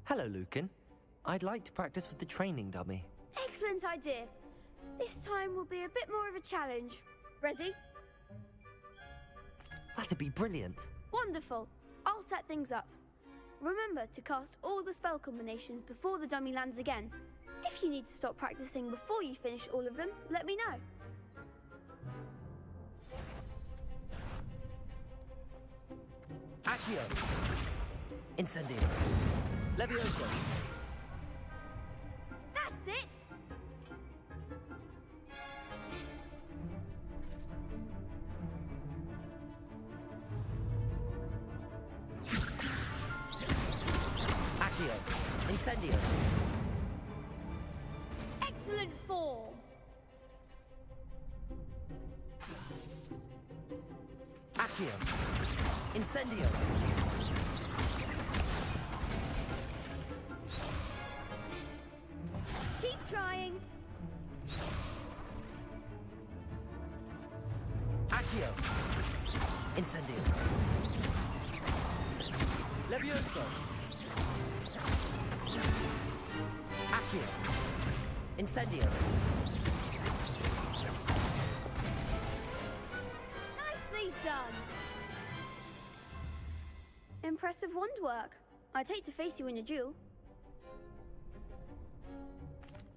Hello, Lucan. I'd like to practice with the training dummy. Excellent idea. This time will be a bit more of a challenge. Ready? That'd be brilliant. Wonderful. I'll set things up. Remember to cast all the spell combinations before the dummy lands again. If you need to stop practicing before you finish all of them, let me know. Accio! Incendio! Levioso! That's it! Accio! Incendio! Excellent form! Accio! Incendio! Keep trying! Accio! Incendio! Levioso! Accio! Incendio! Nicely done! Impressive wand work. I'd hate to face you in a duel.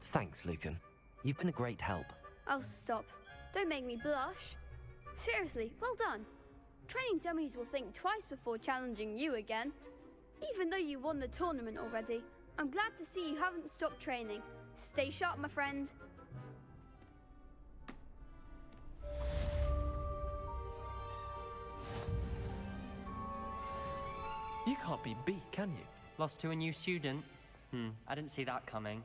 Thanks, Lucan. You've been a great help. Oh, stop. Don't make me blush. Seriously, well done. Training dummies will think twice before challenging you again. Even though you won the tournament already, I'm glad to see you haven't stopped training. Stay sharp, my friend. You can't be beat, can you? Lost to a new student? I didn't see that coming.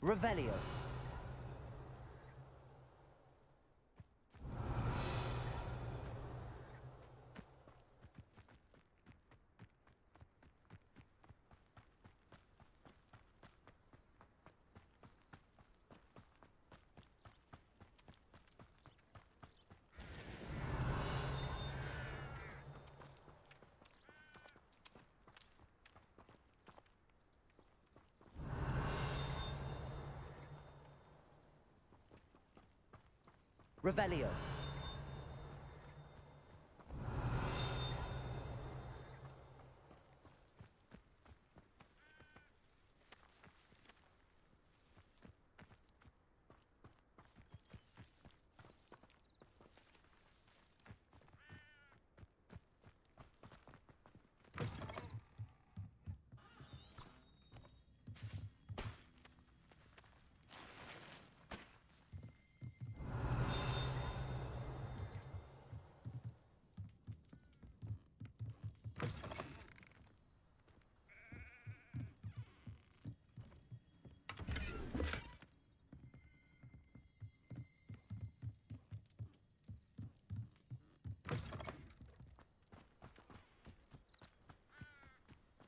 Revelio. Revelio.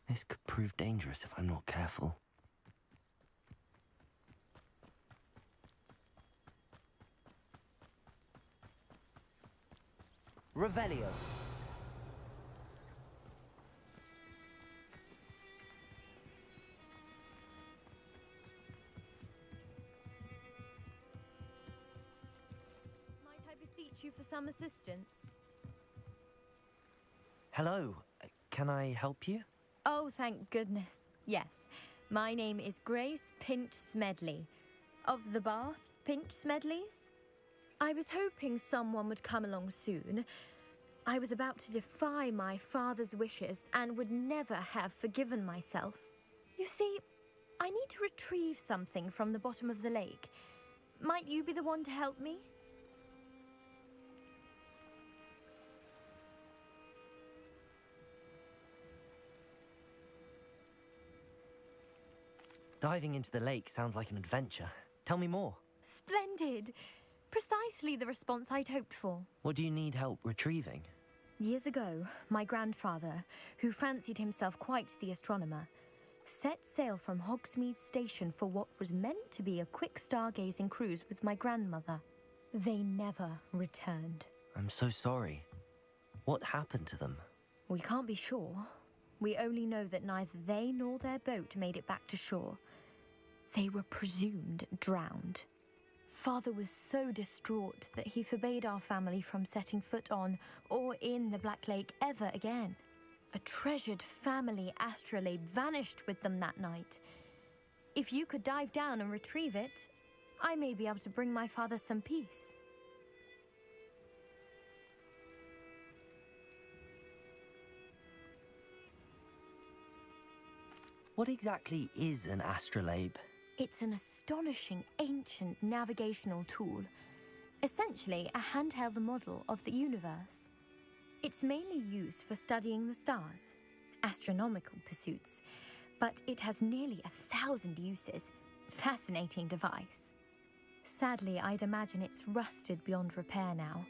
This could prove dangerous if I'm not careful. Revelio. Might I beseech you for some assistance? Hello, can I help you? Oh, thank goodness. Yes. My name is Grace Pinch Smedley, of the Bath Pinch Smedleys. I was hoping someone would come along soon. I was about to defy my father's wishes and would never have forgiven myself. You see, I need to retrieve something from the bottom of the lake. Might you be the one to help me? Diving into the lake sounds like an adventure. Tell me more. Splendid! Precisely the response I'd hoped for. What do you need help retrieving? Years ago, my grandfather, who fancied himself quite the astronomer, set sail from Hogsmeade Station for what was meant to be a quick stargazing cruise with my grandmother. They never returned. I'm so sorry. What happened to them? We can't be sure. We only know that neither they nor their boat made it back to shore. They were presumed drowned. Father was so distraught that he forbade our family from setting foot on or in the Black Lake ever again. A treasured family astrolabe vanished with them that night. If you could dive down and retrieve it, I may be able to bring my father some peace. What exactly is an astrolabe? It's an astonishing ancient navigational tool, essentially a handheld model of the universe. It's mainly used for studying the stars, astronomical pursuits, but it has nearly 1,000 uses. Fascinating device. Sadly, I'd imagine it's rusted beyond repair now.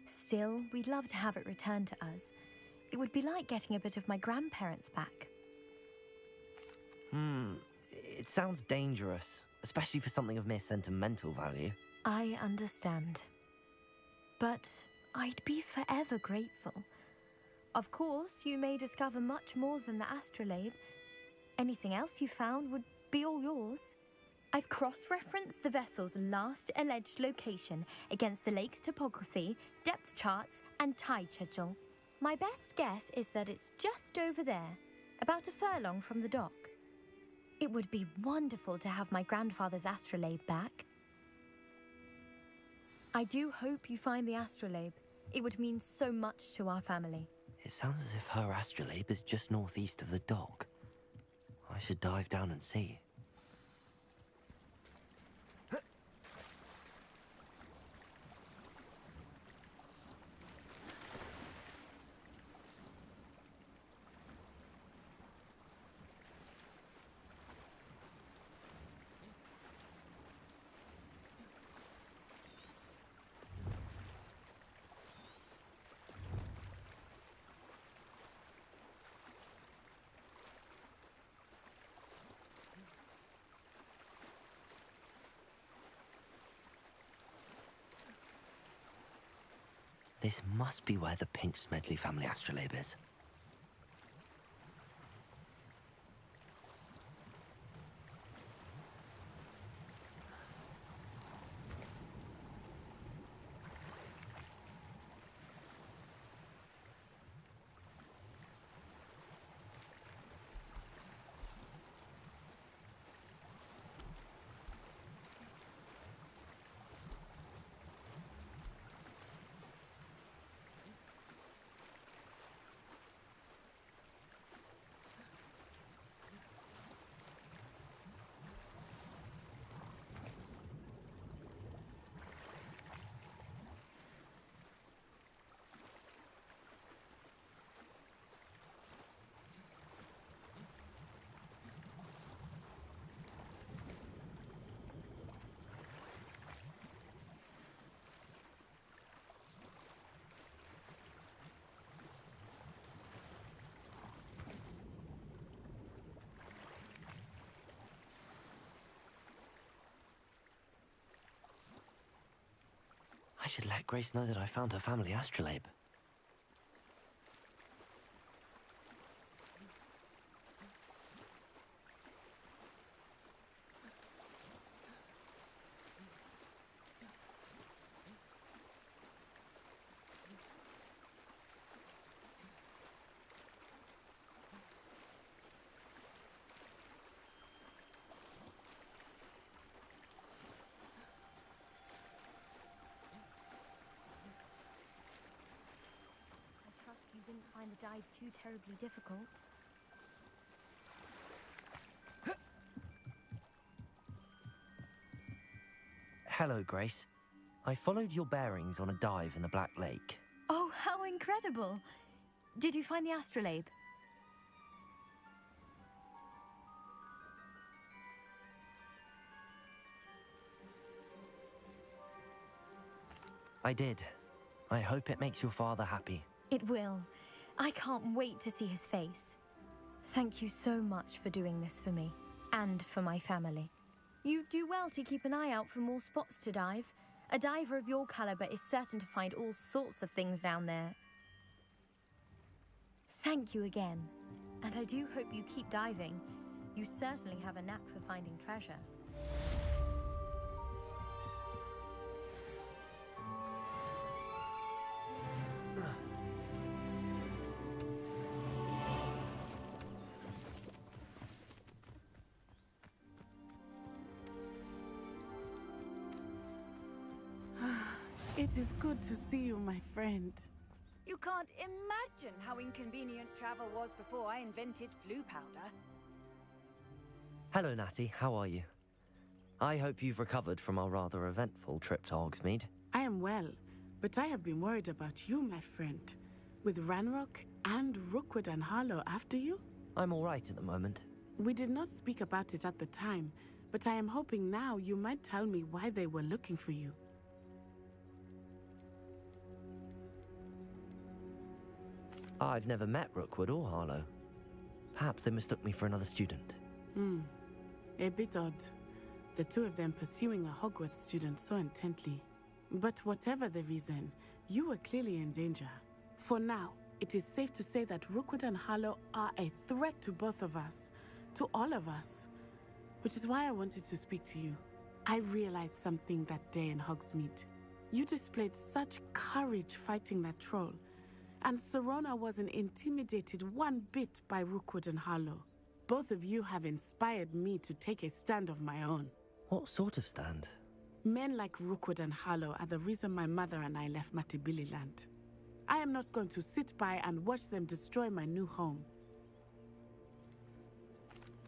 Still, we'd love to have it returned to us. It would be like getting a bit of my grandparents back. It sounds dangerous, especially for something of mere sentimental value. I understand. But I'd be forever grateful. Of course, you may discover much more than the astrolabe. Anything else you found would be all yours. I've cross-referenced the vessel's last alleged location against the lake's topography, depth charts, and tide schedule. My best guess is that it's just over there, about a furlong from the dock. It would be wonderful to have my grandfather's astrolabe back. I do hope you find the astrolabe. It would mean so much to our family. It sounds as if her astrolabe is just northeast of the dock. I should dive down and see. This must be where the Pinch-Smedley family astrolabe is. I should let Grace know that I found her family astrolabe. You didn't find the dive too terribly difficult. Hello, Grace. I followed your bearings on a dive in the Black Lake. Oh, how incredible! Did you find the astrolabe? I did. I hope it makes your father happy. It will. I can't wait to see his face. Thank you so much for doing this for me, and for my family. You do well to keep an eye out for more spots to dive. A diver of your caliber is certain to find all sorts of things down there. Thank you again, and I do hope you keep diving. You certainly have a knack for finding treasure. It is good to see you, my friend. You can't imagine how inconvenient travel was before I invented flu powder. Hello, Natty. How are you? I hope you've recovered from our rather eventful trip to Hogsmeade. I am well, but I have been worried about you, my friend. With Ranrock and Rookwood and Harlow after you? I'm all right at the moment. We did not speak about it at the time, but I am hoping now you might tell me why they were looking for you. I've never met Rookwood or Harlow. Perhaps they mistook me for another student. A bit odd. The two of them pursuing a Hogwarts student so intently. But whatever the reason, you were clearly in danger. For now, it is safe to say that Rookwood and Harlow are a threat to both of us, to all of us. Which is why I wanted to speak to you. I realized something that day in Hogsmeade. You displayed such courage fighting that troll. And Serona wasn't intimidated one bit by Rookwood and Harlow. Both of you have inspired me to take a stand of my own. What sort of stand? Men like Rookwood and Harlow are the reason my mother and I left Matibili-land. I am not going to sit by and watch them destroy my new home.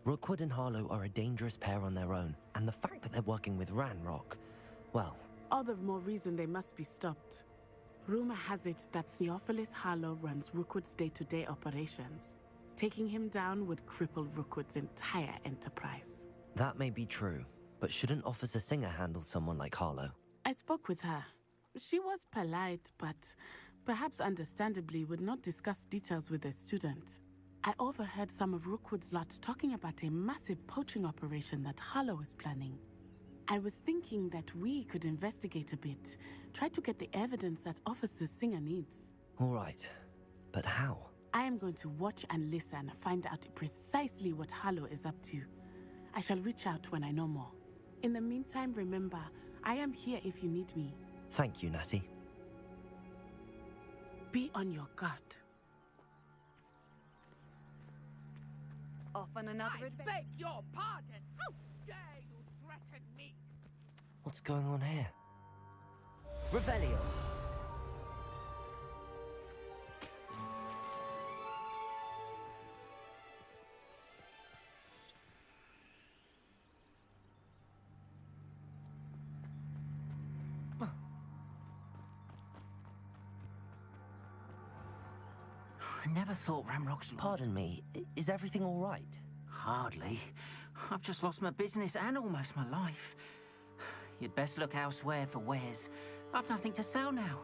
Rookwood and Harlow are a dangerous pair on their own, and the fact that they're working with Ranrock, well... All the more reason they must be stopped. Rumor has it that Theophilus Harlow runs Rookwood's day-to-day operations. Taking him down would cripple Rookwood's entire enterprise. That may be true, but shouldn't Officer Singer handle someone like Harlow? I spoke with her. She was polite, but perhaps understandably would not discuss details with a student. I overheard some of Rookwood's lot talking about a massive poaching operation that Harlow is planning. I was thinking that we could investigate a bit, Try to get the evidence that Officer Singer needs. All right, but how? I am going to watch and listen, find out precisely what Harlow is up to. I shall reach out when I know more. In the meantime, remember, I am here if you need me. Thank you, Natty. Be on your guard. Off on another I adventure. beg your pardon. How dare you threaten me? What's going on here? Revelio! I never thought Ramrock's... Pardon me, is everything all right? Hardly. I've just lost my business and almost my life. You'd best look elsewhere for wares. I've nothing to sell now.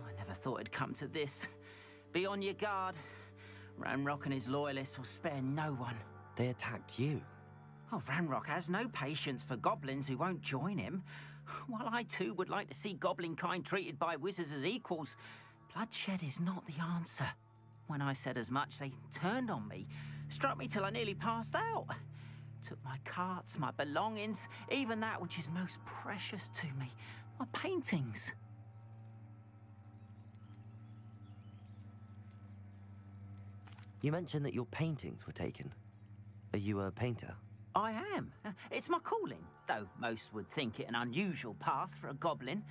I never thought it'd come to this. Be on your guard. Ramrock and his loyalists will spare no one. They attacked you. Oh, Ramrock has no patience for goblins who won't join him. While I too would like to see goblin kind treated by wizards as equals, bloodshed is not the answer. When I said as much, they turned on me, struck me till I nearly passed out. Took my carts, my belongings, even that which is most precious to me, my paintings. You mentioned that your paintings were taken. Are you a painter? I am. It's my calling, though most would think it an unusual path for a goblin.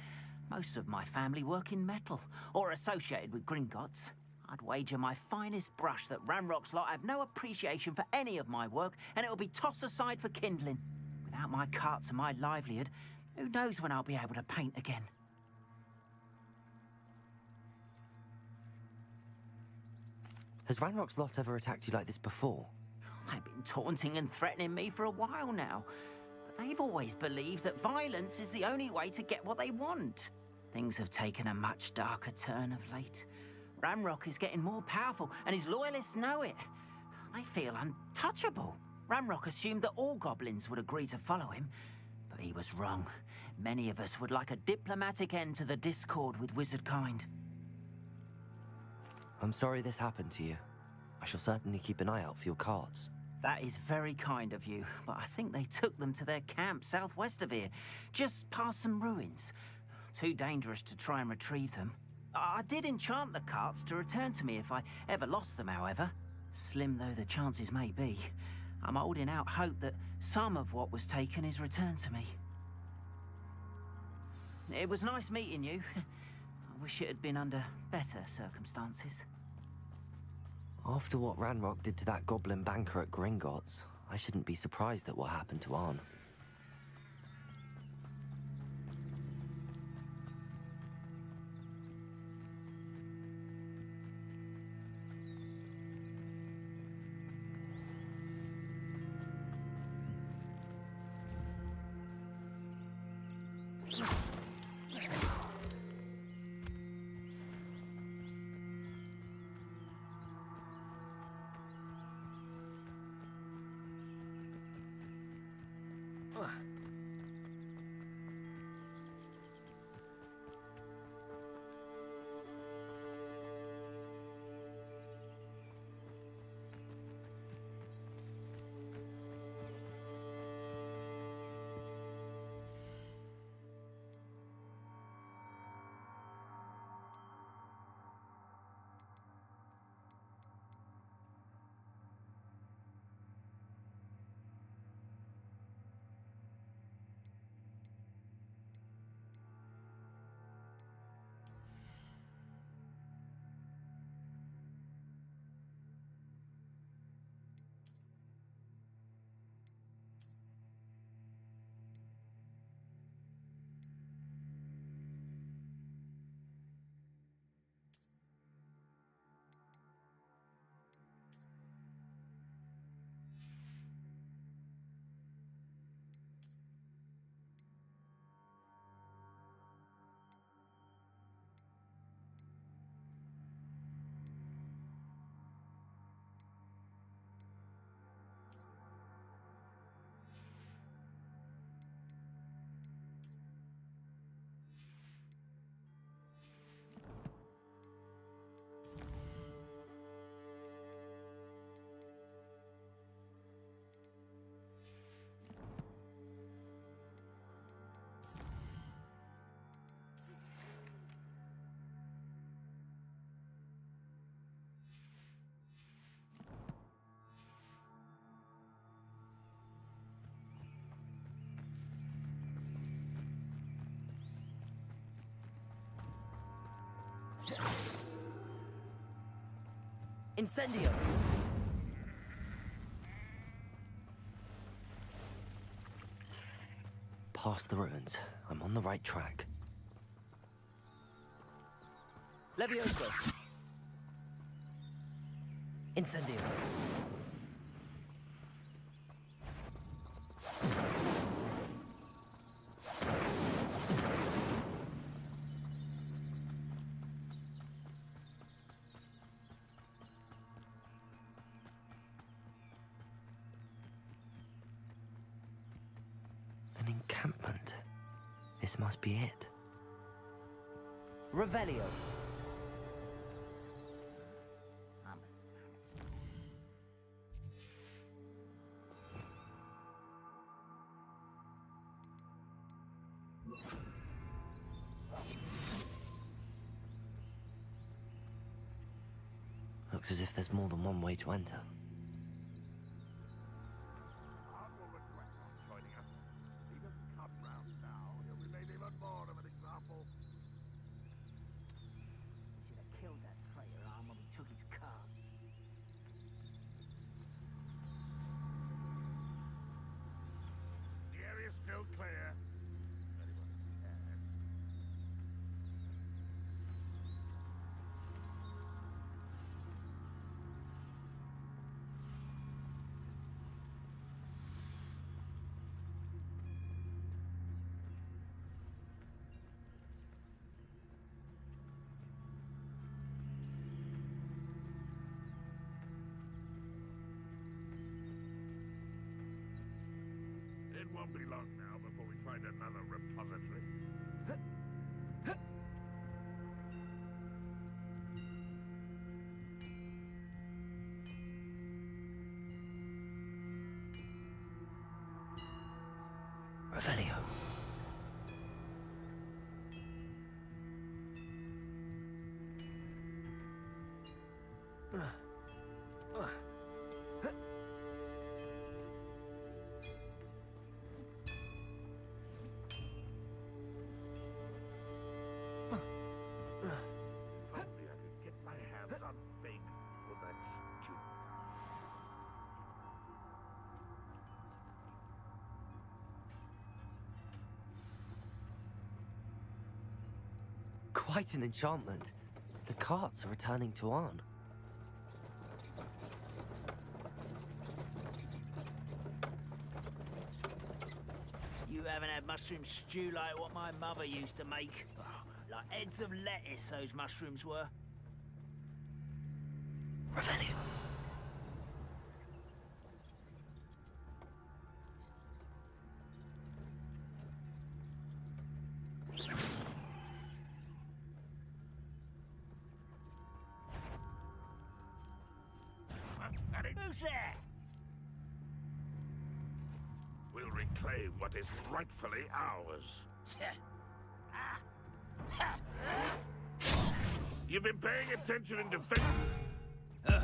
Most of my family work in metal, or associated with Gringotts. I'd wager my finest brush that Ramrock's lot have no appreciation for any of my work, and it'll be tossed aside for kindling. Without my carts and my livelihood, who knows when I'll be able to paint again? Has Ranrock's lot ever attacked you like this before? They've been taunting and threatening me for a while now, but they've always believed that violence is the only way to get what they want. Things have taken a much darker turn of late. Ramrock is getting more powerful, and his loyalists know it. They feel untouchable. Ramrock assumed that all goblins would agree to follow him, but he was wrong. Many of us would like a diplomatic end to the discord with wizard kind. I'm sorry this happened to you. I shall certainly keep an eye out for your cards. That is very kind of you, but I think they took them to their camp southwest of here, just past some ruins. Too dangerous to try and retrieve them. I did enchant the carts to return to me if I ever lost them, however. Slim though the chances may be, I'm holding out hope that some of what was taken is returned to me. It was nice meeting you. I wish it had been under better circumstances. After what Ranrock did to that goblin banker at Gringotts, I shouldn't be surprised at what happened to Arn. Incendio! Past the ruins. I'm on the right track. Levioso! Incendio! An encampment. This must be it. Revelio! Looks as if there's more than one way to enter. Still clear. It won't be long now before we find another repository. Revelio. Quite an enchantment. The carts are returning to Arn. You haven't had mushroom stew like what my mother used to make. Oh, like heads of lettuce, those mushrooms were. Revelio. Who's there? We'll reclaim what is rightfully ours. You've been paying attention in defense. You're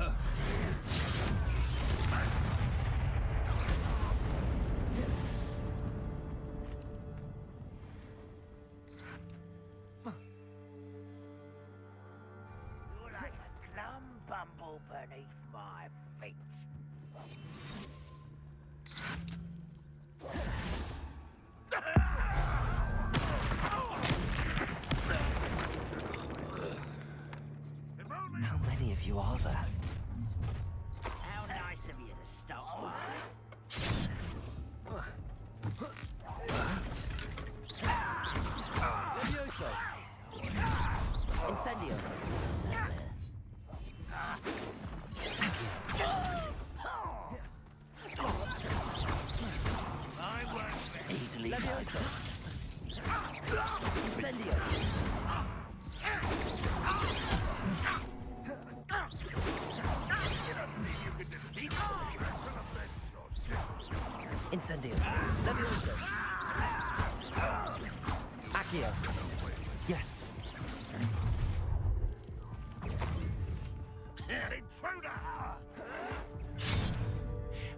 like a glum bumble beneath my feet. How many of you are there? How nice of you to stop. Levioso! Incendio! Easily Levioso! Incendio! Incendio! Levioso! Accio! Yes! Intruder!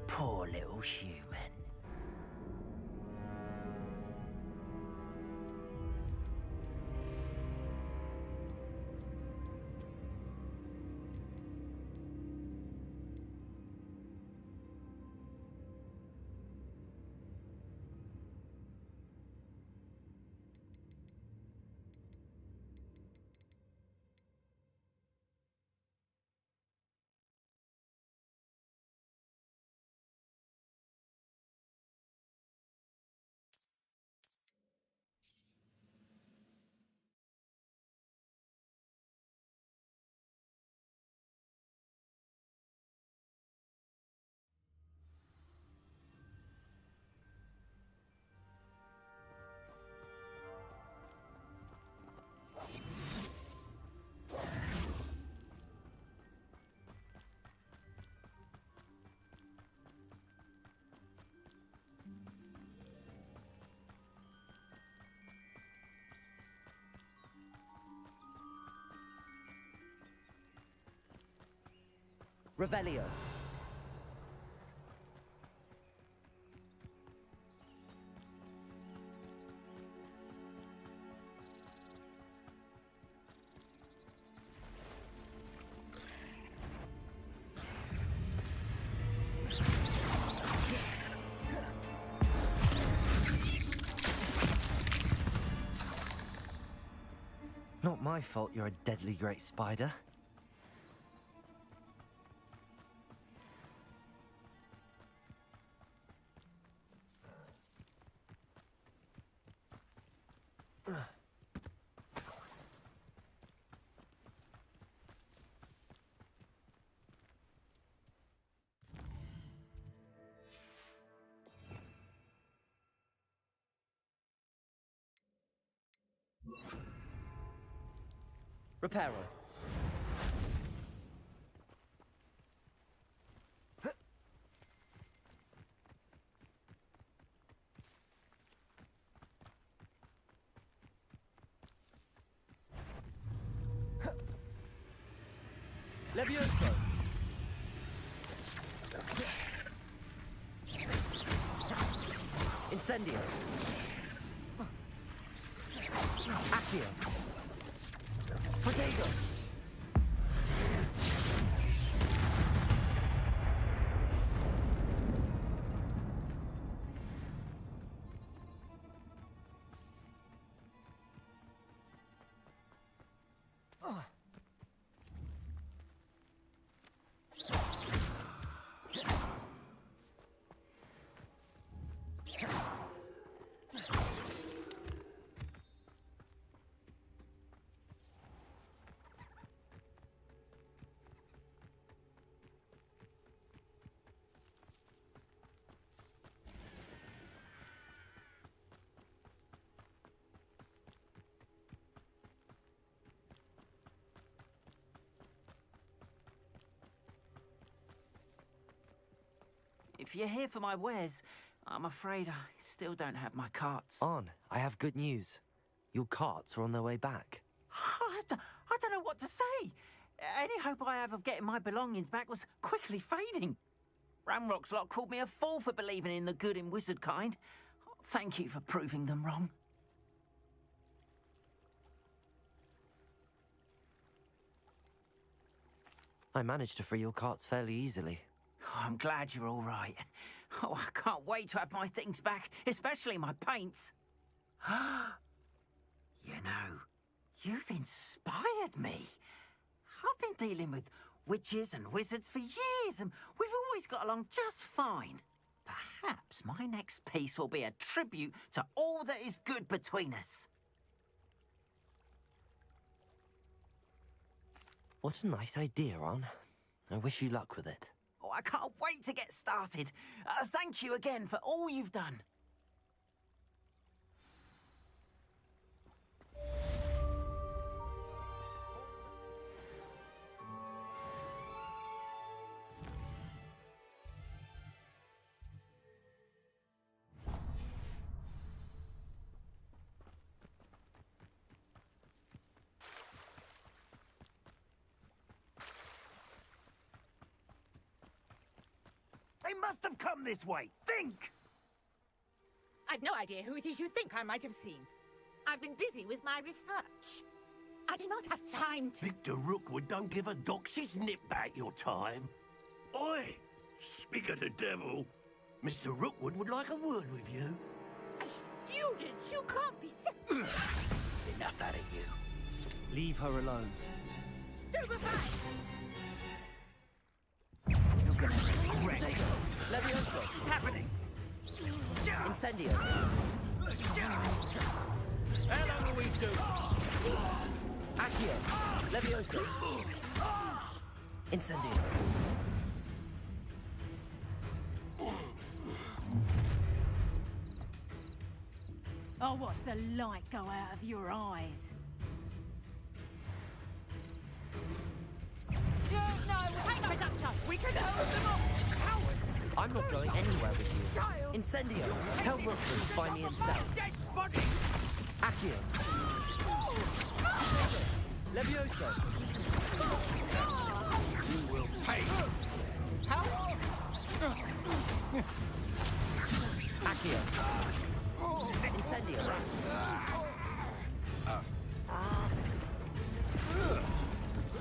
Poor little human. Revelio. Not my fault you're a deadly great spider. Reparo. Levioso. Incendio. Accio. Potato. If you're here for my wares, I'm afraid I still don't have my carts. On, I have good news. Your carts are on their way back. I don't know what to say. Any hope I have of getting my belongings back was quickly fading. Ramrock's lot called me a fool for believing in the good in wizard kind. Thank you for proving them wrong. I managed to free your carts fairly easily. Oh, I'm glad you're all right. Oh, I can't wait to have my things back, especially my paints. You know, you've inspired me. I've been dealing with witches and wizards for years, and we've always got along just fine. Perhaps my next piece will be a tribute to all that is good between us. What a nice idea, Ron. I wish you luck with it. Oh, I can't wait to get started. Thank you again for all you've done. They must have come this way. Think! I've no idea who it is you think I might have seen. I've been busy with my research. I do not have time to... Victor Rookwood don't give a doxy's nip back your time. Oi! Speak of the devil. Mr. Rookwood would like a word with you. A student? You can't be... Enough out of you. Leave her alone. Stupefy! You're gonna regret it. Levioso. What's happening? Incendio. How long are we doing? Accio. Levioso. Incendio. Oh, watch the light go out of your eyes. No, hang on, Doctor. We can hold them off. Cowards! I'm not going anywhere with you. Incendio. Tell Rookwood to find me himself. Dead body! Accio. Levioso. You will pay! Accio. Incendio.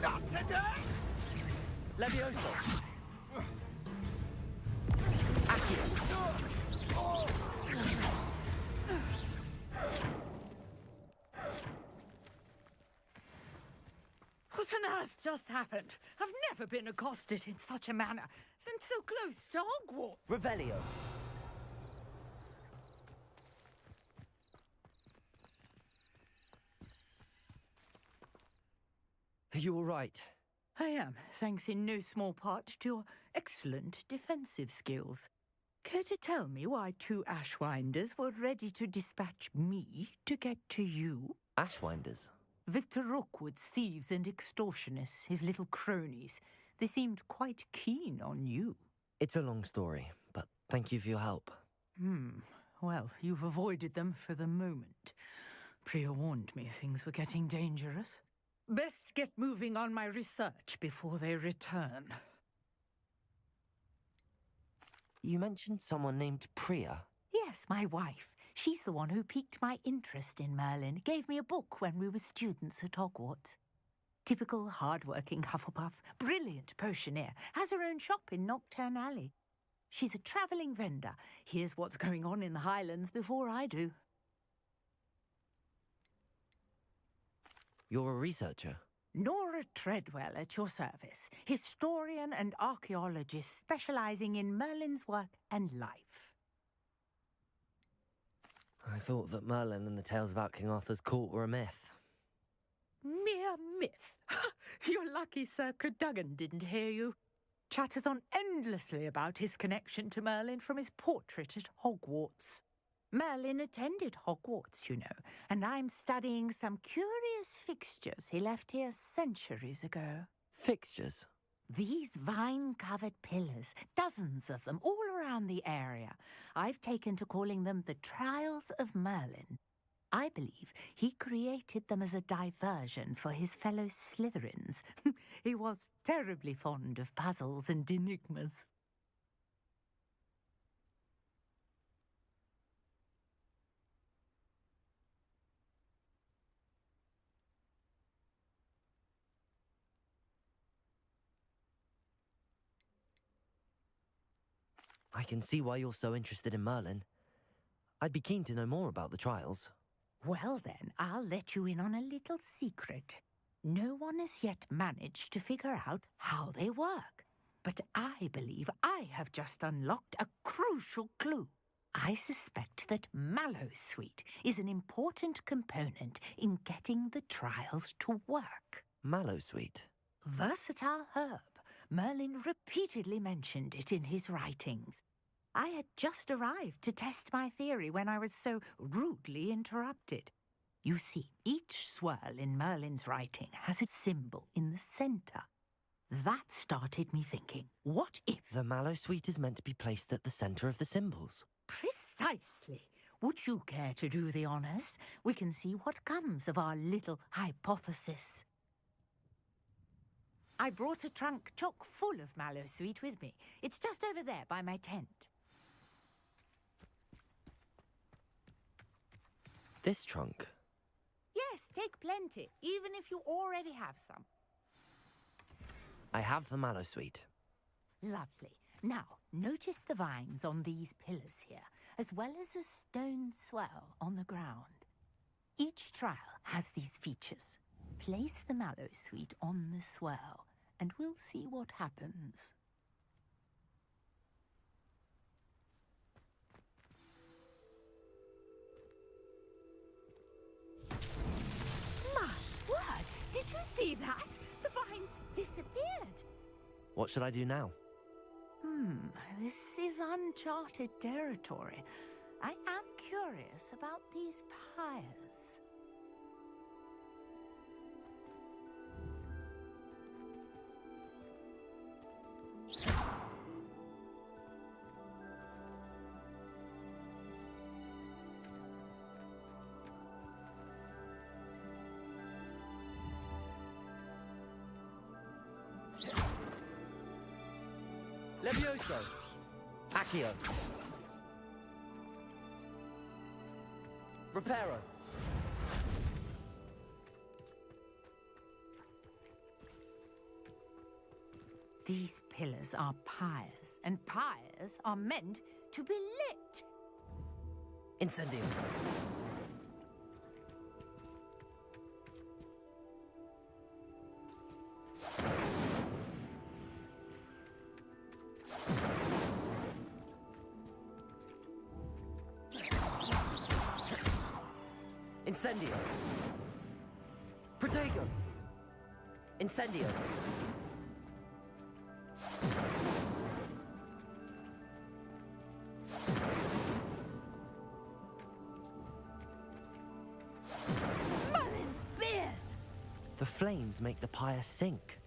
Not today! Levioso. Accio. What on earth just happened? I've never been accosted in such a manner, and so close to Hogwarts. Revelio. Are you all right? I am, thanks in no small part to your excellent defensive skills. Care to tell me why two Ashwinders were ready to dispatch me to get to you? Ashwinders? Victor Rookwood's thieves and extortionists, his little cronies. They seemed quite keen on you. It's a long story, but thank you for your help. Well, you've avoided them for the moment. Priya warned me things were getting dangerous. Best get moving on my research before they return. You mentioned someone named Priya. Yes, my wife. She's the one who piqued my interest in Merlin, gave me a book when we were students at Hogwarts. Typical hard-working Hufflepuff, brilliant potioneer, has her own shop in Nocturne Alley. She's a travelling vendor, hears what's going on in the Highlands before I do. You're a researcher? Nora Treadwell at your service, historian and archaeologist specialising in Merlin's work and life. I thought that Merlin and the tales about King Arthur's court were a myth. Mere myth? You're lucky Sir Cadogan didn't hear you. Chatters on endlessly about his connection to Merlin from his portrait at Hogwarts. Merlin attended Hogwarts, you know, and I'm studying some curious fixtures he left here centuries ago. Fixtures? These vine-covered pillars, dozens of them, all around the area. I've taken to calling them the Trials of Merlin. I believe he created them as a diversion for his fellow Slytherins. He was terribly fond of puzzles and enigmas. I can see why you're so interested in Merlin. I'd be keen to know more about the trials. Well then, I'll let you in on a little secret. No one has yet managed to figure out how they work. But I believe I have just unlocked a crucial clue. I suspect that Mallowsweet is an important component in getting the trials to work. Mallowsweet? Versatile herb. Merlin repeatedly mentioned it in his writings. I had just arrived to test my theory when I was so rudely interrupted. You see, each swirl in Merlin's writing has a symbol in the centre. That started me thinking, what if... The Mallowsweet is meant to be placed at the centre of the symbols. Precisely. Would you care to do the honours? We can see what comes of our little hypothesis. I brought a trunk chock full of Mallowsweet with me. It's just over there by my tent. This trunk? Yes, take plenty, even if you already have some. I have the Mallowsweet. Lovely. Now, notice the vines on these pillars here, as well as a stone swell on the ground. Each trial has these features. Place the Mallowsweet on the swell, and we'll see what happens. My word! Did you see that? The vines disappeared. What should I do now? This is uncharted territory. I am curious about these pyres. Levioso! Accio! Reparo! These pillars are pyres, and pyres are meant to be lit. Incendio! Incendio! Protego! Incendio! Mullins beard! The flames make the pyre sink.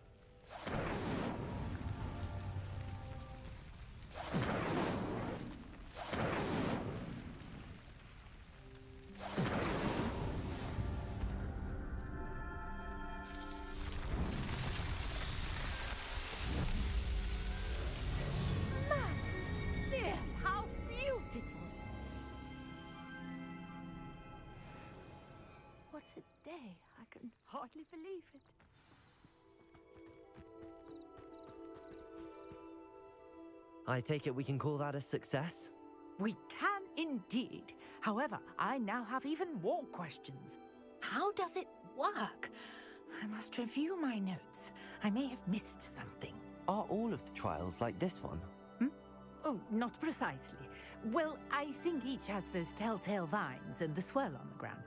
Beard, how beautiful! What a day! I can hardly believe it. I take it we can call that a success? We can indeed. However, I now have even more questions. How does it work? I must review my notes. I may have missed something. Are all of the trials like this one? Oh, not precisely. Well, I think each has those telltale vines and the swirl on the ground.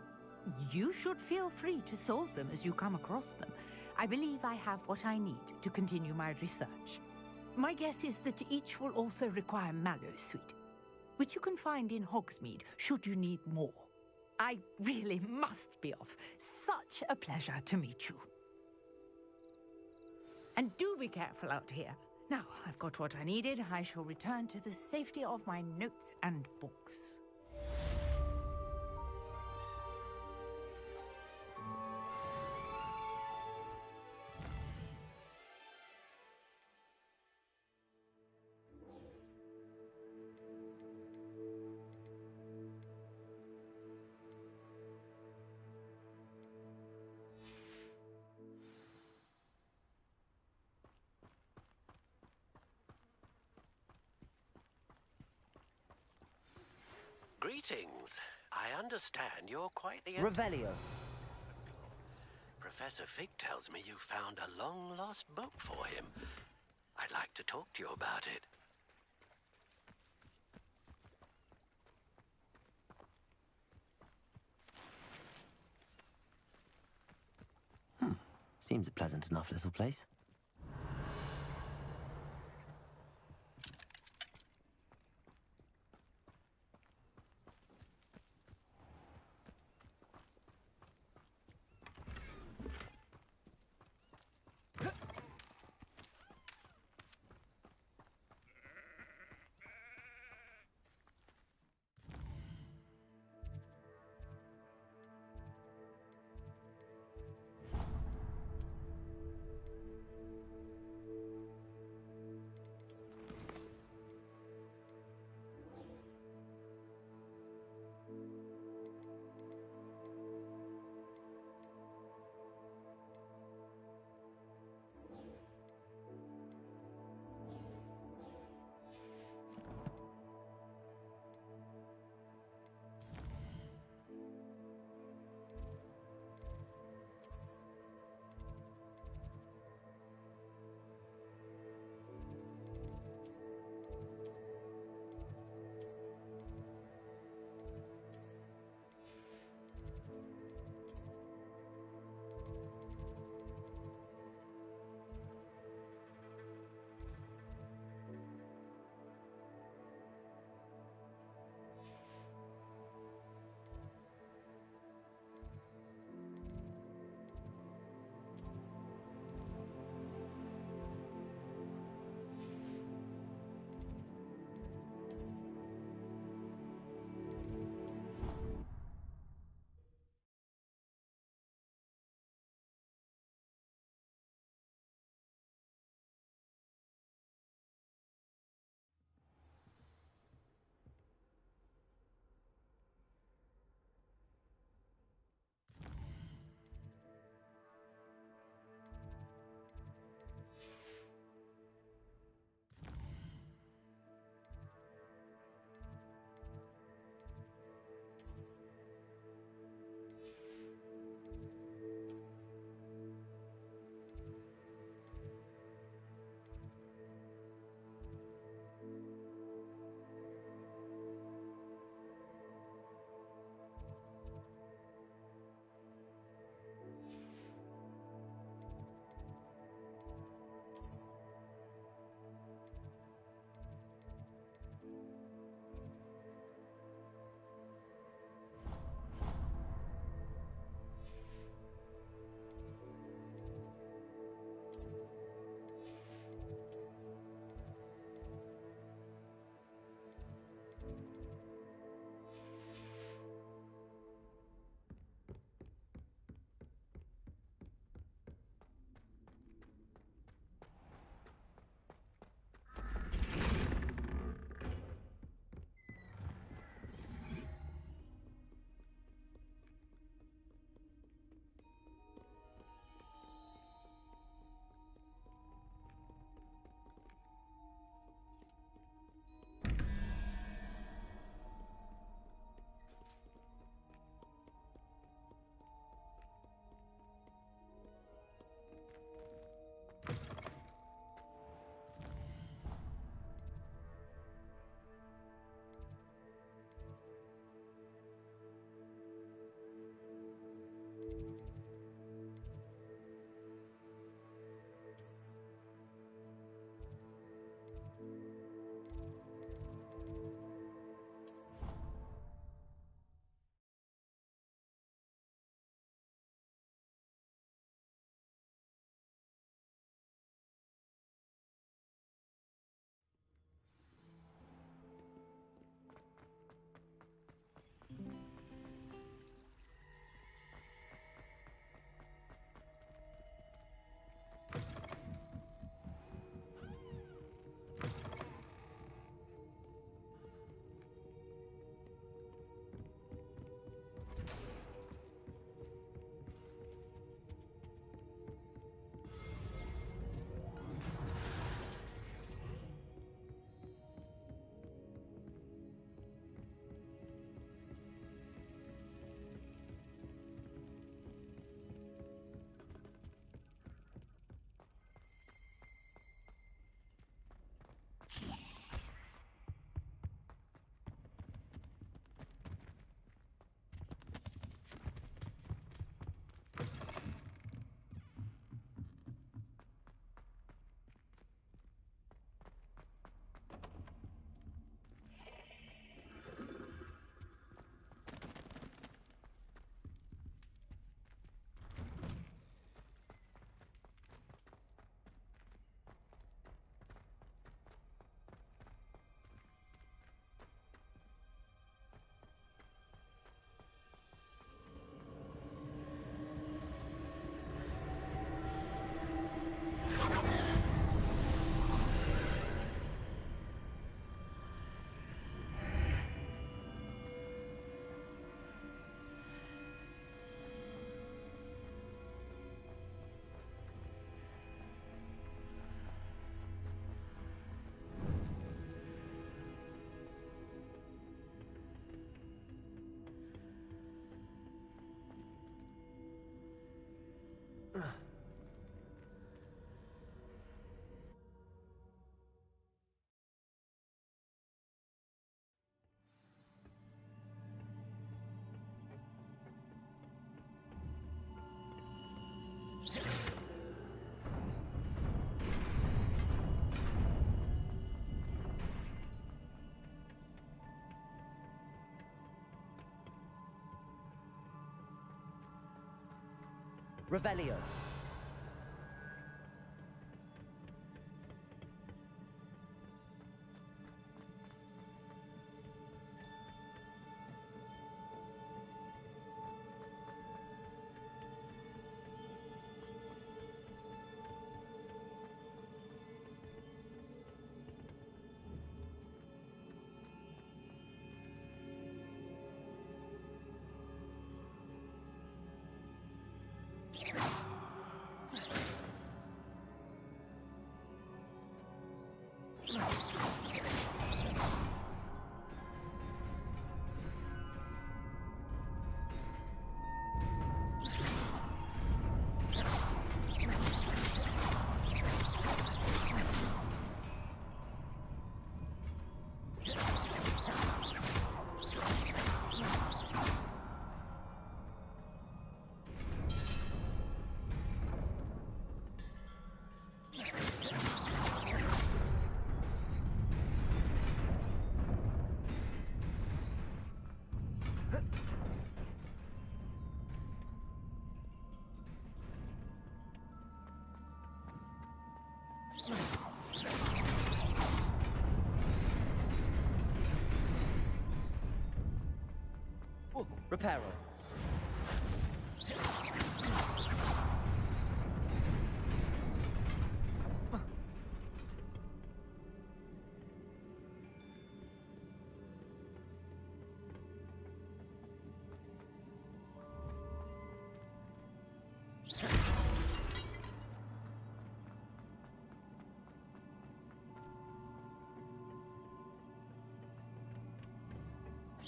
You should feel free to solve them as you come across them. I believe I have what I need to continue my research. My guess is that each will also require mallow sweet, which you can find in Hogsmeade should you need more. I really must be off. Such a pleasure to meet you. And do be careful out here. Now, I've got what I needed. I shall return to the safety of my notes and books. Greetings. I understand you're quite the... Revelio. Professor Fig tells me you found a long-lost book for him. I'd like to talk to you about it. Seems a pleasant enough little place. Revelio. Oh, Reparo.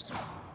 you